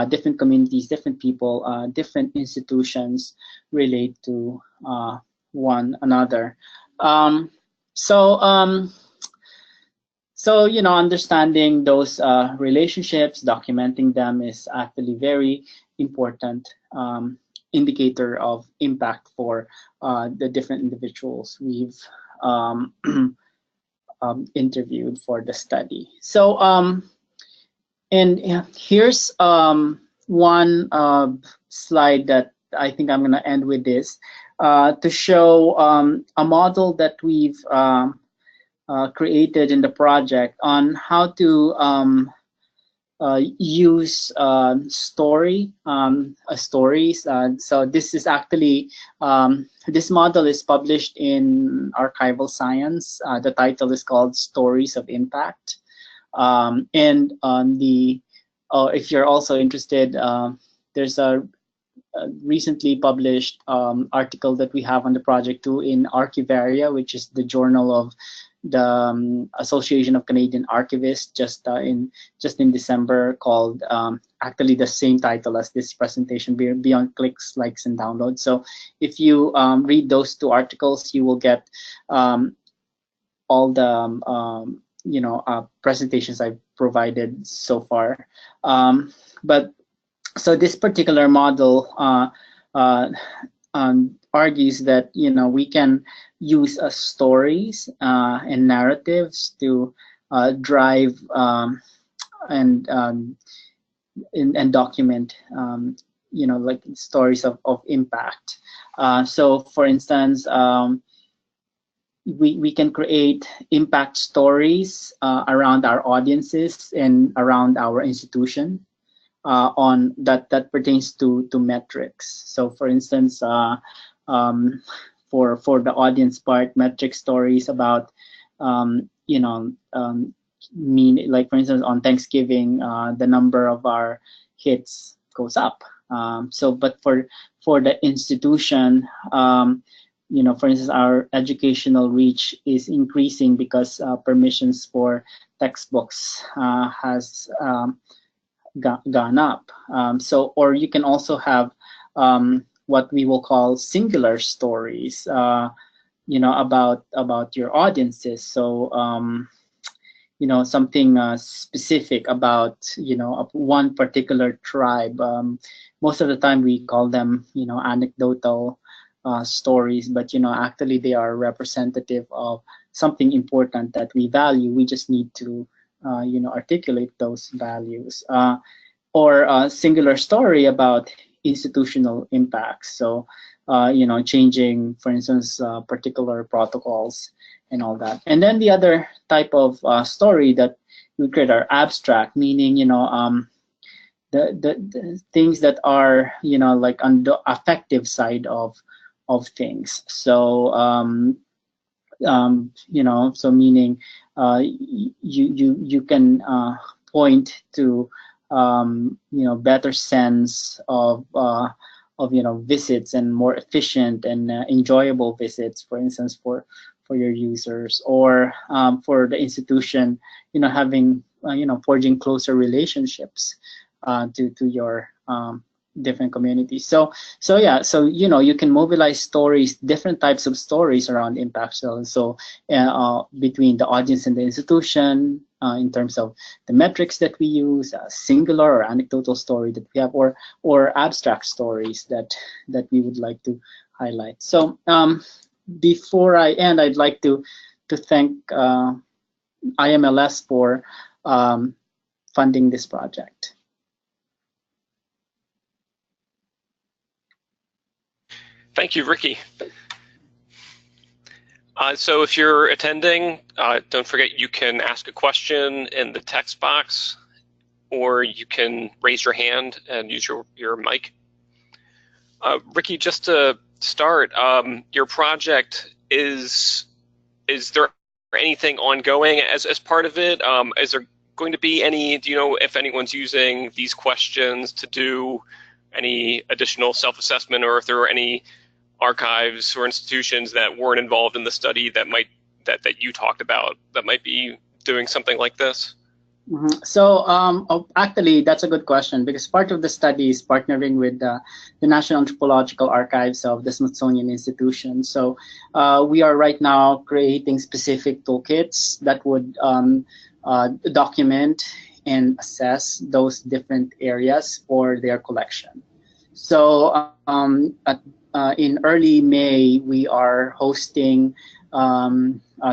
different communities, different people, different institutions relate to one another. Understanding those relationships, documenting them, is actually very important indicator of impact for the different individuals we've interviewed for the study. So, and here's one slide that I think I'm going to end with this to show a model that we've created in the project on how to use stories. So this is actually, this model is published in Archival Science. The title is called Stories of Impact. And on the, if you're also interested, there's a recently published article that we have on the project too in Archivaria, which is the journal of the Association of Canadian Archivists, just in December, called actually the same title as this presentation, Beyond Clicks, Likes, and Downloads. So if you read those two articles, you will get all the presentations I've provided so far. But so this particular model argues that we can use stories and narratives to drive and document like stories of impact. So for instance, we can create impact stories around our audiences and around our institution on that pertains to metrics. So for instance, for the audience part, metric stories about mean, like for instance, on Thanksgiving, the number of our hits goes up. But for the institution, for instance, our educational reach is increasing because permissions for textbooks has gone up. Or you can also have what we will call singular stories, about your audiences. So, something specific about, one particular tribe. Most of the time we call them, anecdotal stories, but, actually they are representative of something important that we value. We just need to, articulate those values. Or a singular story about institutional impacts. So, changing, for instance, particular protocols and all that. And then the other type of story that we create are abstract, meaning, the things that are, like on the affective side of things. So, so meaning you can point to better sense of visits and more efficient and enjoyable visits, for instance, for your users, or for the institution, having forging closer relationships to your different communities. So you can mobilize stories, different types of stories around impact zones. So between the audience and the institution, in terms of the metrics that we use, a singular or anecdotal story that we have, or abstract stories that we would like to highlight. So before I end, I'd like to thank IMLS for funding this project. Thank you, Ricky. So if you're attending, don't forget you can ask a question in the text box, or you can raise your hand and use your mic. Ricky, just to start, your project, is there anything ongoing as part of it? Is there going to be any, do you know if anyone's using these questions to do any additional self-assessment, or if there are any archives or institutions that weren't involved in the study that you talked about that might be doing something like this? Mm-hmm. So actually, that's a good question, because part of the study is partnering with the National Anthropological Archives of the Smithsonian Institution. So we are right now creating specific toolkits that would document and assess those different areas for their collection. So in early May, we are hosting a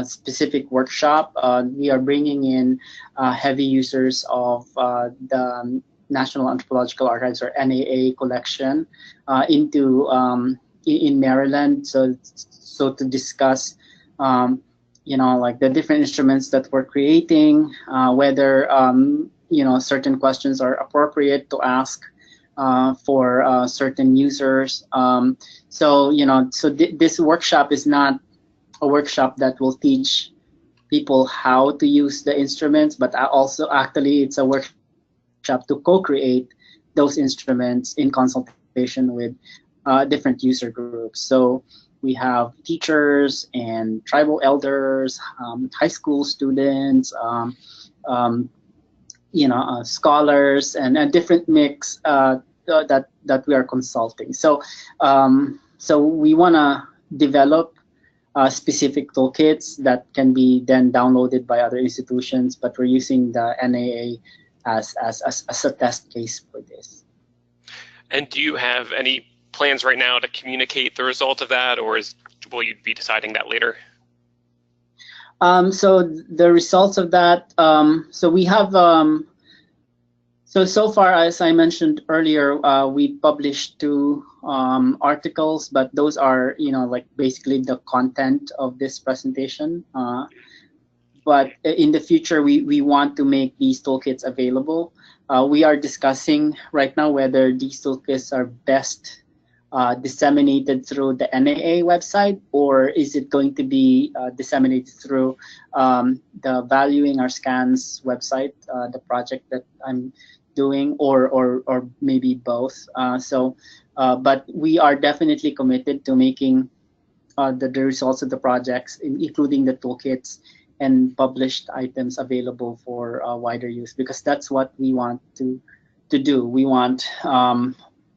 specific workshop. We are bringing in heavy users of the National Anthropological Archives, or NAA, collection into in Maryland. So to discuss, like the different instruments that we're creating, whether certain questions are appropriate to ask for certain users. So this workshop is not a workshop that will teach people how to use the instruments, but also actually it's a workshop to co-create those instruments in consultation with different user groups. So we have teachers and tribal elders, high school students, scholars, and a different mix that we are consulting. So so we want to develop specific toolkits that can be then downloaded by other institutions, but we're using the NAA as a test case for this. And do you have any plans right now to communicate the result of that, or will you be deciding that later? So the results of that, so we have, so far, as I mentioned earlier, we published 2 articles, but those are, like basically the content of this presentation. But in the future, we want to make these toolkits available. We are discussing right now whether these toolkits are best disseminated through the NAA website, or is it going to be disseminated through the Valuing Our Scans website, the project that I'm doing, or maybe both? But we are definitely committed to making the results of the projects, including the toolkits and published items, available for wider use, because that's what we want to do. We want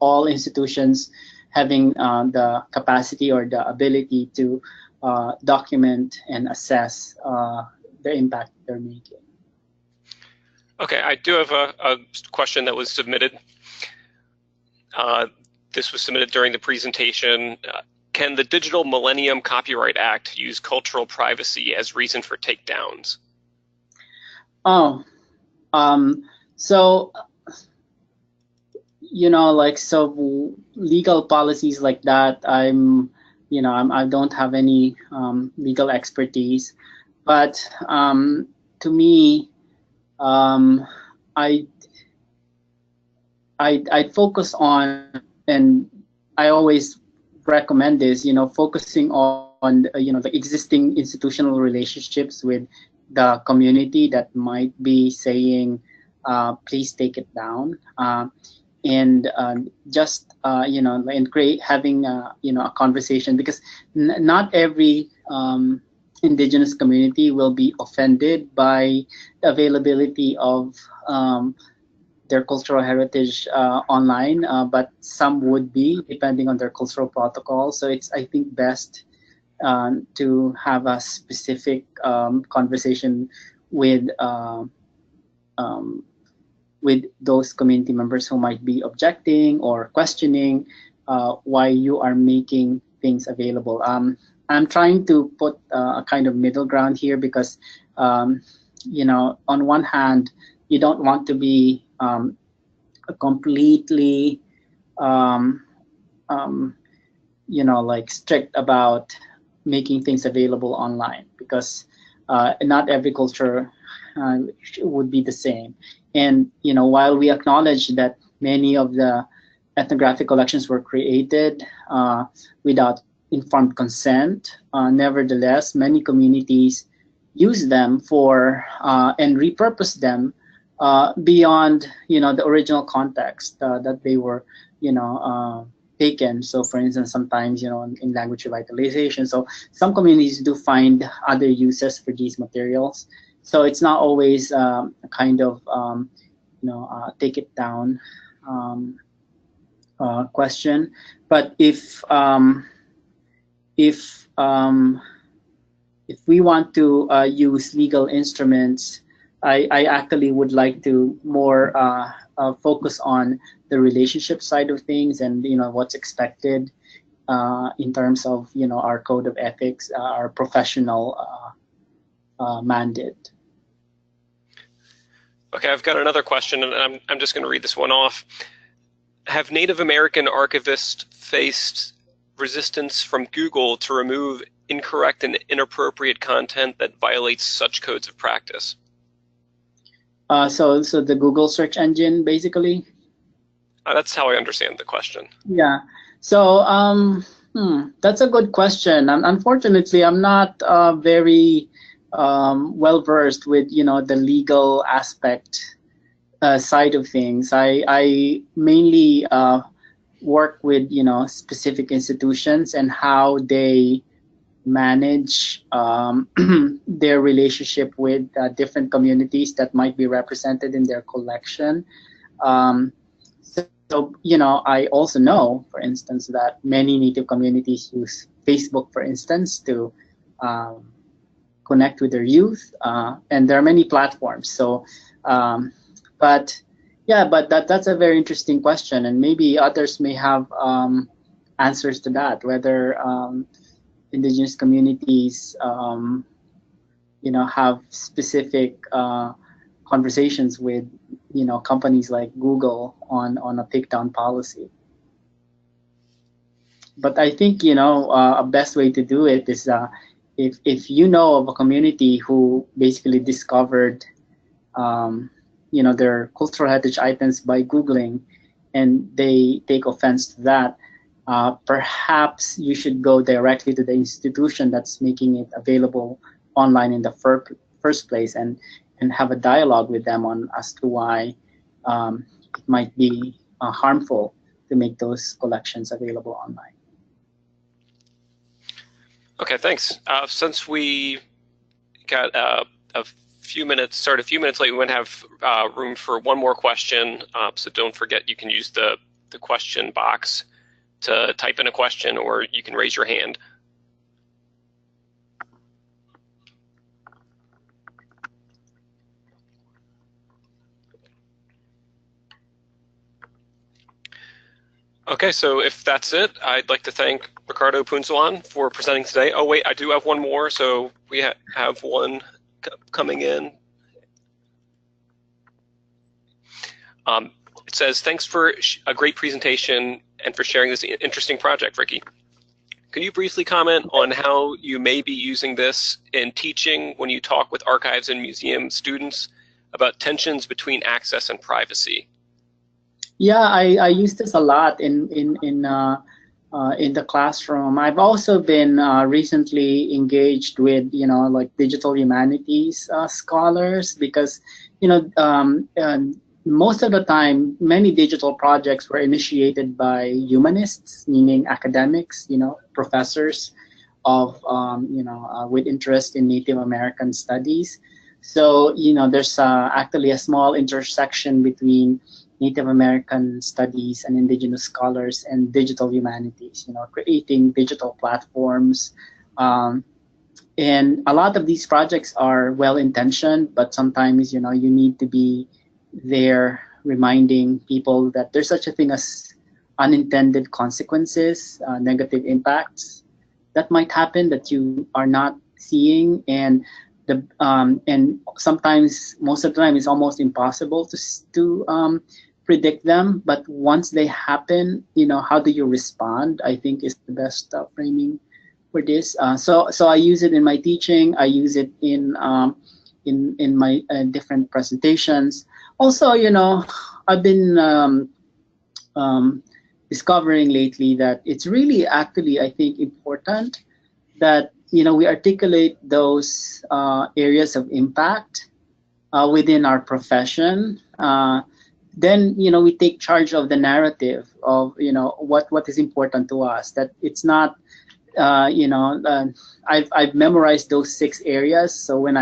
all institutions having the capacity or the ability to document and assess the impact they're making. Okay, I do have a question that was submitted. This was submitted during the presentation. Can the Digital Millennium Copyright Act use cultural privacy as reason for takedowns? Oh, so, so legal policies like that, I don't have any legal expertise, but to me, I'd focus on, and I always recommend this, focusing on the existing institutional relationships with the community that might be saying, please take it down, and just and having a conversation, because not every indigenous community will be offended by the availability of their cultural heritage online, but some would be, depending on their cultural protocol. So it's, I think, best to have a specific conversation with those community members who might be objecting or questioning why you are making things available. I'm trying to put a kind of middle ground here, because on one hand, you don't want to be completely strict about making things available online, because not every culture would be the same. And while we acknowledge that many of the ethnographic collections were created without informed consent, nevertheless, many communities use them for and repurpose them beyond the original context that they were taken. So for instance, sometimes in language revitalization, so some communities do find other uses for these materials. So it's not always a kind of take it down question. But if we want to use legal instruments, I actually would like to more focus on the relationship side of things, and what's expected in terms of our code of ethics, our professional mandate. Okay, I've got another question, and I'm just going to read this one off. Have Native American archivists faced resistance from Google to remove incorrect and inappropriate content that violates such codes of practice? So the Google search engine, basically? That's how I understand the question. Yeah. So that's a good question. Unfortunately, I'm not very well versed with the legal aspect side of things. I mainly work with specific institutions and how they manage their relationship with different communities that might be represented in their collection. So I also know, for instance, that many Native communities use Facebook, for instance, to connect with their youth, and there are many platforms. So, but that's a very interesting question, and maybe others may have answers to that, whether indigenous communities have specific conversations with companies like Google on a takedown policy. But I think a best way to do it is if you know of a community who basically discovered their cultural heritage items by Googling, and they take offense to that, perhaps you should go directly to the institution that's making it available online in the first place, and have a dialogue with them on as to why it might be harmful to make those collections available online. Okay, thanks. Since we got a few minutes, started a few minutes late, we might have room for one more question. So don't forget, you can use the question box to type in a question, or you can raise your hand. Okay, so if that's it, I'd like to thank Ricardo Punzalan for presenting today. Oh wait, I do have one more, so we have one coming in. It says, thanks for a great presentation and for sharing this interesting project, Ricky. Could you briefly comment on how you may be using this in teaching when you talk with archives and museum students about tensions between access and privacy? Yeah, I use this a lot in the classroom. I've also been recently engaged with, like digital humanities scholars, because, most of the time, many digital projects were initiated by humanists, meaning academics, professors of, with interest in Native American studies. So, there's actually a small intersection between Native American studies and indigenous scholars and digital humanities, creating digital platforms. And a lot of these projects are well-intentioned, but sometimes, you need to be there reminding people that there's such a thing as unintended consequences, negative impacts that might happen that you are not seeing. And and sometimes, most of the time, it's almost impossible to predict them. But once they happen, how do you respond, I think, is the best framing for this. So I use it in my teaching. I use it in my different presentations. Also, I've been discovering lately that it's really actually, I think, important that we articulate those areas of impact within our profession. Then we take charge of the narrative of what is important to us. That it's not I've memorized those 6 areas. So when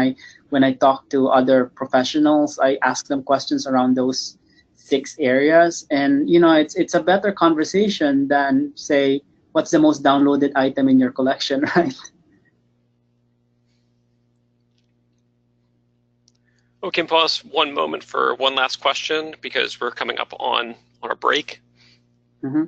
I talk to other professionals, I ask them questions around those 6 areas, and it's a better conversation than, say, what's the most downloaded item in your collection, right? We can pause one moment for one last question because we're coming up on a break. Mm-hmm.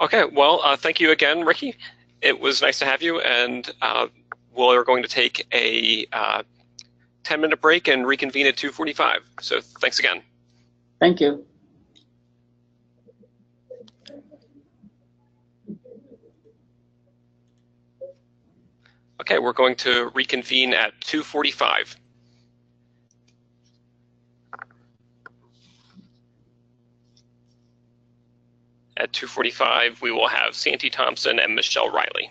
Okay, well, thank you again, Ricky. It was nice to have you, and we're going to take a 10-minute break and reconvene at 2:45. So thanks again. Thank you. Okay, we're going to reconvene at 2:45. At 2:45, we will have Santi Thompson and Michelle Riley.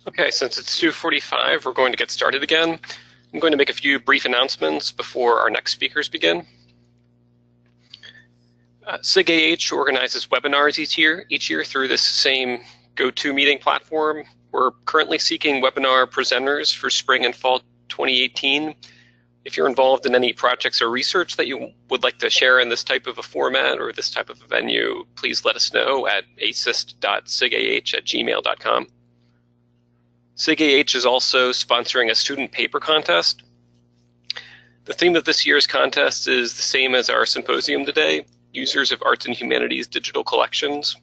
Okay, since it's 2:45, we're going to get started again. I'm going to make a few brief announcements before our next speakers begin. SIG-AH organizes webinars each year through this same GoToMeeting platform. We're currently seeking webinar presenters for spring and fall 2018. If you're involved in any projects or research that you would like to share in this type of a format or this type of a venue, please let us know at asist.sigah@gmail.com. SIG-AH is also sponsoring a student paper contest. The theme of this year's contest is the same as our symposium today, users of Arts and Humanities Digital Collections.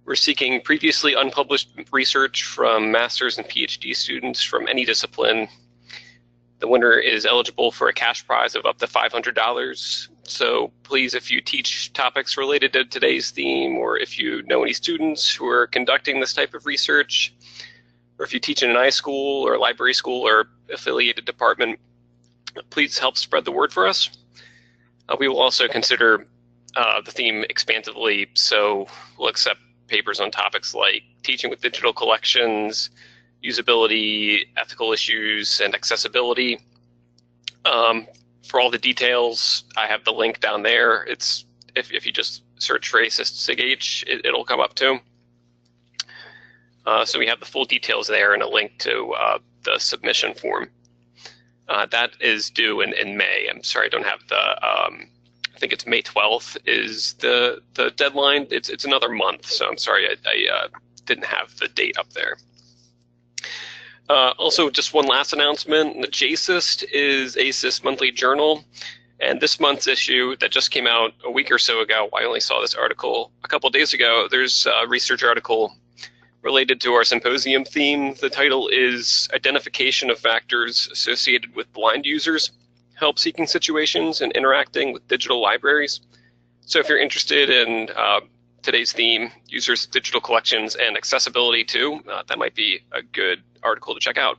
We're seeking previously unpublished research from master's and PhD students from any discipline. The winner is eligible for a cash prize of up to $500. So please, if you teach topics related to today's theme, or if you know any students who are conducting this type of research, or if you teach in an iSchool or library school or affiliated department, please help spread the word for us. We will also consider the theme expansively, so we'll accept papers on topics like teaching with digital collections, usability, ethical issues, and accessibility. For all the details, I have the link down there. It's if you just search for ASIST-SIG-AH, it'll come up too. So we have the full details there and a link to the submission form. That is due in May. I'm sorry, I don't have the, I think it's May 12th is the deadline. It's another month, so I'm sorry I didn't have the date up there. Also, just one last announcement. The JSIST is ASIST Monthly Journal, and this month's issue that just came out a week or so ago, I only saw this article a couple days ago, there's a research article related to our symposium theme. The title is Identification of Factors Associated with Blind Users, Help-Seeking Situations and Interacting with Digital Libraries. So if you're interested in today's theme, users, digital collections, and accessibility too, that might be a good article to check out.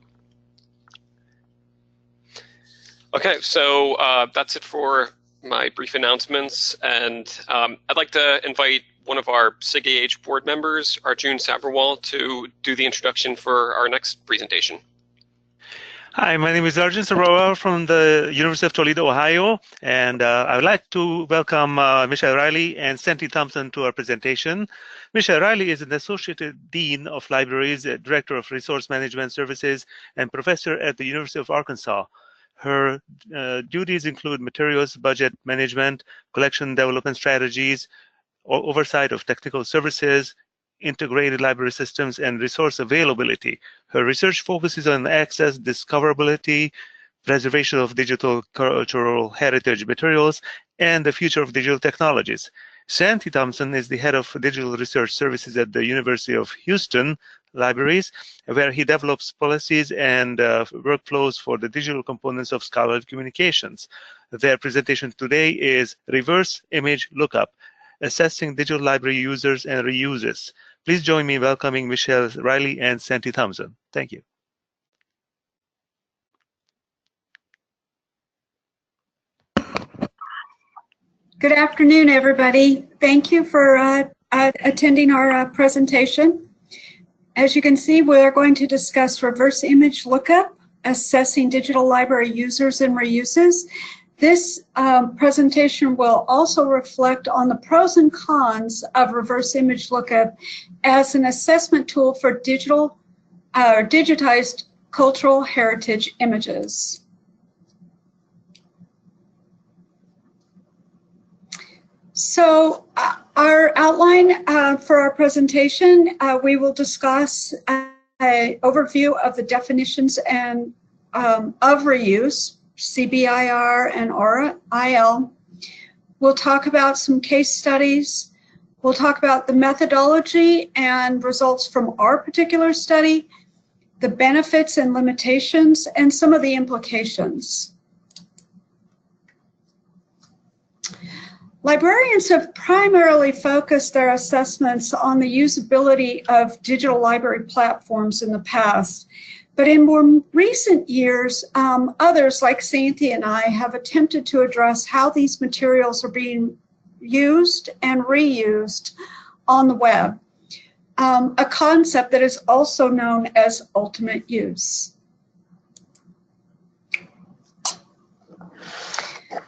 Okay, so that's it for my brief announcements, and I'd like to invite one of our SIG-AH board members, Arjun Sabharwal, to do the introduction for our next presentation. Hi, my name is Arjun Sabharwal from the University of Toledo, Ohio, and I would like to welcome Michelle Riley and Sandy Thompson to our presentation. Michelle Riley is an Associate Dean of Libraries, Director of Resource Management Services, and Professor at the University of Arkansas. Her duties include materials, budget management, collection development strategies, oversight of technical services, integrated library systems, and resource availability. Her research focuses on access, discoverability, preservation of digital cultural heritage materials, and the future of digital technologies. Sandy Thompson is the head of digital research services at the University of Houston Libraries, where he develops policies and workflows for the digital components of scholarly communications. Their presentation today is Reverse Image Lookup, Assessing Digital Library Users and Reuses. Please join me in welcoming Michelle Riley and Sandy Thompson. Thank you. Good afternoon, everybody. Thank you for attending our presentation. As you can see, we're going to discuss reverse image lookup, assessing digital library users and reuses. This presentation will also reflect on the pros and cons of reverse image lookup as an assessment tool for digitized cultural heritage images. So our outline for our presentation, we will discuss an overview of the definitions and of reuse, CBIR and AURA-IL. We'll talk about some case studies. We'll talk about the methodology and results from our particular study, the benefits and limitations, and some of the implications. Librarians have primarily focused their assessments on the usability of digital library platforms in the past. But in more recent years, others like Sandy and I have attempted to address how these materials are being used and reused on the web. a concept that is also known as ultimate use.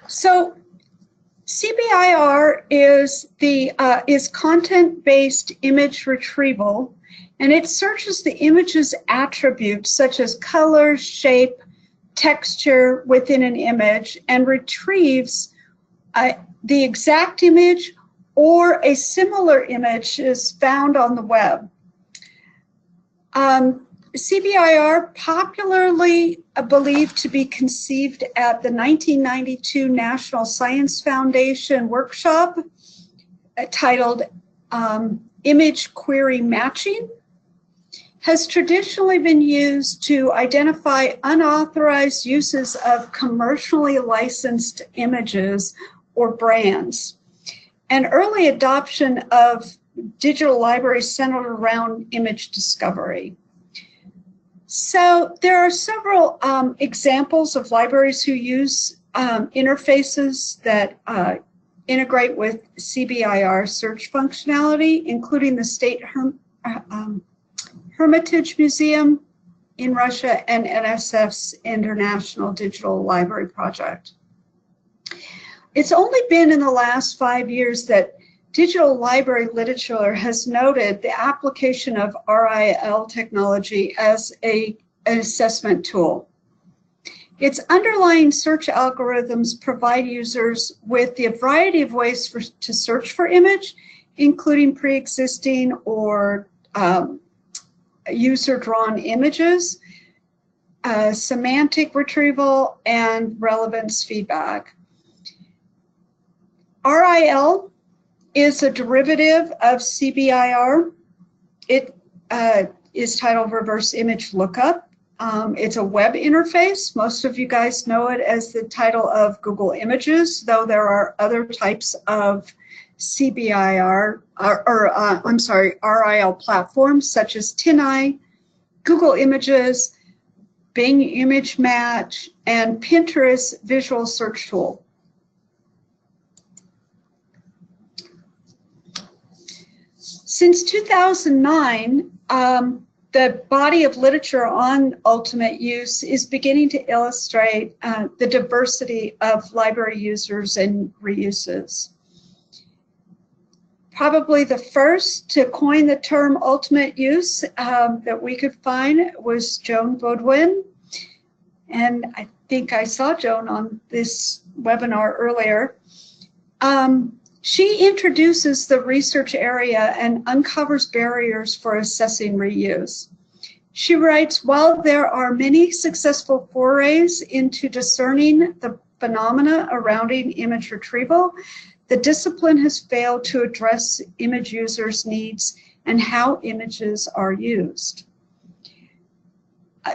So CBIR is content-based image retrieval, and it searches the image's attributes such as color, shape, texture within an image, and retrieves the exact image or a similar image is found on the web. CBIR, popularly believed to be conceived at the 1992 National Science Foundation workshop titled Image Query Matching, has traditionally been used to identify unauthorized uses of commercially licensed images or brands. An early adoption of digital libraries centered around image discovery. So there are several examples of libraries who use interfaces that integrate with CBIR search functionality, including the State Hermitage Museum in Russia and NSF's International Digital Library Project. It's only been in the last 5 years that digital library literature has noted the application of RIL technology as an assessment tool. Its underlying search algorithms provide users with the variety of ways to search for image, including pre-existing or user-drawn images, semantic retrieval, and relevance feedback. RIL is a derivative of CBIR. It is titled Reverse Image Lookup. It's a web interface. Most of you guys know it as the title of Google Images, though there are other types of CBIR, RIL platforms such as TinEye, Google Images, Bing Image Match, and Pinterest Visual Search Tool. Since 2009, the body of literature on ultimate use is beginning to illustrate the diversity of library users and reuses. Probably the first to coin the term ultimate use that we could find was Joan Baudouin. And I think I saw Joan on this webinar earlier. She introduces the research area and uncovers barriers for assessing reuse. She writes, while there are many successful forays into discerning the phenomena around image retrieval, the discipline has failed to address image users' needs and how images are used.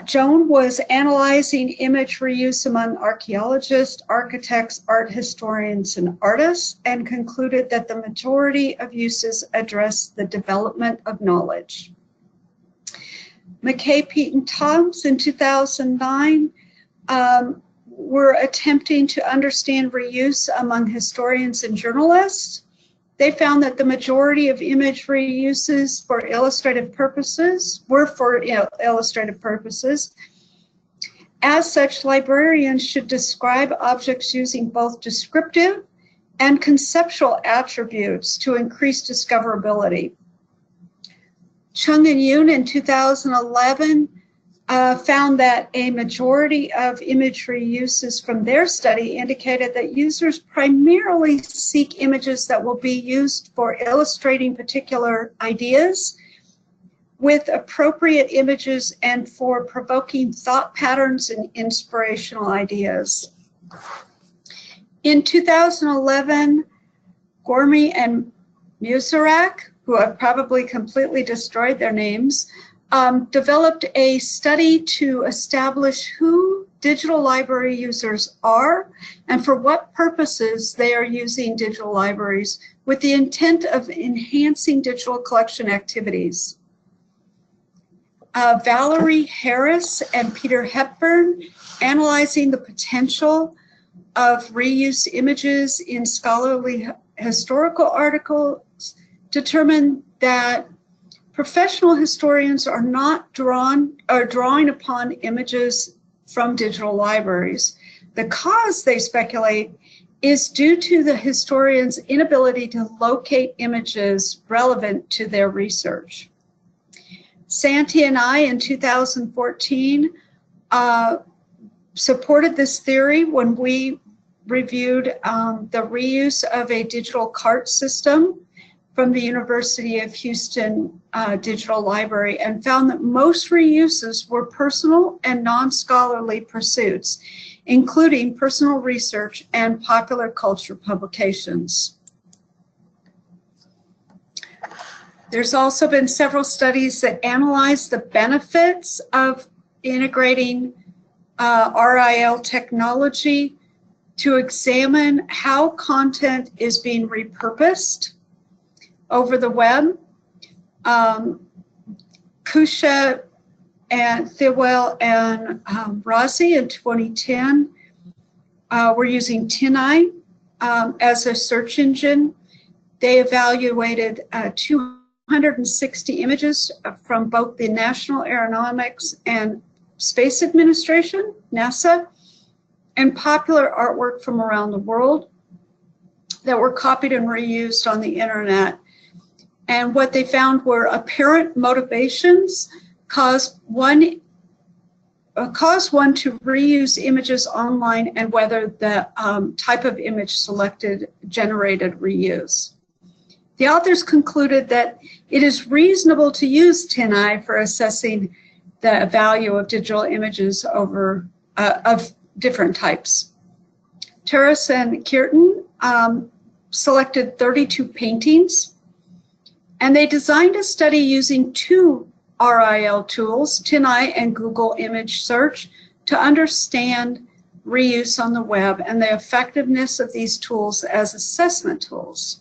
Joan was analyzing image reuse among archaeologists, architects, art historians, and artists, and concluded that the majority of uses address the development of knowledge. McKay, Pete, and Tubbs in 2009 were attempting to understand reuse among historians and journalists. They found that the majority of image reuses for illustrative purposes were for illustrative purposes. As such, librarians should describe objects using both descriptive and conceptual attributes to increase discoverability. Chung and Yoon in 2011 found that a majority of image reuses from their study indicated that users primarily seek images that will be used for illustrating particular ideas with appropriate images and for provoking thought patterns and inspirational ideas. In 2011, Gormy and Musarak, who have probably completely destroyed their names, developed a study to establish who digital library users are and for what purposes they are using digital libraries with the intent of enhancing digital collection activities. Valerie Harris and Peter Hepburn, analyzing the potential of reuse images in scholarly historical articles, determined that professional historians are not drawing upon images from digital libraries. The cause, they speculate, is due to the historian's inability to locate images relevant to their research. Santi and I, in 2014, supported this theory when we reviewed the reuse of a digital cart system from the University of Houston Digital Library, and found that most reuses were personal and non-scholarly pursuits, including personal research and popular culture publications. There's also been several studies that analyze the benefits of integrating RIL technology to examine how content is being repurposed over the web. Kusha and Thewell and Rossi in 2010 were using TinEye as a search engine. They evaluated 260 images from both the National Aeronautics and Space Administration, NASA, and popular artwork from around the world that were copied and reused on the internet. And what they found were apparent motivations caused one to reuse images online, and whether the type of image selected generated reuse. The authors concluded that it is reasonable to use TinEye for assessing the value of digital images over of different types. Terrace and Kirtan selected 32 paintings, and they designed a study using two RIL tools, TinEye and Google Image Search, to understand reuse on the web and the effectiveness of these tools as assessment tools.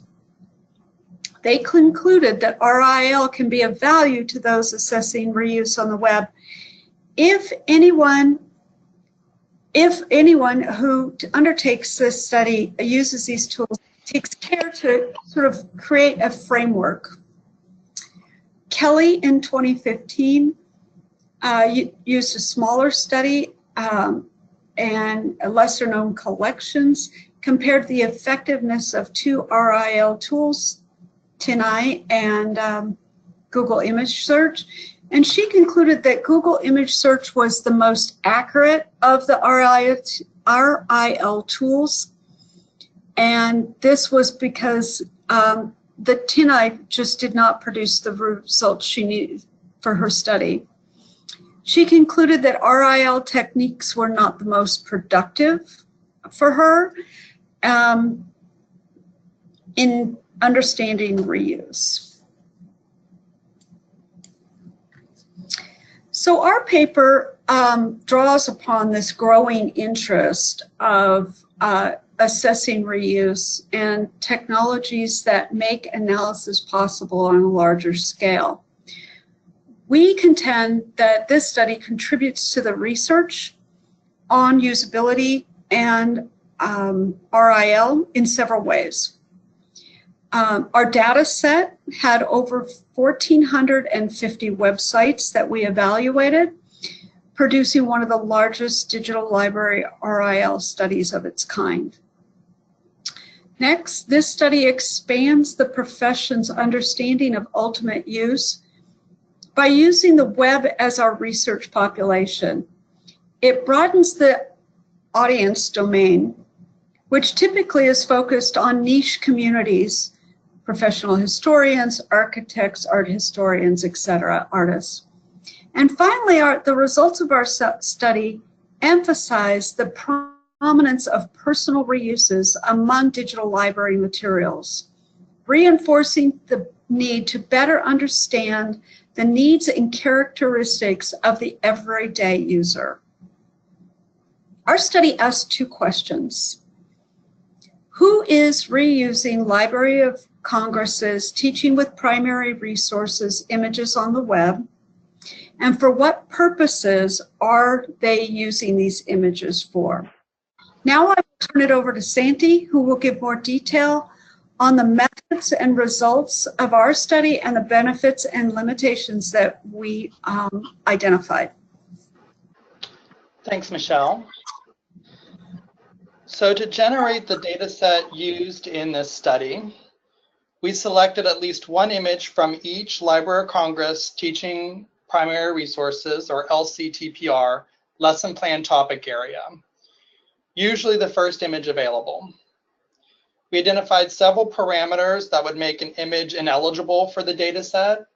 They concluded that RIL can be of value to those assessing reuse on the web if anyone who undertakes this study uses these tools, takes care to sort of create a framework. Kelly in 2015 used a smaller study and lesser known collections, compared the effectiveness of two RIL tools, TinEye and Google Image Search. And she concluded that Google Image Search was the most accurate of the RIL tools. And this was because the TinEye just did not produce the results she needed for her study. She concluded that RIL techniques were not the most productive for her in understanding reuse. So our paper draws upon this growing interest of assessing reuse and technologies that make analysis possible on a larger scale. We contend that this study contributes to the research on usability and RIL in several ways. Our data set had over 1,450 websites that we evaluated, producing one of the largest digital library RIL studies of its kind. Next, this study expands the profession's understanding of ultimate use by using the web as our research population. It broadens the audience domain, which typically is focused on niche communities, professional historians, architects, art historians, etc., artists. And finally, the results of our study emphasize the prominence of personal reuses among digital library materials, reinforcing the need to better understand the needs and characteristics of the everyday user. Our study asked two questions. Who is reusing Library of Congress's Teaching with Primary Resources images on the web? And for what purposes are they using these images for? Now I will turn it over to Santi, who will give more detail on the methods and results of our study and the benefits and limitations that we identified. Thanks, Michelle. So to generate the data set used in this study, we selected at least one image from each Library of Congress Teaching Primary Resources, or LCTPR, lesson plan topic area, usually the first image available. We identified several parameters that would make an image ineligible for the data set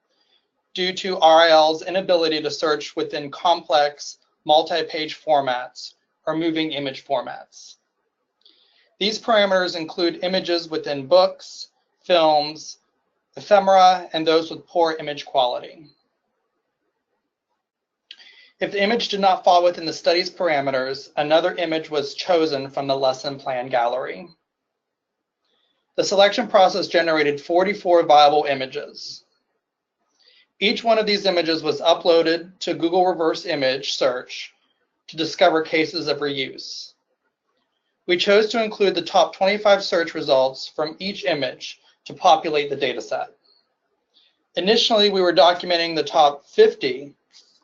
due to RIL's inability to search within complex multi-page formats or moving image formats. These parameters include images within books, films, ephemera, and those with poor image quality. If the image did not fall within the study's parameters, another image was chosen from the lesson plan gallery. The selection process generated 44 viable images. Each one of these images was uploaded to Google Reverse Image Search to discover cases of reuse. We chose to include the top 25 search results from each image to populate the dataset. Initially, we were documenting the top 50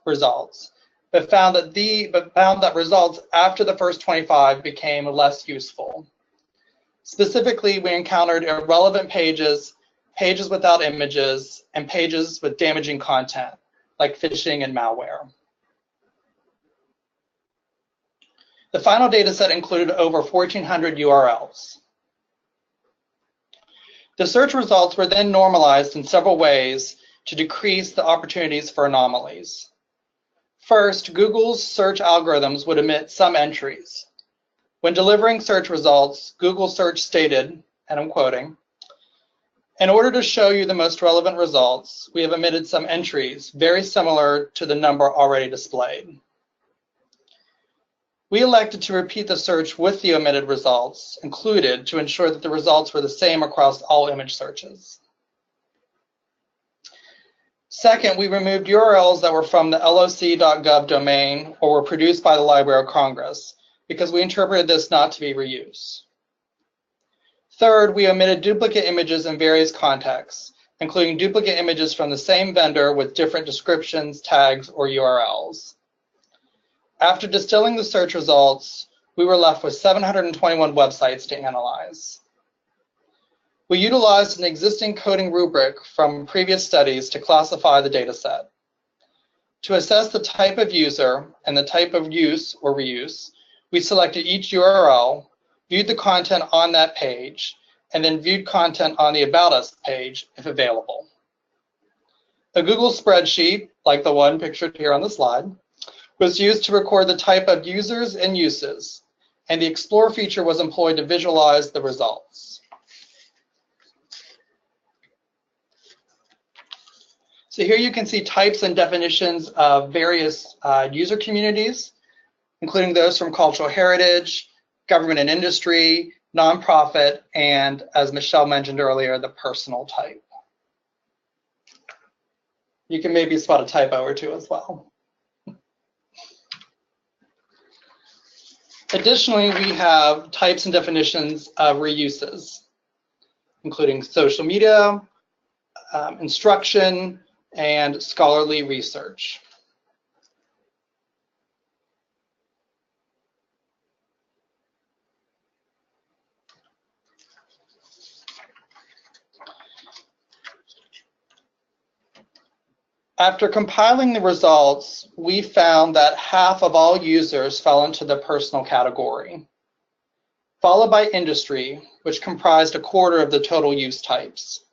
results, but found that results after the first 25 became less useful. Specifically, we encountered irrelevant pages, pages without images, and pages with damaging content, like phishing and malware. The final dataset included over 1,400 URLs. The search results were then normalized in several ways to decrease the opportunities for anomalies. First, Google's search algorithms would omit some entries. When delivering search results, Google Search stated, and I'm quoting, "In order to show you the most relevant results, we have omitted some entries very similar to the number already displayed." We elected to repeat the search with the omitted results included to ensure that the results were the same across all image searches. Second, we removed URLs that were from the loc.gov domain or were produced by the Library of Congress because we interpreted this not to be reuse. Third, we omitted duplicate images in various contexts, including duplicate images from the same vendor with different descriptions, tags, or URLs. After distilling the search results, we were left with 721 websites to analyze. We utilized an existing coding rubric from previous studies to classify the dataset. To assess the type of user and the type of use or reuse, we selected each URL, viewed the content on that page, and then viewed content on the About Us page if available. A Google spreadsheet, like the one pictured here on the slide, was used to record the type of users and uses, and the Explore feature was employed to visualize the results. So here you can see types and definitions of various user communities, including those from cultural heritage, government and industry, nonprofit, and, as Michelle mentioned earlier, the personal type. You can maybe spot a typo or two as well. Additionally, we have types and definitions of reuses, including social media, instruction, and scholarly research. After compiling the results, we found that half of all users fell into the personal category, followed by industry, which comprised a quarter of the total use types.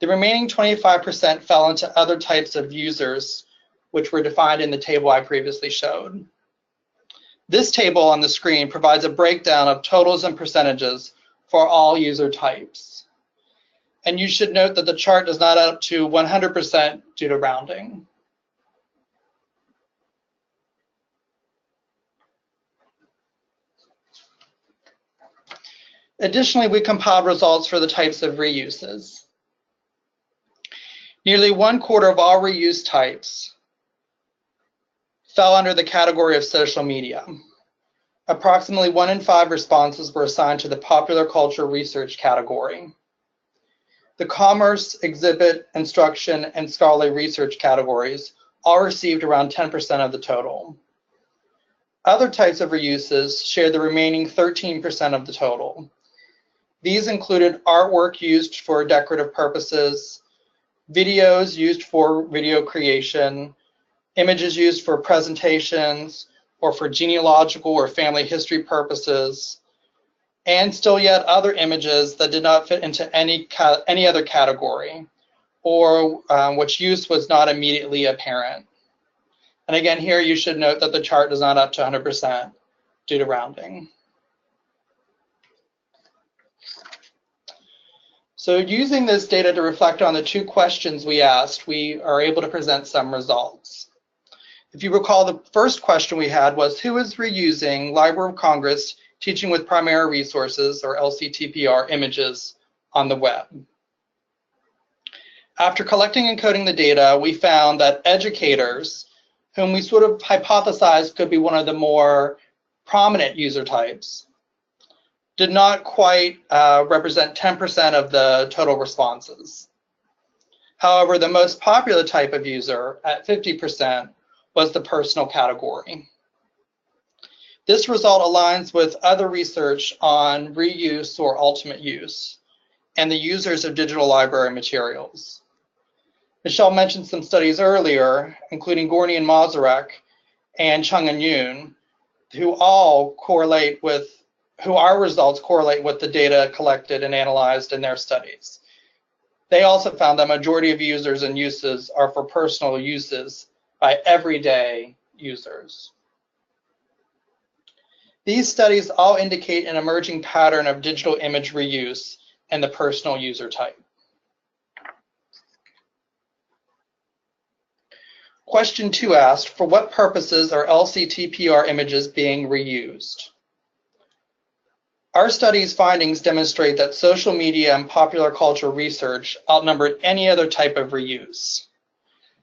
The remaining 25% fell into other types of users, which were defined in the table I previously showed. This table on the screen provides a breakdown of totals and percentages for all user types. And you should note that the chart does not add up to 100% due to rounding. Additionally, we compiled results for the types of reuses. Nearly 1/4 of all reuse types fell under the category of social media. Approximately 1 in 5 responses were assigned to the popular culture research category. The commerce, exhibit, instruction, and scholarly research categories all received around 10% of the total. Other types of reuses shared the remaining 13% of the total. These included artwork used for decorative purposes, videos used for video creation, images used for presentations or for genealogical or family history purposes, and still yet other images that did not fit into any other category or which use was not immediately apparent. And again, here you should note that the chart does not up to 100% due to rounding. So using this data to reflect on the 2 questions we asked, we are able to present some results. If you recall, the first question we had was, who is reusing Library of Congress Teaching with Primary Resources, or LCTPR, images on the web? After collecting and coding the data, we found that educators, whom we sort of hypothesized could be one of the more prominent user types, did not quite represent 10% of the total responses. However, the most popular type of user, at 50%, was the personal category. This result aligns with other research on reuse or ultimate use and the users of digital library materials. Michelle mentioned some studies earlier, including Gorney and Mazurek and Chung and Yoon, who our results correlate with the data collected and analyzed in their studies. They also found that majority of users and uses are for personal uses by everyday users. These studies all indicate an emerging pattern of digital image reuse and the personal user type. Question 2 asked, for what purposes are LCTPR images being reused? Our study's findings demonstrate that social media and popular culture research outnumbered any other type of reuse.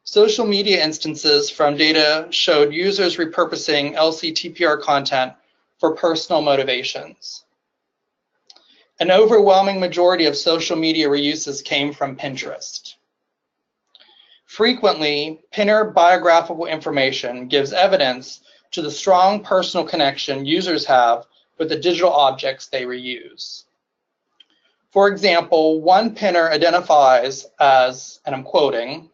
Social media instances from data showed users repurposing LCTPR content for personal motivations. An overwhelming majority of social media reuses came from Pinterest. Frequently, Pinner biographical information gives evidence to the strong personal connection users have with the digital objects they reuse. For example, one Pinner identifies as, and I'm quoting,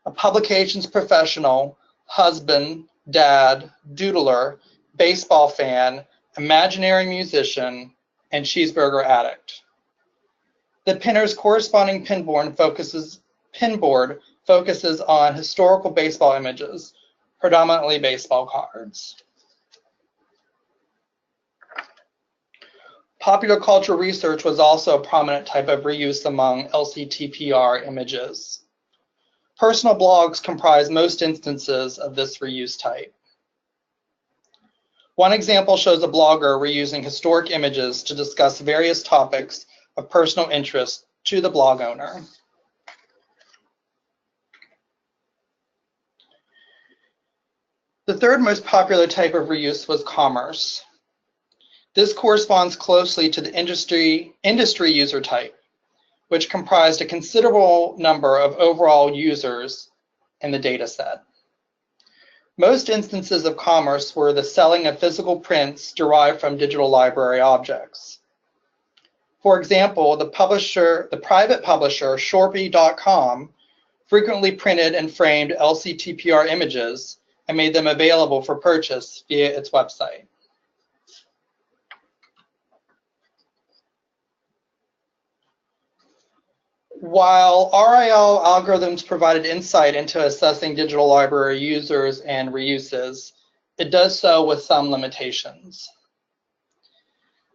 a publications professional, husband, dad, doodler, baseball fan, imaginary musician, and cheeseburger addict. The Pinner's corresponding pinboard focuses on historical baseball images, predominantly baseball cards. Popular culture research was also a prominent type of reuse among LCTPR images. Personal blogs comprise most instances of this reuse type. One example shows a blogger reusing historic images to discuss various topics of personal interest to the blog owner. The third most popular type of reuse was commerce. This corresponds closely to the industry user type, which comprised a considerable number of overall users in the data set. Most instances of commerce were the selling of physical prints derived from digital library objects. For example, the private publisher Shorpy.com frequently printed and framed LCTPR images and made them available for purchase via its website. While RIL algorithms provided insight into assessing digital library users and reuses, it does so with some limitations.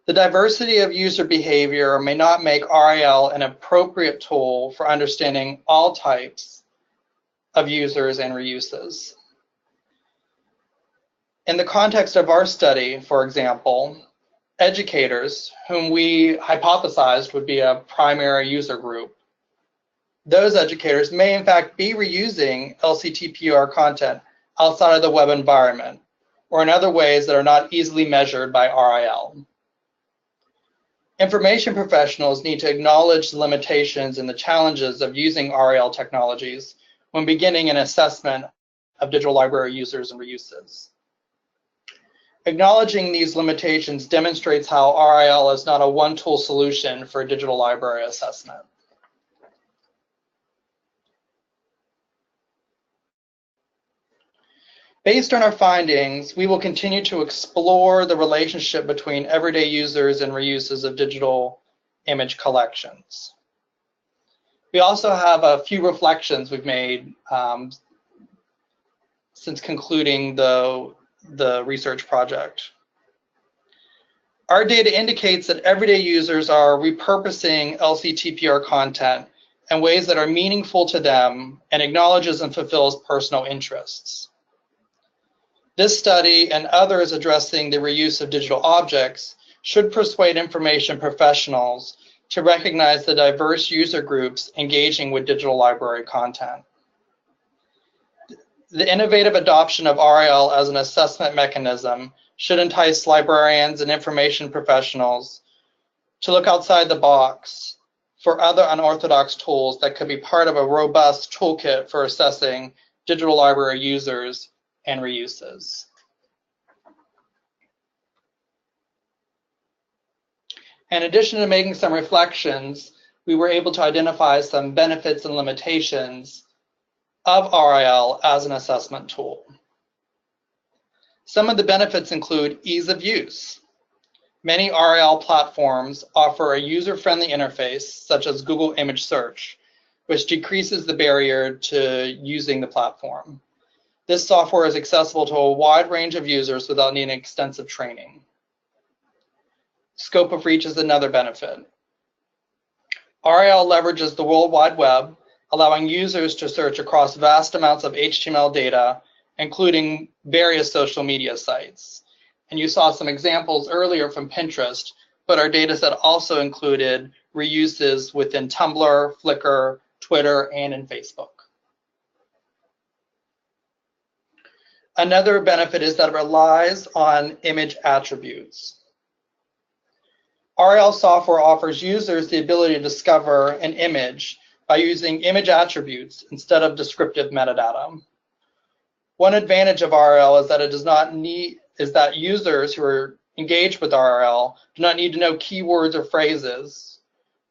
The diversity of user behavior may not make RIL an appropriate tool for understanding all types of users and reuses. In the context of our study, for example, educators, whom we hypothesized would be a primary user group, those educators may in fact be reusing LCTPR content outside of the web environment or in other ways that are not easily measured by RIL. Information professionals need to acknowledge the limitations and the challenges of using RIL technologies when beginning an assessment of digital library users and reuses. Acknowledging these limitations demonstrates how RIL is not a one-tool solution for digital library assessment. Based on our findings, we will continue to explore the relationship between everyday users and reuses of digital image collections. We also have a few reflections we've made since concluding the research project. Our data indicates that everyday users are repurposing LCTPR content in ways that are meaningful to them and acknowledges and fulfills personal interests. This study and others addressing the reuse of digital objects should persuade information professionals to recognize the diverse user groups engaging with digital library content. The innovative adoption of RIL as an assessment mechanism should entice librarians and information professionals to look outside the box for other unorthodox tools that could be part of a robust toolkit for assessing digital library users and reuses. In addition to making some reflections, we were able to identify some benefits and limitations of RIL as an assessment tool. Some of the benefits include ease of use. Many RIL platforms offer a user-friendly interface, such as Google Image Search, which decreases the barrier to using the platform. This software is accessible to a wide range of users without needing extensive training. Scope of reach is another benefit. RIL leverages the World Wide Web, allowing users to search across vast amounts of HTML data, including various social media sites. And you saw some examples earlier from Pinterest, but our data set also included reuses within Tumblr, Flickr, Twitter, and in Facebook. Another benefit is that it relies on image attributes. RIL software offers users the ability to discover an image by using image attributes instead of descriptive metadata. One advantage of RIL is that that users who are engaged with RIL do not need to know keywords or phrases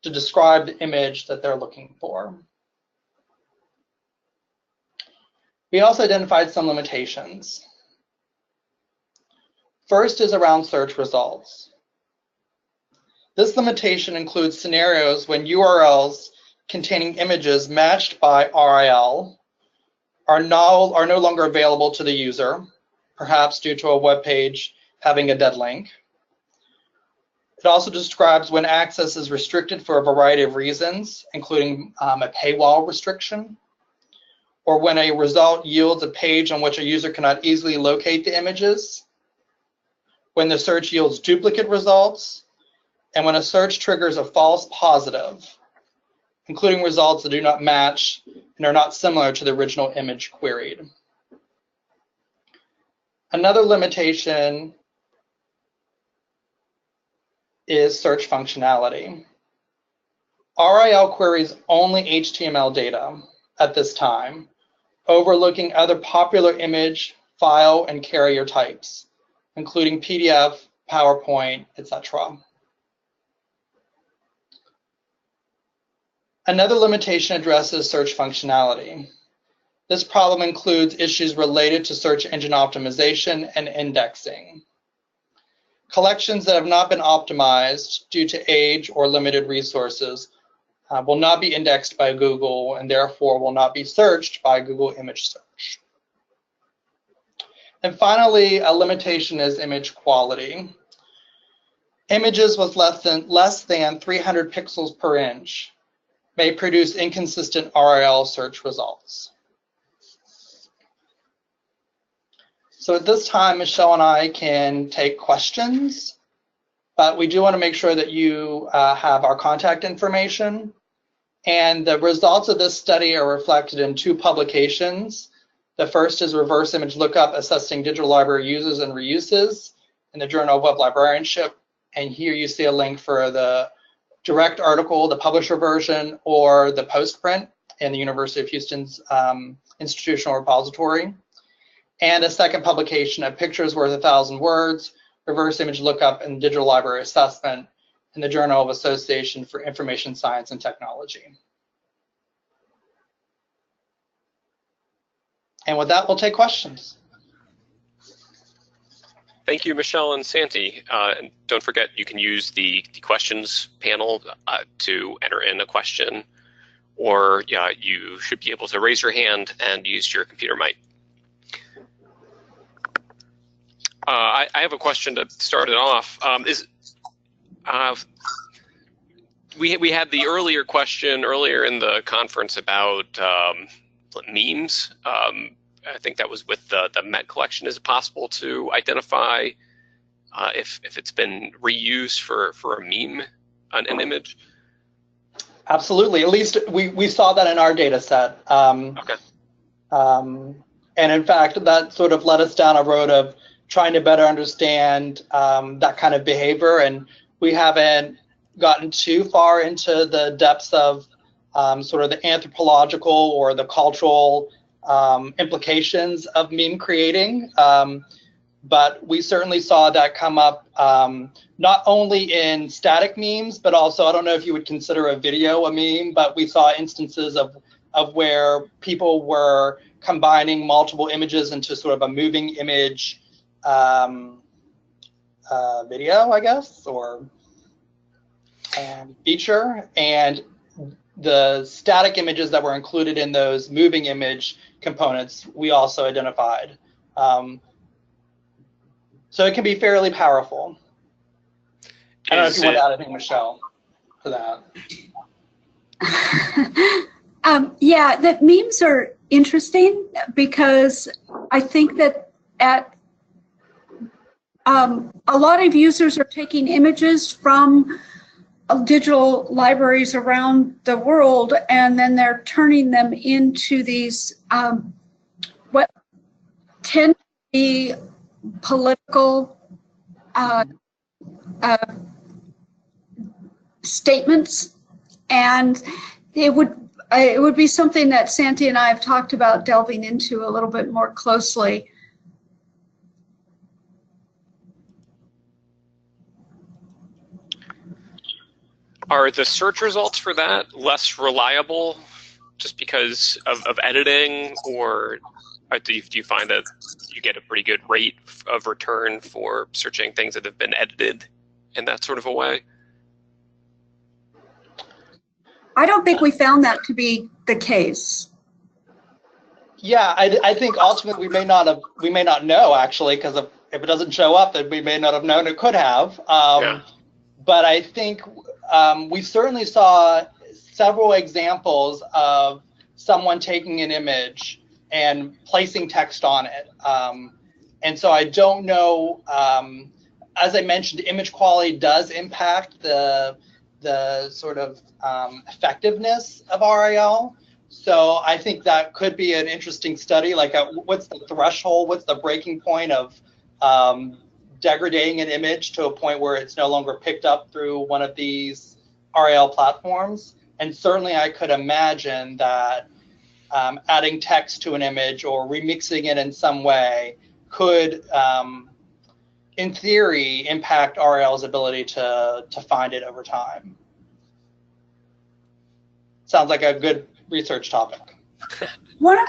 to describe the image that they're looking for. We also identified some limitations. First is around search results. This limitation includes scenarios when URLs containing images matched by RIL are no longer available to the user, perhaps due to a web page having a dead link. It also describes when access is restricted for a variety of reasons, including a paywall restriction, or when a result yields a page on which a user cannot easily locate the images, when the search yields duplicate results, and when a search triggers a false positive, including results that do not match and are not similar to the original image queried. Another limitation is search functionality. RIL queries only HTML data at this time, overlooking other popular image, file, and carrier types, including PDF, PowerPoint, etc. Another limitation addresses search functionality. This problem includes issues related to search engine optimization and indexing. Collections that have not been optimized due to age or limited resources will not be indexed by Google and therefore will not be searched by Google Image Search. And finally, a limitation is image quality. Images with less than 300 pixels per inch may produce inconsistent RIL search results. So at this time, Michelle and I can take questions, but we do want to make sure that you have our contact information. And the results of this study are reflected in 2 publications The first is reverse image lookup, assessing digital library uses and reuses in the Journal of Web Librarianship. And here you see a link for the direct article, the publisher version, or the postprint in the University of Houston's institutional repository. And a second publication, A Picture's Worth 1,000 Words, reverse image lookup and digital library assessment in the Journal of Association for Information Science and Technology. And with that, we'll take questions. Thank you, Michelle and Santi. And don't forget, you can use the questions panel to enter in a question, or you should be able to raise your hand and use your computer mic. I have a question to start it off. We had the earlier question earlier in the conference about memes. I think that was with the Met collection. Is it possible to identify if it's been reused for a meme, an image? Absolutely. At least we saw that in our data set. Okay. And in fact, that sort of led us down a road of trying to better understand that kind of behavior. And we haven't gotten too far into the depths of sort of the anthropological or the cultural implications of meme creating. But we certainly saw that come up not only in static memes, but also, I don't know if you would consider a video a meme, but we saw instances of where people were combining multiple images into sort of a moving image video, I guess, or feature. And the static images that were included in those moving image components, we also identified. So it can be fairly powerful. I don't know if you want to add anything, Michelle, to that. Yeah, that memes are interesting because I think that a lot of users are taking images from digital libraries around the world, and then they're turning them into these what tend to be political statements, and it would be something that Santi and I have talked about delving into a little bit more closely. Are the search results for that less reliable just because of editing, or do you find that you get a pretty good rate of return for searching things that have been edited in that sort of a way? I don't think we found that to be the case. Yeah, I think ultimately we may not know, actually, because if it doesn't show up, then we may not have known it could have. But I think we certainly saw several examples of someone taking an image and placing text on it. And so I don't know, as I mentioned, image quality does impact the sort of effectiveness of RIL. So I think that could be an interesting study, like what's the threshold, what's the breaking point of degrading an image to a point where it's no longer picked up through one of these RIL platforms. And certainly I could imagine that adding text to an image or remixing it in some way could, in theory, impact RIL's ability to find it over time. Sounds like a good research topic. One of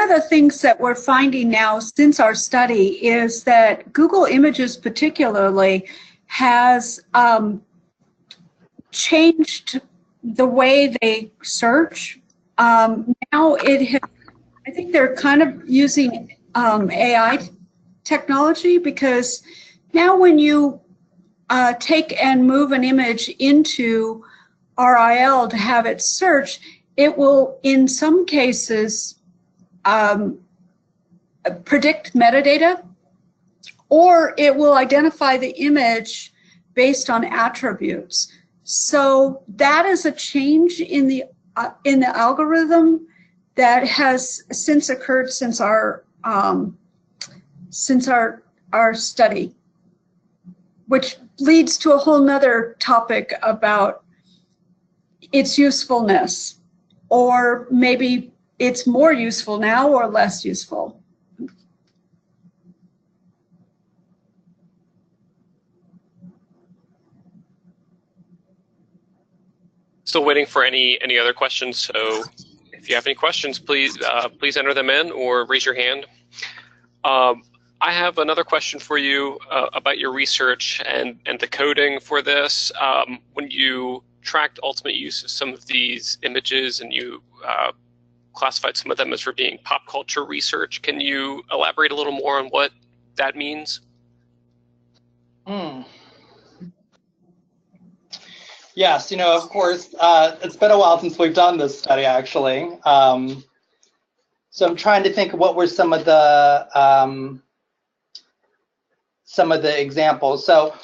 the things that we're finding now since our study is that Google Images particularly has changed the way they search. Now I think they're kind of using AI technology, because now when you take and move an image into RIL to have it search, it will, in some cases, predict metadata, or it will identify the image based on attributes. So that is a change in the algorithm that has since occurred since our study, which leads to a whole nother topic about its usefulness, or maybe it's more useful now or less useful. Still waiting for any other questions. So if you have any questions, please please enter them in or raise your hand. I have another question for you about your research and the coding for this. When you tracked ultimate use of some of these images and you classified some of them as for being pop culture research, can you elaborate a little more on what that means? Yes, you know, of course, it's been a while since we've done this study, actually. So I'm trying to think of what were some of the examples. So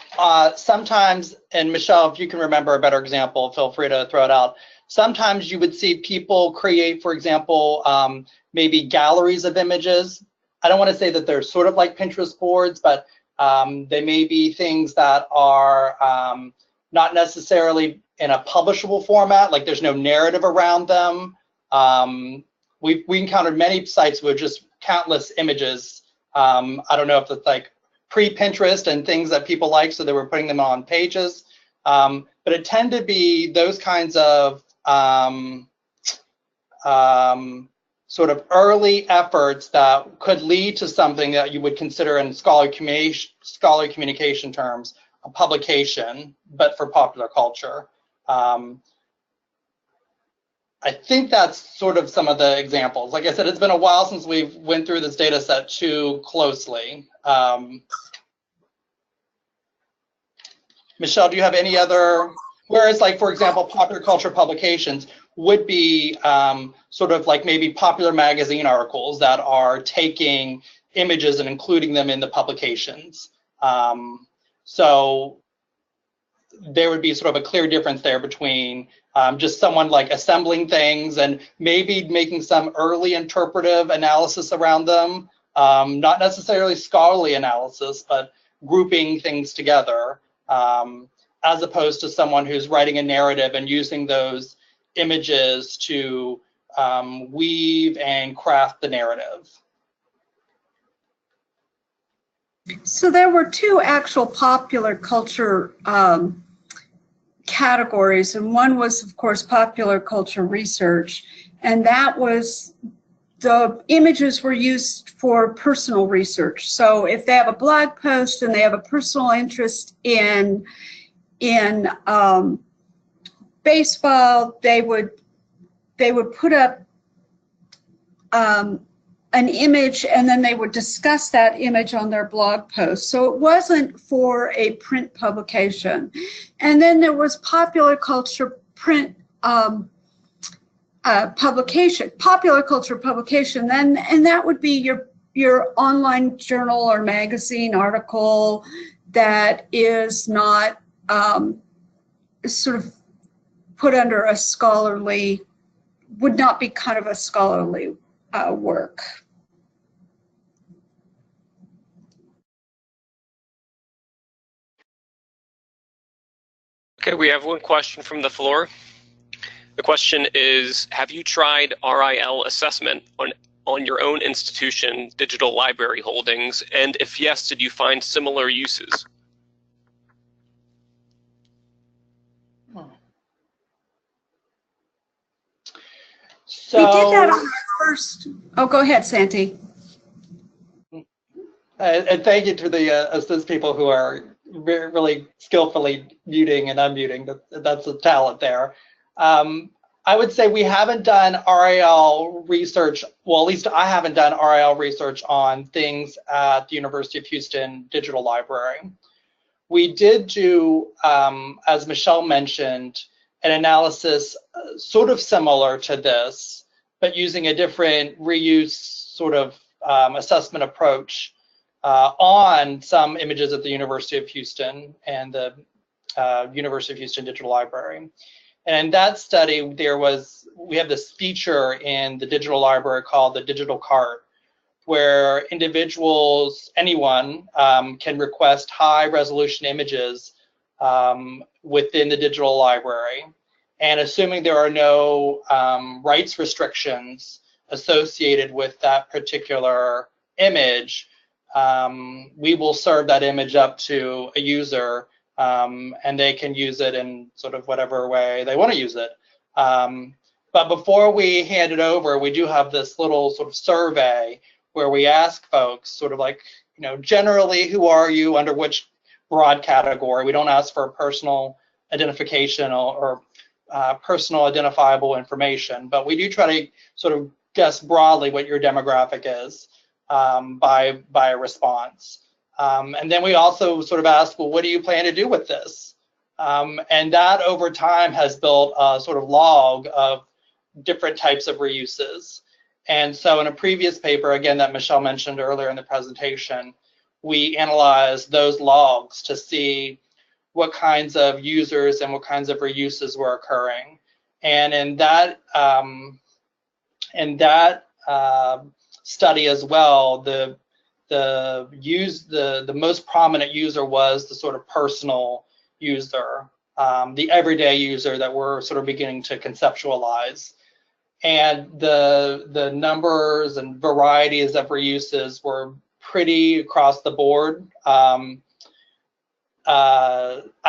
sometimes, and Michelle, if you can remember a better example, feel free to throw it out. Sometimes you would see people create, for example, maybe galleries of images. I don't want to say that they're sort of like Pinterest boards, but they may be things that are not necessarily in a publishable format, like there's no narrative around them. We encountered many sites with just countless images. I don't know if it's like pre-Pinterest and things that people like, so they were putting them on pages. But it tended to be those kinds of sort of early efforts that could lead to something that you would consider in scholarly communication terms, a publication, but for popular culture. I think that's sort of some of the examples. Like I said, it's been a while since we've went through this data set too closely. Michelle, do you have any other, whereas like, for example, popular culture publications would be sort of like maybe popular magazine articles that are taking images and including them in the publications. So there would be sort of a clear difference there between just someone like assembling things and maybe making some early interpretive analysis around them, not necessarily scholarly analysis, but grouping things together, as opposed to someone who's writing a narrative and using those images to weave and craft the narrative. So there were two actual popular culture categories, and one was, of course, popular culture research, and that was the images were used for personal research. So if they have a blog post and they have a personal interest in baseball, they would put up an image, and then they would discuss that image on their blog post. So it wasn't for a print publication. And then there was popular culture print publication, popular culture publication, and that would be your online journal or magazine article that is not sort of put under a scholarly, would not be kind of a scholarly work. Okay, we have one question from the floor. The question is, have you tried RIL assessment on your own institution digital library holdings? And if yes, did you find similar uses? So, we did that on our first. Oh, go ahead, Santi. And thank you to the ASIS people who are really skillfully muting and unmuting. That's a talent there. I would say we haven't done RIL research. Well, at least I haven't done RIL research on things at the University of Houston Digital Library. We did do, as Michelle mentioned, an analysis sort of similar to this, but using a different reuse sort of assessment approach on some images at the University of Houston and the University of Houston Digital Library. And in that study, we have this feature in the digital library called the digital cart, where individuals, anyone, can request high resolution images within the digital library. And assuming there are no rights restrictions associated with that particular image, we will serve that image up to a user, and they can use it in sort of whatever way they want to use it. But before we hand it over, we do have this little sort of survey where we ask folks sort of like, you know, generally, who are you, under which broad category? We don't ask for personal identification or personal identifiable information, but we do try to sort of guess broadly what your demographic is by a response. And then we also sort of ask, well, what do you plan to do with this? And that over time has built a sort of log of different types of reuses. And so in a previous paper, again, that Michelle mentioned earlier in the presentation, we analyzed those logs to see what kinds of users and what kinds of reuses were occurring. And in that study as well, the most prominent user was the sort of personal user, the everyday user that we're sort of beginning to conceptualize. And the numbers and varieties of reuses were pretty across the board. I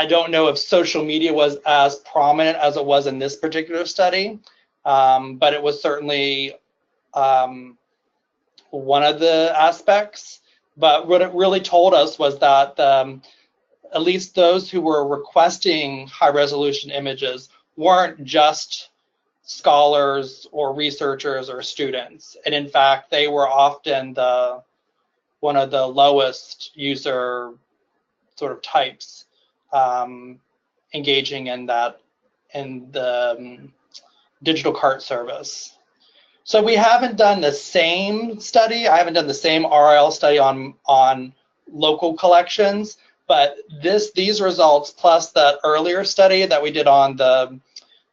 don't know if social media was as prominent as it was in this particular study, but it was certainly one of the aspects. But what it really told us was that at least those who were requesting high resolution images weren't just scholars or researchers or students. And in fact, they were often one of the lowest user sort of types engaging in the digital cart service. So we haven't done the same study. I haven't done the same RL study on local collections, but these results plus that earlier study that we did on the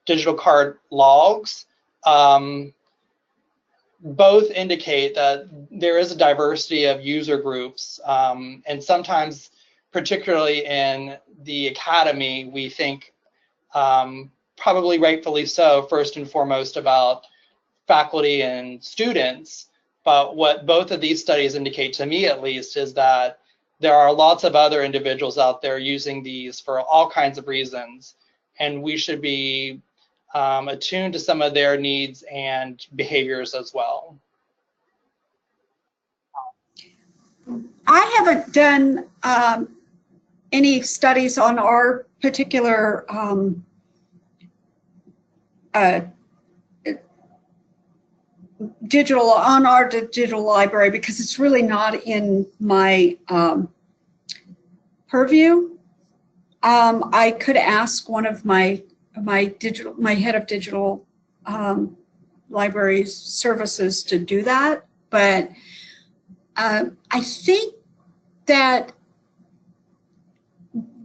digital cart logs both indicate that there is a diversity of user groups, and sometimes, particularly in the academy, we think, probably rightfully so, first and foremost about faculty and students. But what both of these studies indicate, to me at least, is that there are lots of other individuals out there using these for all kinds of reasons, and we should be attuned to some of their needs and behaviors as well. I haven't done any studies on our particular digital library because it's really not in my purview. I could ask one of my head of digital library services to do that, but I think that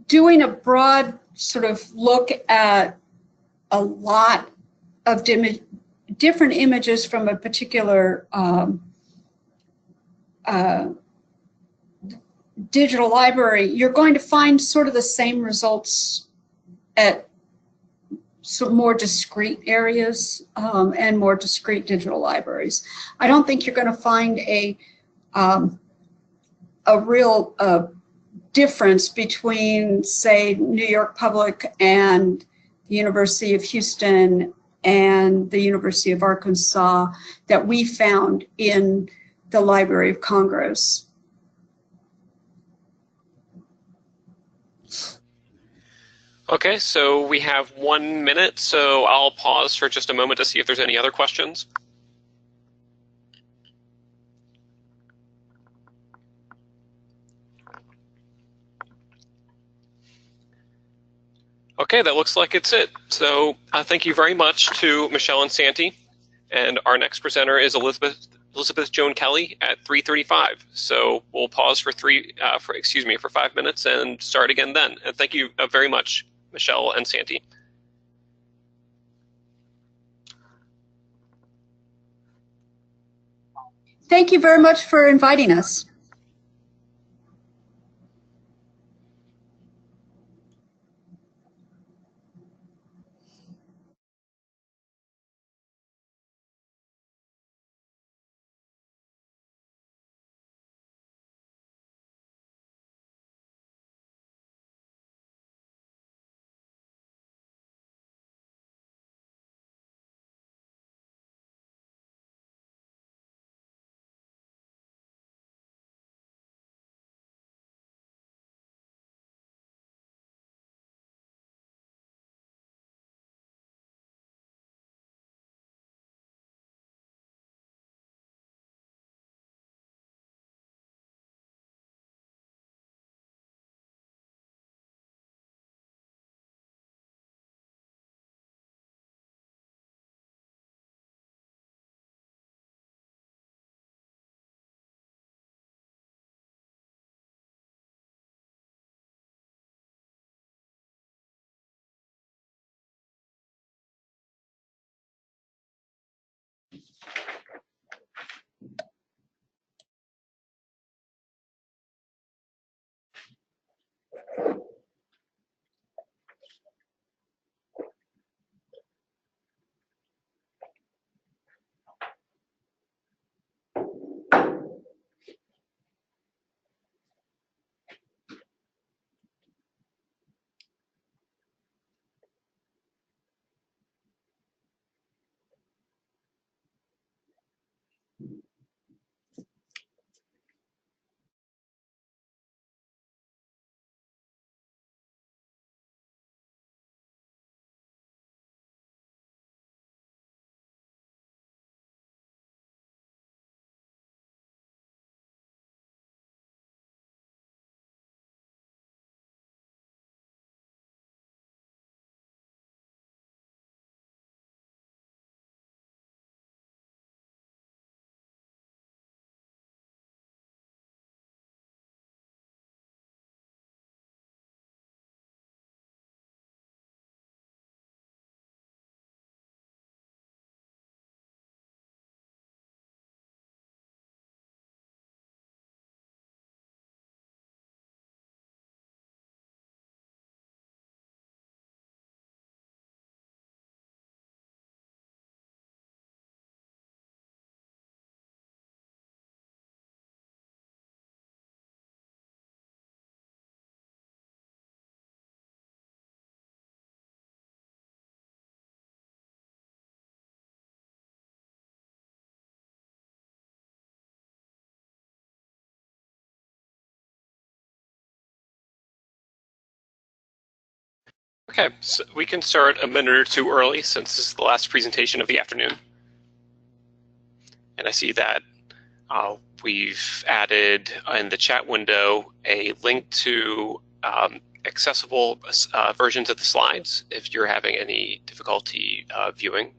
doing a broad sort of look at a lot of different images from a particular digital library, you're going to find sort of the same results at some more discrete areas and more discrete digital libraries. I don't think you're going to find a real difference between, say, New York Public and the University of Houston and the University of Arkansas that we found in the Library of Congress. Okay, so we have 1 minute, so I'll pause for just a moment to see if there's any other questions. Okay, that looks like it's it. So thank you very much to Michelle and Santi. And our next presenter is Elizabeth Joan Kelly at 3:35. So we'll pause for 5 minutes and start again then. And thank you very much, Michelle and Santi. thank you very much for inviting us. Okay, so we can start a minute or two early since this is the last presentation of the afternoon. And I see that we've added in the chat window a link to accessible versions of the slides if you're having any difficulty viewing.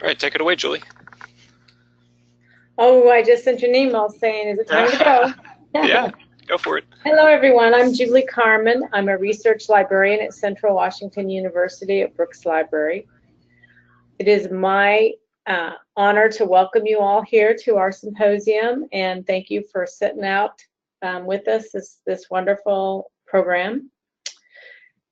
All right, take it away, Julie. Oh, I just sent you an email saying, is it time to go? Yeah, go for it. Hello, everyone. I'm Julie Carmen. I'm a research librarian at Central Washington University at Brooks Library. It is my honor to welcome you all here to our symposium, and thank you for sitting out with us this wonderful program.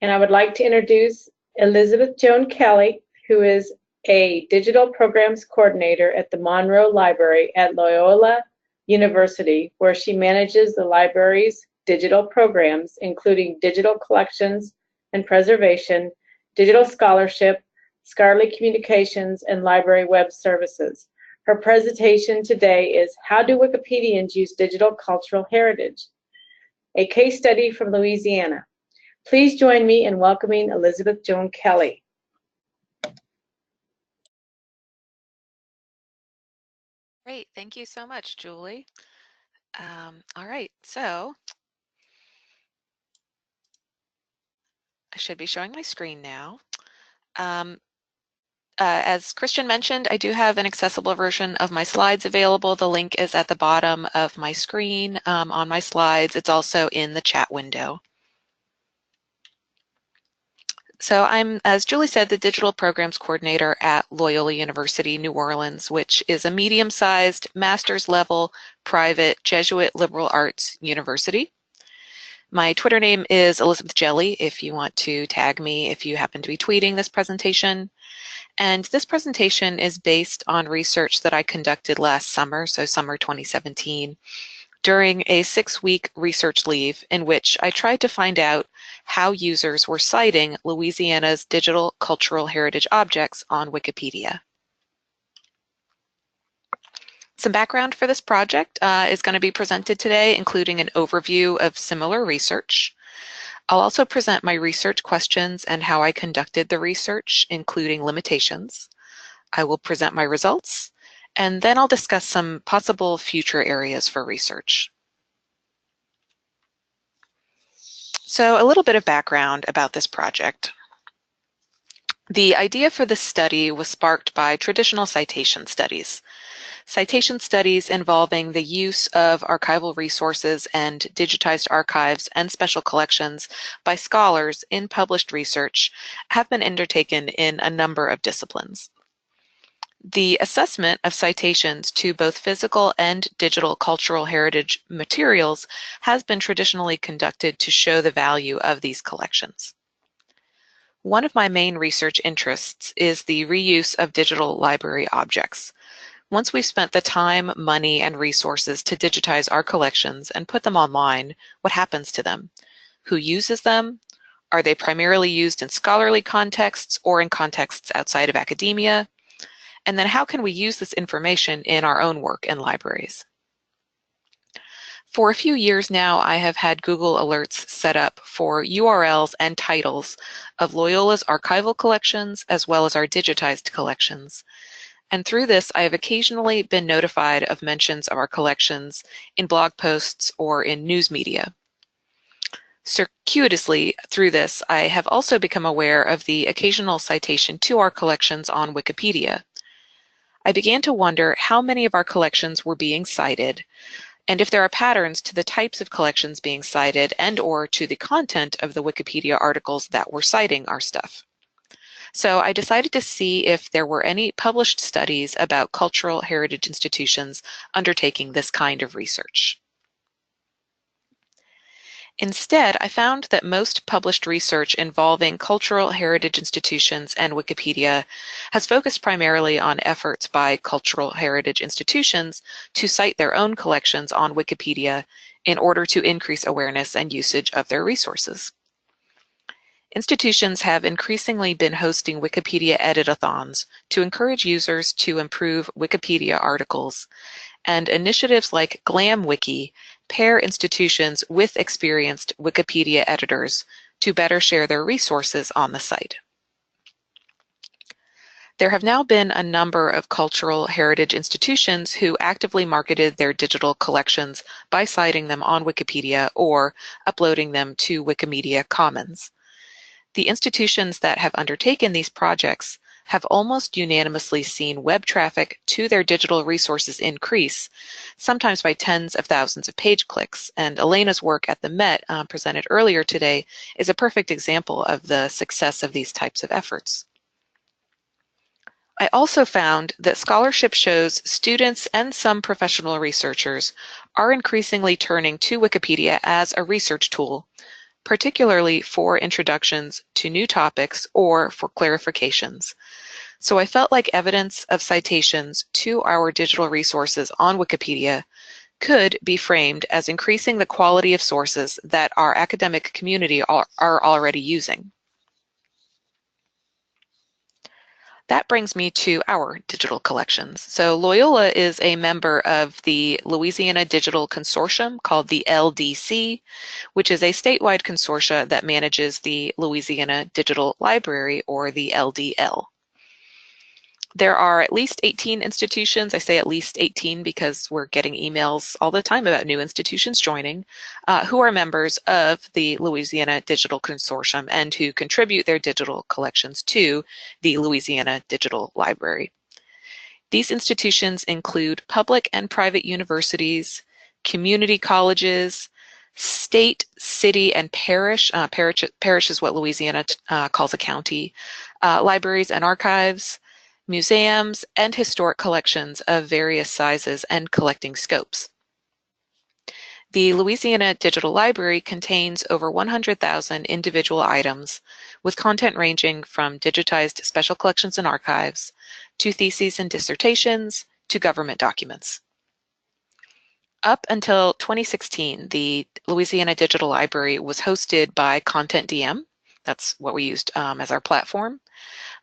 And I would like to introduce Elizabeth Joan Kelly, who is a digital programs coordinator at the Monroe Library at Loyola University, where she manages the library's digital programs, including digital collections and preservation, digital scholarship, scholarly communications, and library web services. Her presentation today is How Do Wikipedians Use Digital Cultural Heritage? A case study from Louisiana. Please join me in welcoming Elizabeth Joan Kelly. Great, thank you so much, Julie. All right, so I should be showing my screen now. as Christian mentioned, I do have an accessible version of my slides available. The link is at the bottom of my screen on my slides. It's also in the chat window. So I'm, as Julie said, the Digital Programs Coordinator at Loyola University, New Orleans, which is a medium-sized master's level private Jesuit liberal arts university. My Twitter name is Elizabeth Jelly, if you want to tag me if you happen to be tweeting this presentation. And this presentation is based on research that I conducted last summer, so summer 2017, during a 6-week research leave in which I tried to find out how users were citing Louisiana's digital cultural heritage objects on Wikipedia. Some background for this project is going to be presented today, including an overview of similar research. I'll also present my research questions and how I conducted the research, including limitations. I will present my results, and then I'll discuss some possible future areas for research. So a little bit of background about this project. The idea for this study was sparked by traditional citation studies. Citation studies involving the use of archival resources and digitized archives and special collections by scholars in published research have been undertaken in a number of disciplines. The assessment of citations to both physical and digital cultural heritage materials has been traditionally conducted to show the value of these collections. One of my main research interests is the reuse of digital library objects. Once we've spent the time, money, and resources to digitize our collections and put them online, what happens to them? Who uses them? Are they primarily used in scholarly contexts or in contexts outside of academia? And then how can we use this information in our own work in libraries? For a few years now, I have had Google Alerts set up for URLs and titles of Loyola's archival collections as well as our digitized collections. And through this, I have occasionally been notified of mentions of our collections in blog posts or in news media. Circuitously, through this, I have also become aware of the occasional citation to our collections on Wikipedia. I began to wonder how many of our collections were being cited, and if there are patterns to the types of collections being cited and/or to the content of the Wikipedia articles that were citing our stuff. So I decided to see if there were any published studies about cultural heritage institutions undertaking this kind of research. Instead, I found that most published research involving cultural heritage institutions and Wikipedia has focused primarily on efforts by cultural heritage institutions to cite their own collections on Wikipedia in order to increase awareness and usage of their resources. Institutions have increasingly been hosting Wikipedia edit-a-thons to encourage users to improve Wikipedia articles, and initiatives like GlamWiki pair institutions with experienced Wikipedia editors to better share their resources on the site. There have now been a number of cultural heritage institutions who actively marketed their digital collections by citing them on Wikipedia or uploading them to Wikimedia Commons. The institutions that have undertaken these projects have almost unanimously seen web traffic to their digital resources increase, sometimes by tens of thousands of page clicks. And Elena's work at the Met, presented earlier today, is a perfect example of the success of these types of efforts. I also found that scholarship shows students and some professional researchers are increasingly turning to Wikipedia as a research tool, particularly for introductions to new topics or for clarifications. So I felt like evidence of citations to our digital resources on Wikipedia could be framed as increasing the quality of sources that our academic community are already using. That brings me to our digital collections. So Loyola is a member of the Louisiana Digital Consortium called the LDC, which is a statewide consortia that manages the Louisiana Digital Library, or the LDL. There are at least 18 institutions. I say at least 18 because we're getting emails all the time about new institutions joining, who are members of the Louisiana Digital Consortium and who contribute their digital collections to the Louisiana Digital Library. These institutions include public and private universities, community colleges, state, city, and parish. Parish is what Louisiana calls a county. Libraries and archives, museums, and historic collections of various sizes and collecting scopes. The Louisiana Digital Library contains over 100,000 individual items, with content ranging from digitized special collections and archives, to theses and dissertations, to government documents. Up until 2016, the Louisiana Digital Library was hosted by Content DM. That's what we used as our platform.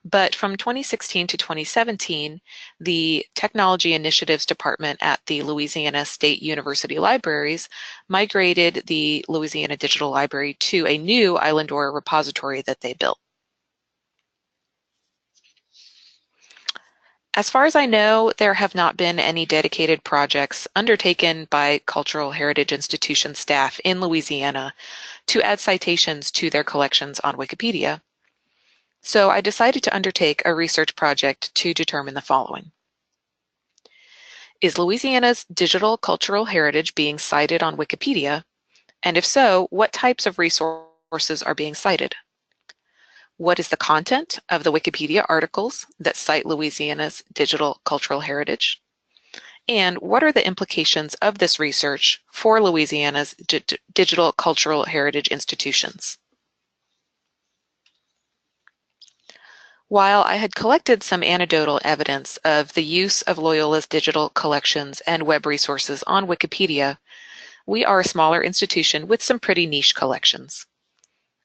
But from 2016 to 2017, the Technology Initiatives Department at the Louisiana State University Libraries migrated the Louisiana Digital Library to a new Islandora repository that they built. As far as I know, there have not been any dedicated projects undertaken by cultural heritage institution staff in Louisiana to add citations to their collections on Wikipedia. So I decided to undertake a research project to determine the following. Is Louisiana's digital cultural heritage being cited on Wikipedia? And if so, what types of resources are being cited? What is the content of the Wikipedia articles that cite Louisiana's digital cultural heritage? And what are the implications of this research for Louisiana's digital cultural heritage institutions? While I had collected some anecdotal evidence of the use of Loyola's digital collections and web resources on Wikipedia, we are a smaller institution with some pretty niche collections.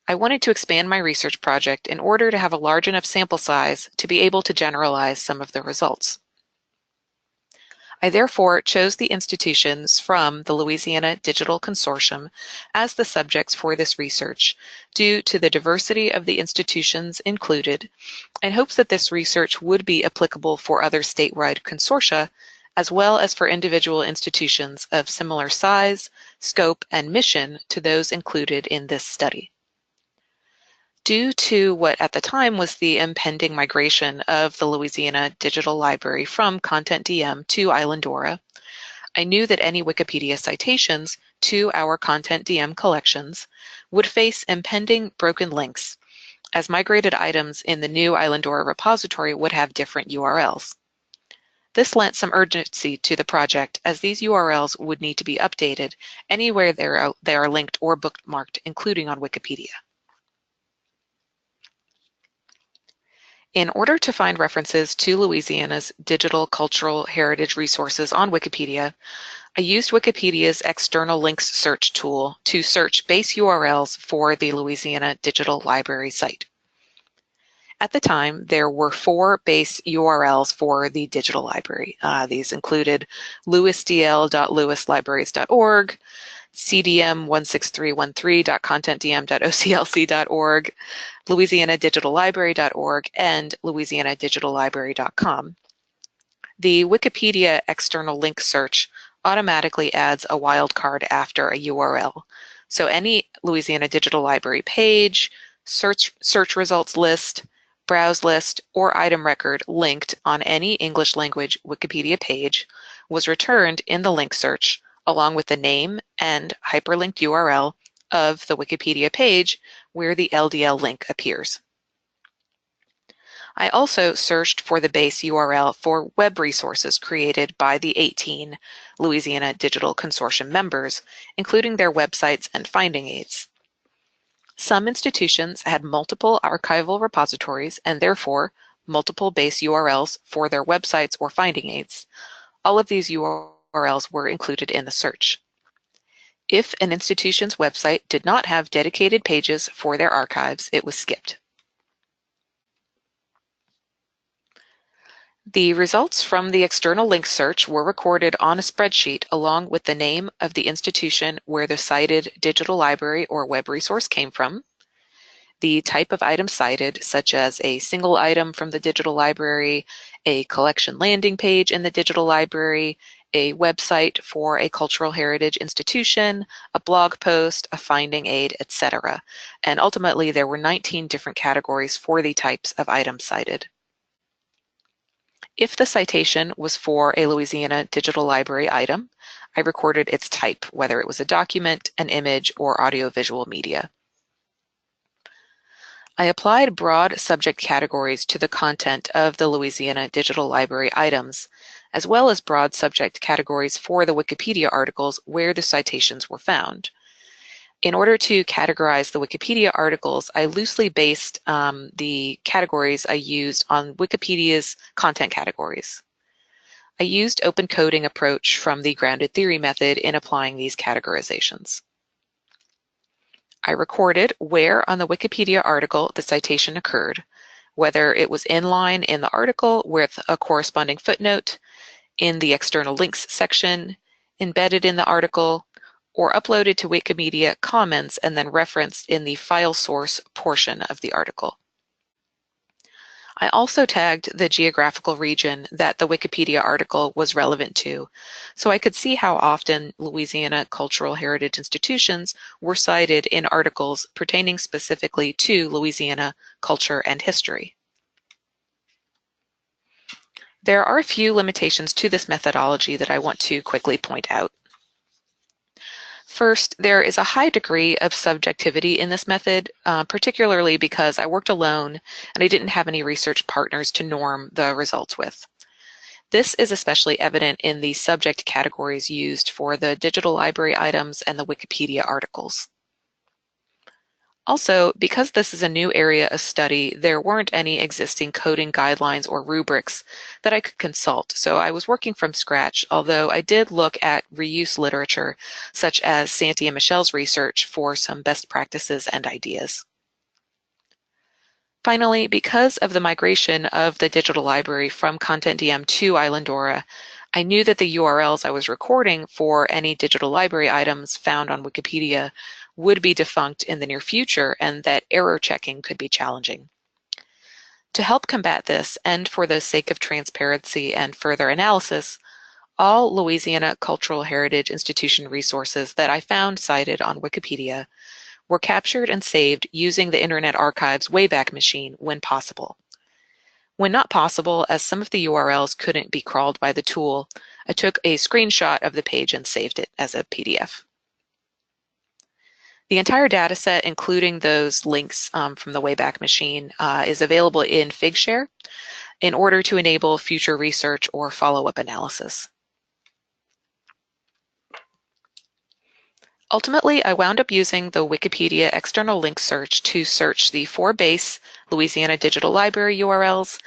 I wanted to expand my research project in order to have a large enough sample size to be able to generalize some of the results. I therefore chose the institutions from the Louisiana Digital Consortium as the subjects for this research due to the diversity of the institutions included, in hopes that this research would be applicable for other statewide consortia, as well as for individual institutions of similar size, scope, and mission to those included in this study. Due to what at the time was the impending migration of the Louisiana Digital Library from Content DM to Islandora, I knew that any Wikipedia citations to our Content DM collections would face impending broken links, as migrated items in the new Islandora repository would have different URLs. This lent some urgency to the project, as these URLs would need to be updated anywhere they are linked or bookmarked, including on Wikipedia. In order to find references to Louisiana's digital cultural heritage resources on Wikipedia, I used Wikipedia's external links search tool to search base URLs for the Louisiana Digital Library site. At the time, there were 4 base URLs for the digital library. These included louisdl.louislibraries.org, cdm16313.contentdm.oclc.org, louisianadigitallibrary.org, and louisianadigitallibrary.com. The Wikipedia external link search automatically adds a wildcard after a URL. So any Louisiana Digital Library page, search results list, browse list, or item record linked on any English language Wikipedia page was returned in the link search, along with the name and hyperlinked URL of the Wikipedia page where the LDL link appears. I also searched for the base URL for web resources created by the 18 Louisiana Digital Consortium members, including their websites and finding aids. Some institutions had multiple archival repositories and therefore multiple base URLs for their websites or finding aids. All of these URLs were included in the search. If an institution's website did not have dedicated pages for their archives, it was skipped. The results from the external link search were recorded on a spreadsheet along with the name of the institution where the cited digital library or web resource came from, the type of item cited, such as a single item from the digital library, a collection landing page in the digital library, a website for a cultural heritage institution, a blog post, a finding aid, etc. And ultimately, there were 19 different categories for the types of items cited. If the citation was for a Louisiana Digital Library item, I recorded its type, whether it was a document, an image, or audiovisual media. I applied broad subject categories to the content of the Louisiana Digital Library items, as well as broad subject categories for the Wikipedia articles where the citations were found. In order to categorize the Wikipedia articles, I loosely based the categories I used on Wikipedia's content categories. I used open coding approach from the grounded theory method in applying these categorizations. I recorded where on the Wikipedia article the citation occurred, whether it was inline in the article with a corresponding footnote, in the external links section, embedded in the article, or uploaded to Wikimedia Commons and then referenced in the file source portion of the article. I also tagged the geographical region that the Wikipedia article was relevant to, so I could see how often Louisiana cultural heritage institutions were cited in articles pertaining specifically to Louisiana culture and history. There are a few limitations to this methodology that I want to quickly point out. First, there is a high degree of subjectivity in this method, particularly because I worked alone and I didn't have any research partners to norm the results with. This is especially evident in the subject categories used for the digital library items and the Wikipedia articles. Also, because this is a new area of study, there weren't any existing coding guidelines or rubrics that I could consult, so I was working from scratch, although I did look at reuse literature, such as Santi and Michelle's research, for some best practices and ideas. Finally, because of the migration of the digital library from ContentDM to Islandora, I knew that the URLs I was recording for any digital library items found on Wikipedia would be defunct in the near future and that error checking could be challenging. To help combat this, and for the sake of transparency and further analysis, all Louisiana Cultural Heritage Institution resources that I found cited on Wikipedia were captured and saved using the Internet Archive's Wayback Machine when possible. When not possible, as some of the URLs couldn't be crawled by the tool, I took a screenshot of the page and saved it as a PDF. The entire data set, including those links from the Wayback Machine, is available in Figshare in order to enable future research or follow-up analysis. Ultimately, I wound up using the Wikipedia external link search to search the 4 base Louisiana Digital Library URLs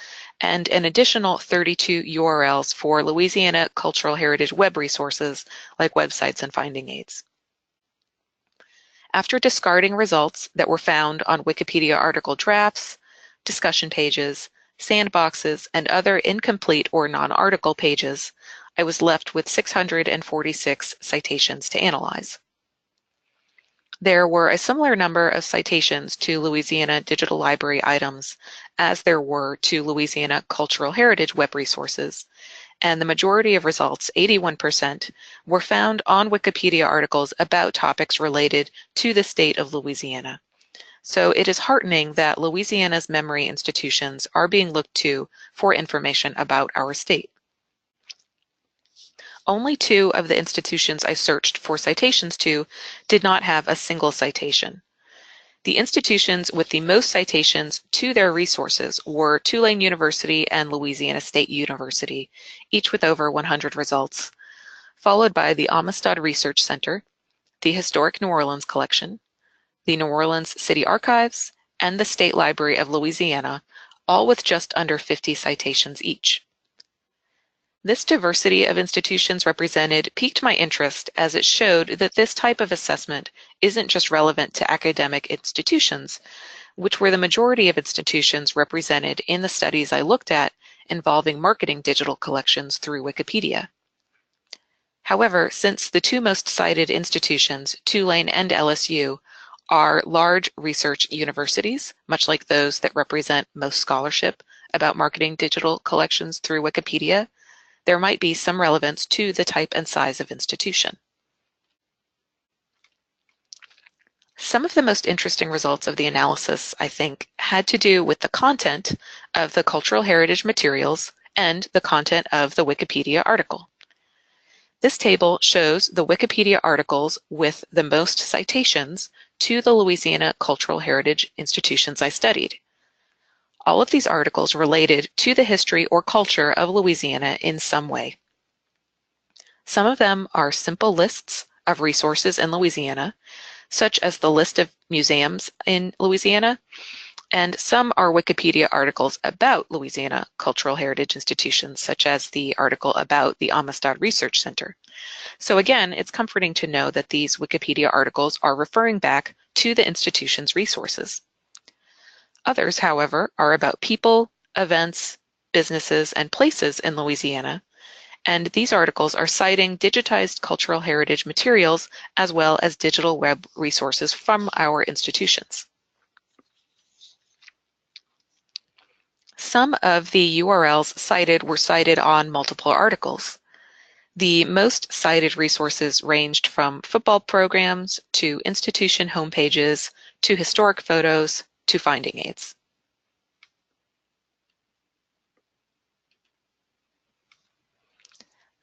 and an additional 32 URLs for Louisiana Cultural Heritage web resources like websites and finding aids. After discarding results that were found on Wikipedia article drafts, discussion pages, sandboxes, and other incomplete or non-article pages, I was left with 646 citations to analyze. There were a similar number of citations to Louisiana Digital Library items as there were to Louisiana Cultural Heritage web resources, and the majority of results, 81%, were found on Wikipedia articles about topics related to the state of Louisiana. So it is heartening that Louisiana's memory institutions are being looked to for information about our state. Only 2 of the institutions I searched for citations to did not have a single citation. The institutions with the most citations to their resources were Tulane University and Louisiana State University, each with over 100 results, followed by the Amistad Research Center, the Historic New Orleans Collection, the New Orleans City Archives, and the State Library of Louisiana, all with just under 50 citations each. This diversity of institutions represented piqued my interest as it showed that this type of assessment isn't just relevant to academic institutions, which were the majority of institutions represented in the studies I looked at involving marketing digital collections through Wikipedia. However, since the 2 most cited institutions, Tulane and LSU, are large research universities, much like those that represent most scholarship about marketing digital collections through Wikipedia. There might be some relevance to the type and size of institution. Some of the most interesting results of the analysis, I think, had to do with the content of the cultural heritage materials and the content of the Wikipedia article. This table shows the Wikipedia articles with the most citations to the Louisiana cultural heritage institutions I studied. All of these articles related to the history or culture of Louisiana in some way. Some of them are simple lists of resources in Louisiana, such as the list of museums in Louisiana, and some are Wikipedia articles about Louisiana cultural heritage institutions, such as the article about the Amistad Research Center. So again, it's comforting to know that these Wikipedia articles are referring back to the institution's resources. Others, however, are about people, events, businesses, and places in Louisiana, and these articles are citing digitized cultural heritage materials as well as digital web resources from our institutions. Some of the URLs cited were cited on multiple articles. The most cited resources ranged from football programs to institution homepages to historic photos to finding aids.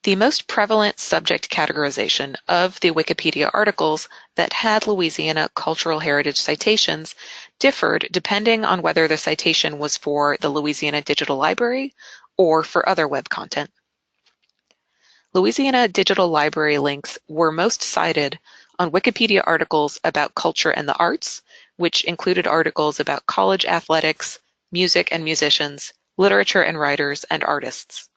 The most prevalent subject categorization of the Wikipedia articles that had Louisiana cultural heritage citations differed depending on whether the citation was for the Louisiana Digital Library or for other web content. Louisiana Digital Library links were most cited on Wikipedia articles about culture and the arts, which included articles about college athletics, music and musicians, literature and writers, and artists.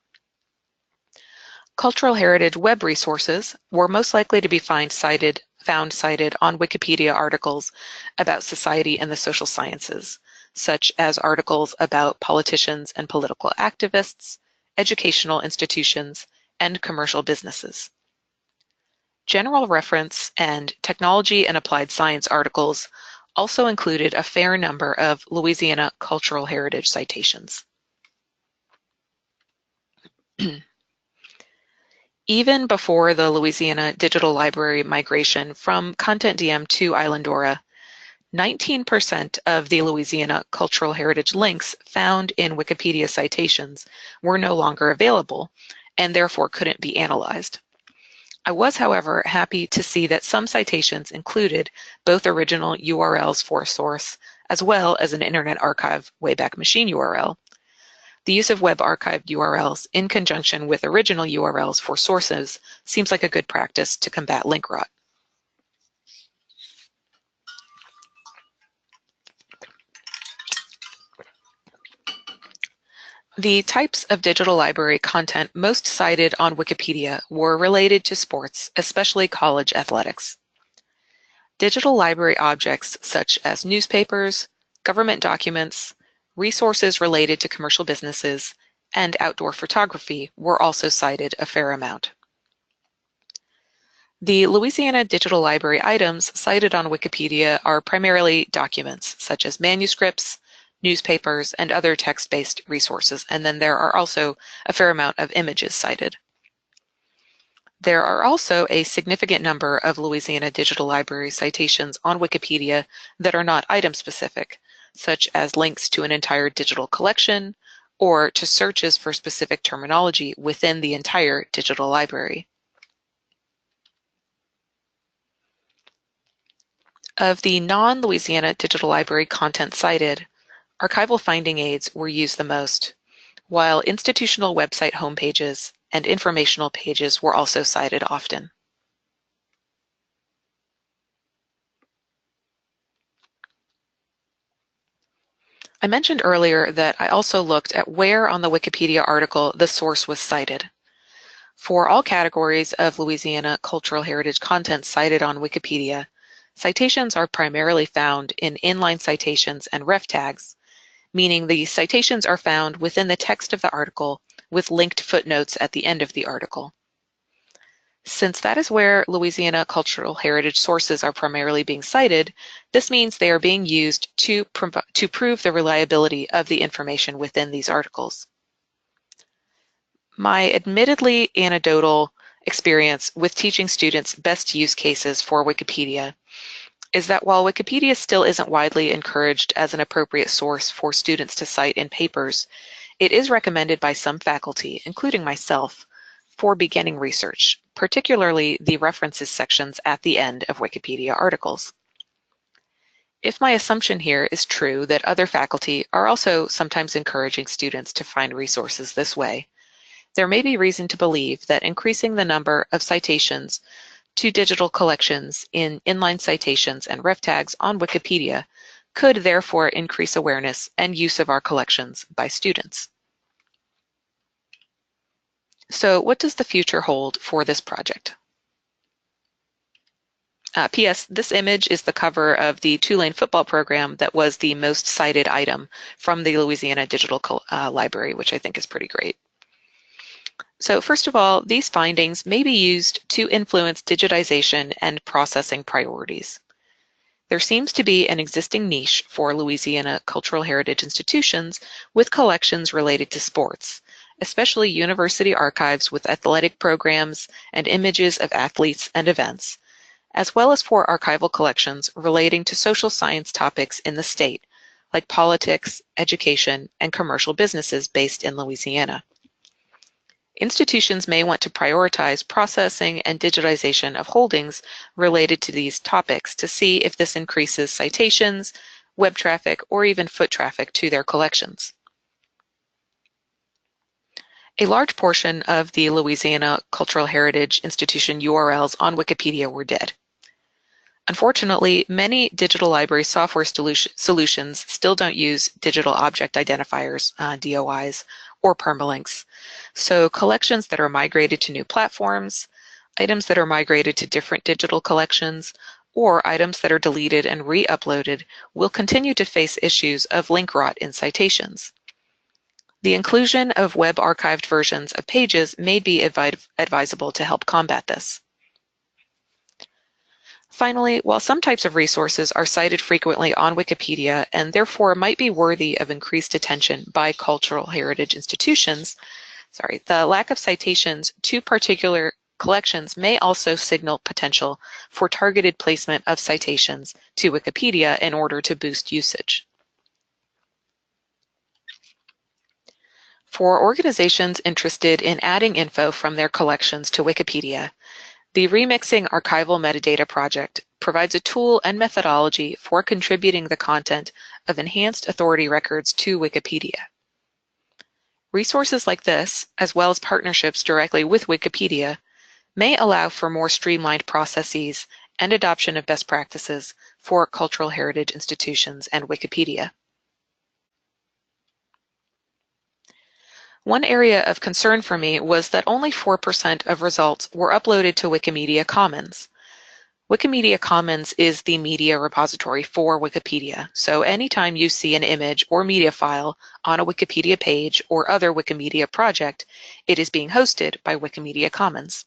Cultural heritage web resources were most likely to be found cited on Wikipedia articles about society and the social sciences, such as articles about politicians and political activists, educational institutions, and commercial businesses. General reference and technology and applied science articles also included a fair number of Louisiana cultural heritage citations. Even before the Louisiana Digital Library migration from Content DM to Islandora, 19% of the Louisiana cultural heritage links found in Wikipedia citations were no longer available and therefore couldn't be analyzed. I was, however, happy to see that some citations included both original URLs for a source as well as an Internet Archive Wayback Machine URL. The use of web archived URLs in conjunction with original URLs for sources seems like a good practice to combat link rot. The types of digital library content most cited on Wikipedia were related to sports, especially college athletics. Digital library objects such as newspapers, government documents, resources related to commercial businesses, and outdoor photography were also cited a fair amount. The Louisiana Digital Library items cited on Wikipedia are primarily documents such as manuscripts, newspapers, and other text-based resources, and then there are also a fair amount of images cited. There are also a significant number of Louisiana Digital Library citations on Wikipedia that are not item-specific, such as links to an entire digital collection or to searches for specific terminology within the entire digital library. Of the non-Louisiana Digital Library content cited, archival finding aids were used the most, while institutional website homepages and informational pages were also cited often. I mentioned earlier that I also looked at where on the Wikipedia article the source was cited. For all categories of Louisiana cultural heritage content cited on Wikipedia, citations are primarily found in inline citations and ref tags, meaning the citations are found within the text of the article with linked footnotes at the end of the article. Since that is where Louisiana cultural heritage sources are primarily being cited, this means they are being used to prove the reliability of the information within these articles. My admittedly anecdotal experience with teaching students best use cases for Wikipedia is that while Wikipedia still isn't widely encouraged as an appropriate source for students to cite in papers, it is recommended by some faculty, including myself, for beginning research, particularly the references sections at the end of Wikipedia articles. If my assumption here is true that other faculty are also sometimes encouraging students to find resources this way, there may be reason to believe that increasing the number of citations to digital collections in inline citations and ref tags on Wikipedia could therefore increase awareness and use of our collections by students. So what does the future hold for this project? P.S. This image is the cover of the Tulane football program that was the most cited item from the Louisiana Digital Library, which I think is pretty great. So first of all, these findings may be used to influence digitization and processing priorities. There seems to be an existing niche for Louisiana cultural heritage institutions with collections related to sports, especially university archives with athletic programs and images of athletes and events, as well as for archival collections relating to social science topics in the state, like politics, education, and commercial businesses based in Louisiana. Institutions may want to prioritize processing and digitization of holdings related to these topics to see if this increases citations, web traffic, or even foot traffic to their collections. A large portion of the Louisiana Cultural Heritage Institution URLs on Wikipedia were dead. Unfortunately, many digital library software solutions still don't use digital object identifiers, DOIs, or permalinks. So collections that are migrated to new platforms, items that are migrated to different digital collections, or items that are deleted and re-uploaded will continue to face issues of link rot in citations. The inclusion of web archived versions of pages may be advisable to help combat this. Finally, while some types of resources are cited frequently on Wikipedia and therefore might be worthy of increased attention by cultural heritage institutions, the lack of citations to particular collections may also signal potential for targeted placement of citations to Wikipedia in order to boost usage. For organizations interested in adding info from their collections to Wikipedia, the Remixing Archival Metadata project provides a tool and methodology for contributing the content of enhanced authority records to Wikipedia. Resources like this, as well as partnerships directly with Wikipedia, may allow for more streamlined processes and adoption of best practices for cultural heritage institutions and Wikipedia. One area of concern for me was that only 4% of results were uploaded to Wikimedia Commons. Wikimedia Commons is the media repository for Wikipedia, so anytime you see an image or media file on a Wikipedia page or other Wikimedia project, it is being hosted by Wikimedia Commons.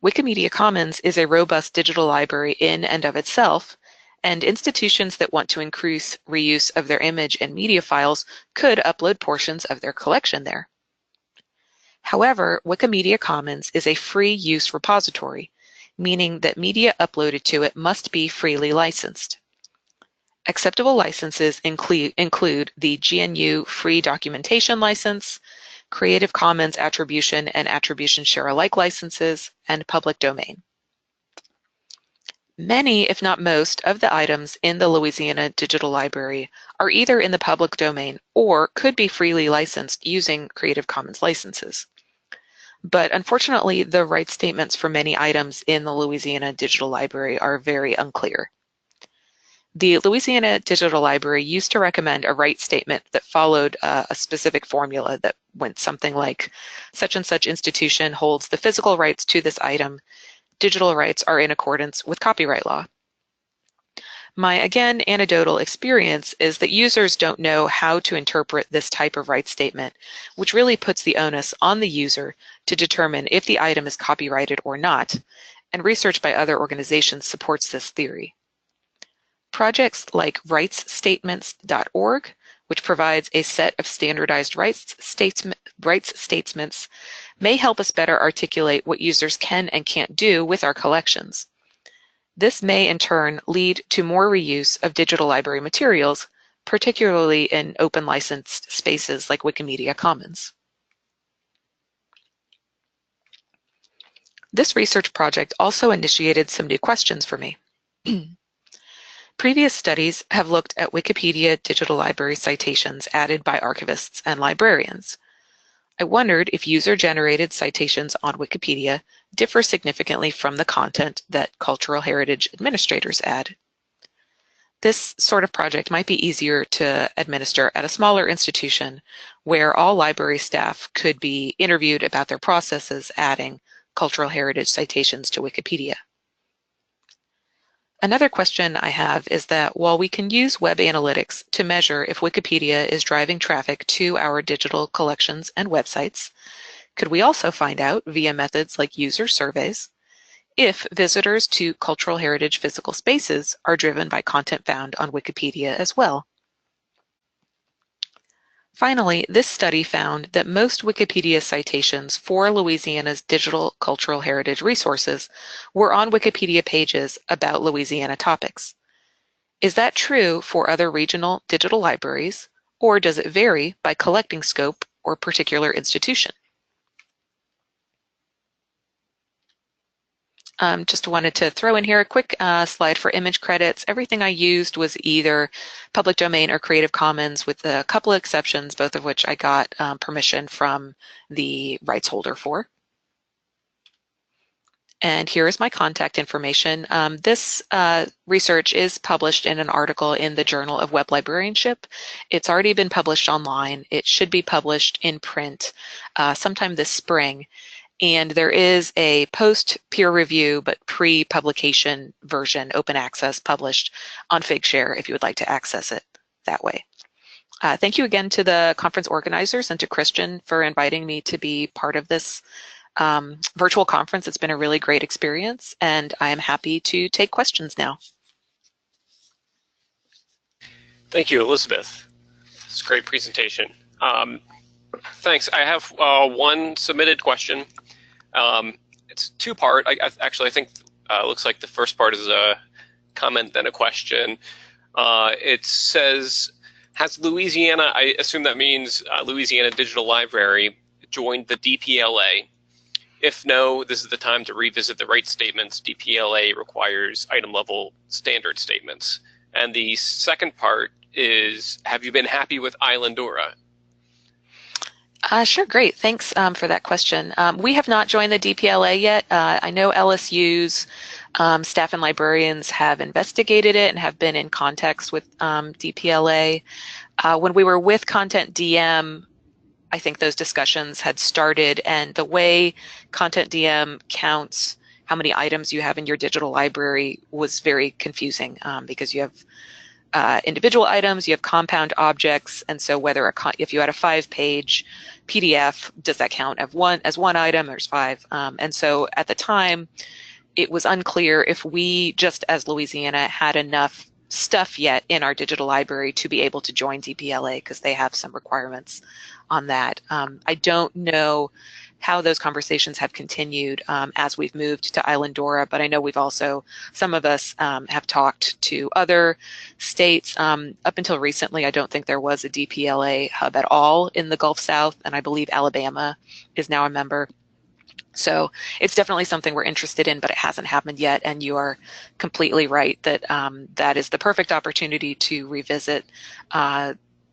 Wikimedia Commons is a robust digital library in and of itself, and institutions that want to increase reuse of their image and media files could upload portions of their collection there. However, Wikimedia Commons is a free use repository, meaning that media uploaded to it must be freely licensed. Acceptable licenses include the GNU Free Documentation License, Creative Commons Attribution and Attribution Share Alike licenses, and public domain. Many, if not most, of the items in the Louisiana Digital Library are either in the public domain or could be freely licensed using Creative Commons licenses. But unfortunately, the rights statements for many items in the Louisiana Digital Library are very unclear. The Louisiana Digital Library used to recommend a rights statement that followed a specific formula that went something like, such and such institution holds the physical rights to this item. Digital rights are in accordance with copyright law. My, again, anecdotal experience is that users don't know how to interpret this type of rights statement, which really puts the onus on the user to determine if the item is copyrighted or not, and research by other organizations supports this theory. Projects like rightsstatements.org, which provides a set of standardized rights statements, may help us better articulate what users can and can't do with our collections. This may in turn lead to more reuse of digital library materials, particularly in open licensed spaces like Wikimedia Commons. This research project also initiated some new questions for me. Previous studies have looked at Wikipedia digital library citations added by archivists and librarians. I wondered if user-generated citations on Wikipedia differ significantly from the content that cultural heritage administrators add. This sort of project might be easier to administer at a smaller institution where all library staff could be interviewed about their processes adding cultural heritage citations to Wikipedia. Another question I have is that while we can use web analytics to measure if Wikipedia is driving traffic to our digital collections and websites, could we also find out via methods like user surveys if visitors to cultural heritage physical spaces are driven by content found on Wikipedia as well? Finally, this study found that most Wikipedia citations for Louisiana's digital cultural heritage resources were on Wikipedia pages about Louisiana topics. Is that true for other regional digital libraries, or does it vary by collecting scope or particular institution? Just wanted to throw in here a quick slide for image credits. Everything I used was either public domain or Creative Commons, with a couple of exceptions, both of which I got permission from the rights holder for. And here is my contact information. This research is published in an article in the Journal of Web Librarianship. It's already been published online. It should be published in print sometime this spring. And there is a post-peer review but pre-publication version, open access, published on Figshare if you would like to access it that way. Thank you again to the conference organizers and to Christian for inviting me to be part of this virtual conference. It's been a really great experience, and I am happy to take questions now. Thank you, Elizabeth. It's a great presentation. Thanks. I have one submitted question. It's two-part. I think it looks like the first part is a comment, then a question. It says, has Louisiana, I assume that means Louisiana Digital Library, joined the DPLA? If no, this is the time to revisit the rights statements. DPLA requires item-level standard statements. And the second part is, have you been happy with Islandora? Sure, great. Thanks for that question. We have not joined the DPLA yet. I know LSU's staff and librarians have investigated it and have been in context with DPLA. When we were with Content DM, I think those discussions had started, and the way Content DM counts how many items you have in your digital library was very confusing because you have individual items, you have compound objects, and so whether if you had a 5-page PDF, does that count as one item? There's 5, and so at the time, it was unclear if we, just as Louisiana, had enough stuff yet in our digital library to be able to join DPLA, because they have some requirements on that. I don't know how those conversations have continued as we've moved to Islandora, but I know we've also, some of us have talked to other states. Up until recently, I don't think there was a DPLA hub at all in the Gulf South, and I believe Alabama is now a member. So it's definitely something we're interested in, but it hasn't happened yet, and you are completely right that that is the perfect opportunity to revisit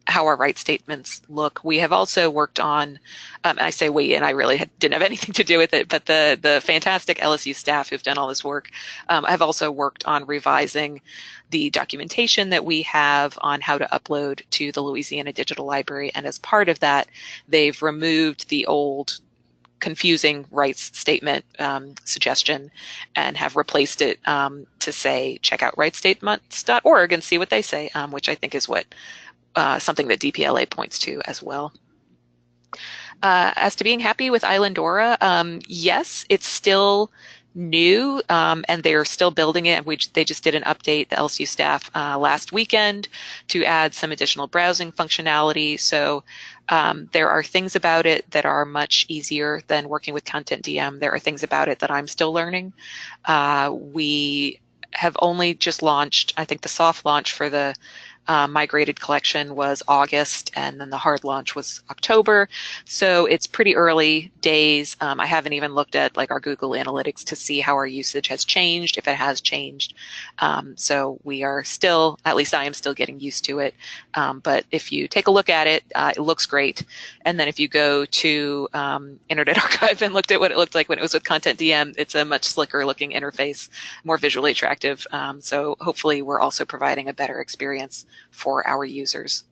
how our rights statements look. We have also worked on, I say we, and I really didn't have anything to do with it, but the fantastic LSU staff who've done all this work have also worked on revising the documentation that we have on how to upload to the Louisiana Digital Library. And as part of that, they've removed the old confusing rights statement suggestion and have replaced it to say check out rightsstatements.org and see what they say, which I think is what something that DPLA points to as well. As to being happy with Islandora, yes, it's still new and they're still building it. They just did an update, the LSU staff, last weekend to add some additional browsing functionality. So there are things about it that are much easier than working with Content DM. There are things about it that I'm still learning. We have only just launched, I think the soft launch for the migrated collection was August, and then the hard launch was October. So it's pretty early days. I haven't even looked at like our Google Analytics to see how our usage has changed, if it has changed. So we are still, at least I am still getting used to it. But if you take a look at it, it looks great. And then if you go to Internet Archive and looked at what it looked like when it was with Content DM, it's a much slicker looking interface, more visually attractive. So hopefully we're also providing a better experience for our users.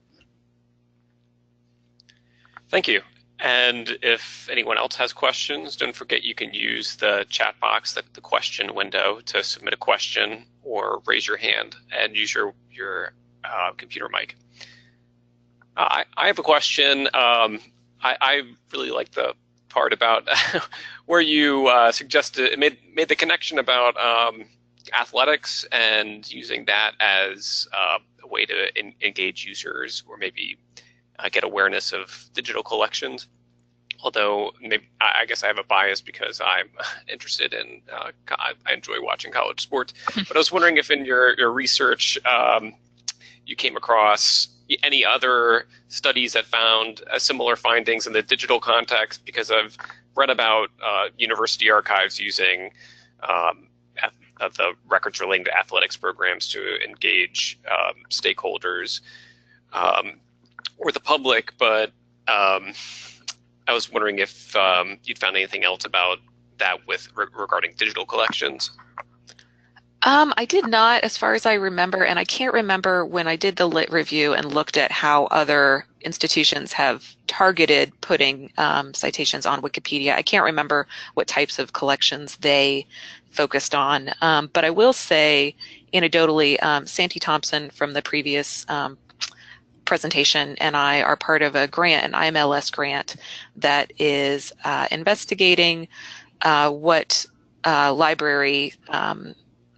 Thank you. And if anyone else has questions, don't forget you can use the chat box, the question window, to submit a question or raise your hand and use your computer mic. I have a question. I really like the part about where you made the connection about athletics and using that as a way to engage users or maybe get awareness of digital collections. Although maybe I guess I have a bias because I'm interested in, I enjoy watching college sports. But I was wondering if in your research you came across any other studies that found similar findings in the digital context, because I've read about university archives using the records relating to athletics programs to engage stakeholders or the public, but I was wondering if you'd found anything else about that regarding digital collections. I did not, as far as I remember, and I can't remember when I did the lit review and looked at how other institutions have targeted putting citations on Wikipedia. I can't remember what types of collections they focused on, but I will say anecdotally, Santi Thompson from the previous presentation and I are part of a grant, an IMLS grant, that is investigating what library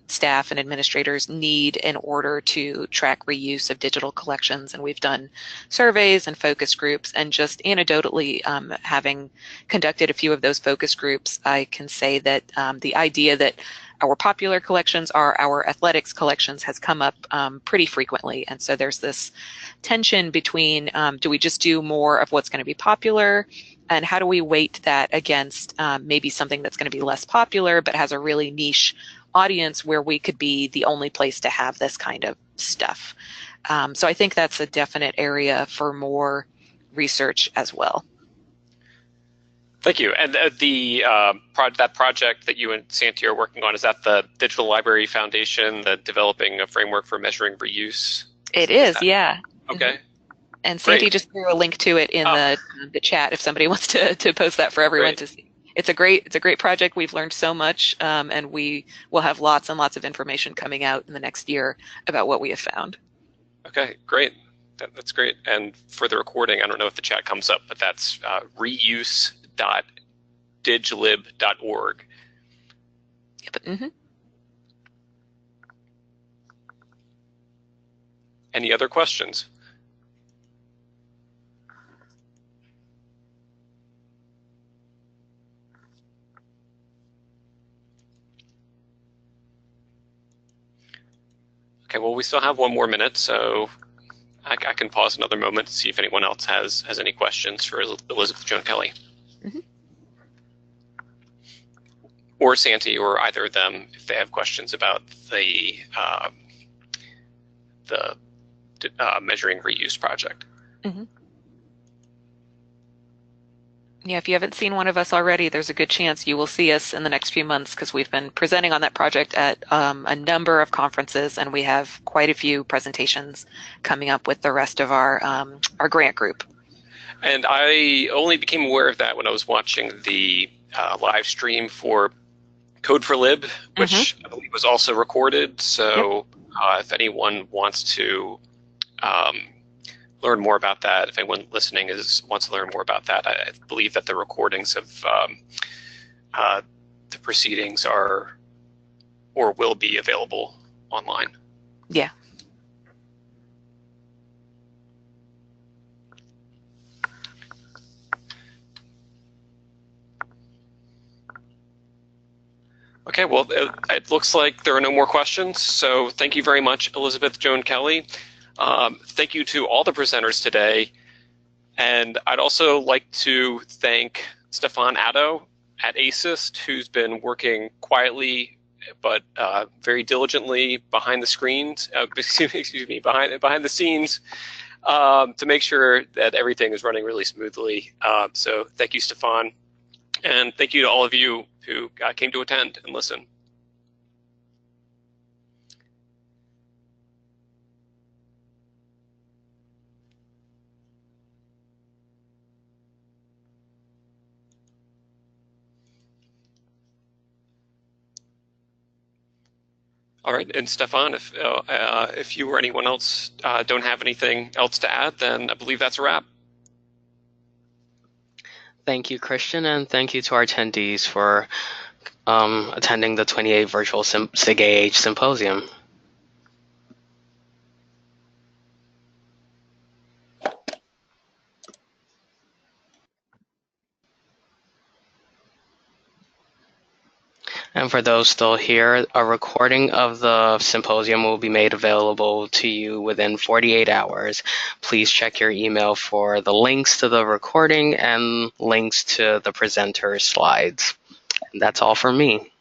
staff and administrators need in order to track reuse of digital collections. And we've done surveys and focus groups, and just anecdotally, having conducted a few of those focus groups, I can say that the idea that our popular collections are our athletics collections has come up pretty frequently. And so there's this tension between do we just do more of what's going to be popular, and how do we weight that against maybe something that's going to be less popular but has a really niche audience where we could be the only place to have this kind of stuff. So I think that's a definite area for more research as well. Thank you. And that project that you and Santi are working on, is that the Digital Library Foundation, the developing a framework for measuring reuse? It is, yeah. Okay. And Santi just threw a link to it in the chat if somebody wants to post that for everyone to see. It's a great project. We've learned so much, and we will have lots and lots of information coming out in the next year about what we have found. Okay, great. That's great. And for the recording, I don't know if the chat comes up, but that's reuse.diglib.org. Yep. Mm-hmm. Any other questions? Okay, well, we still have one more minute, so I can pause another moment to see if anyone else has any questions for Elizabeth Joan Kelly. Mm-hmm. Or Santi, or either of them, if they have questions about the Measuring Reuse project. Mm-hmm. Yeah, if you haven't seen one of us already, there's a good chance you will see us in the next few months, because we've been presenting on that project at a number of conferences, and we have quite a few presentations coming up with the rest of our grant group. And I only became aware of that when I was watching the live stream for Code for Lib, which I believe was also recorded. So if anyone wants to learn more about that, if anyone listening wants to learn more about that, I believe that the recordings of the proceedings are or will be available online. Yeah. Okay, well, it looks like there are no more questions. So thank you very much, Elizabeth Joan Kelly. Thank you to all the presenters today. And I'd also like to thank Stefan Addo at ASIS&T, who's been working quietly but very diligently behind the screens, excuse me, behind the scenes to make sure that everything is running really smoothly. So thank you, Stefan. And thank you to all of you who came to attend and listen. All right, and Stefan, if you or anyone else don't have anything else to add, then I believe that's a wrap. Thank you, Christian, and thank you to our attendees for attending the 28th Virtual SIG-AH Symposium. And for those still here, a recording of the symposium will be made available to you within 48 hours. Please check your email for the links to the recording and links to the presenter's slides. And that's all from me.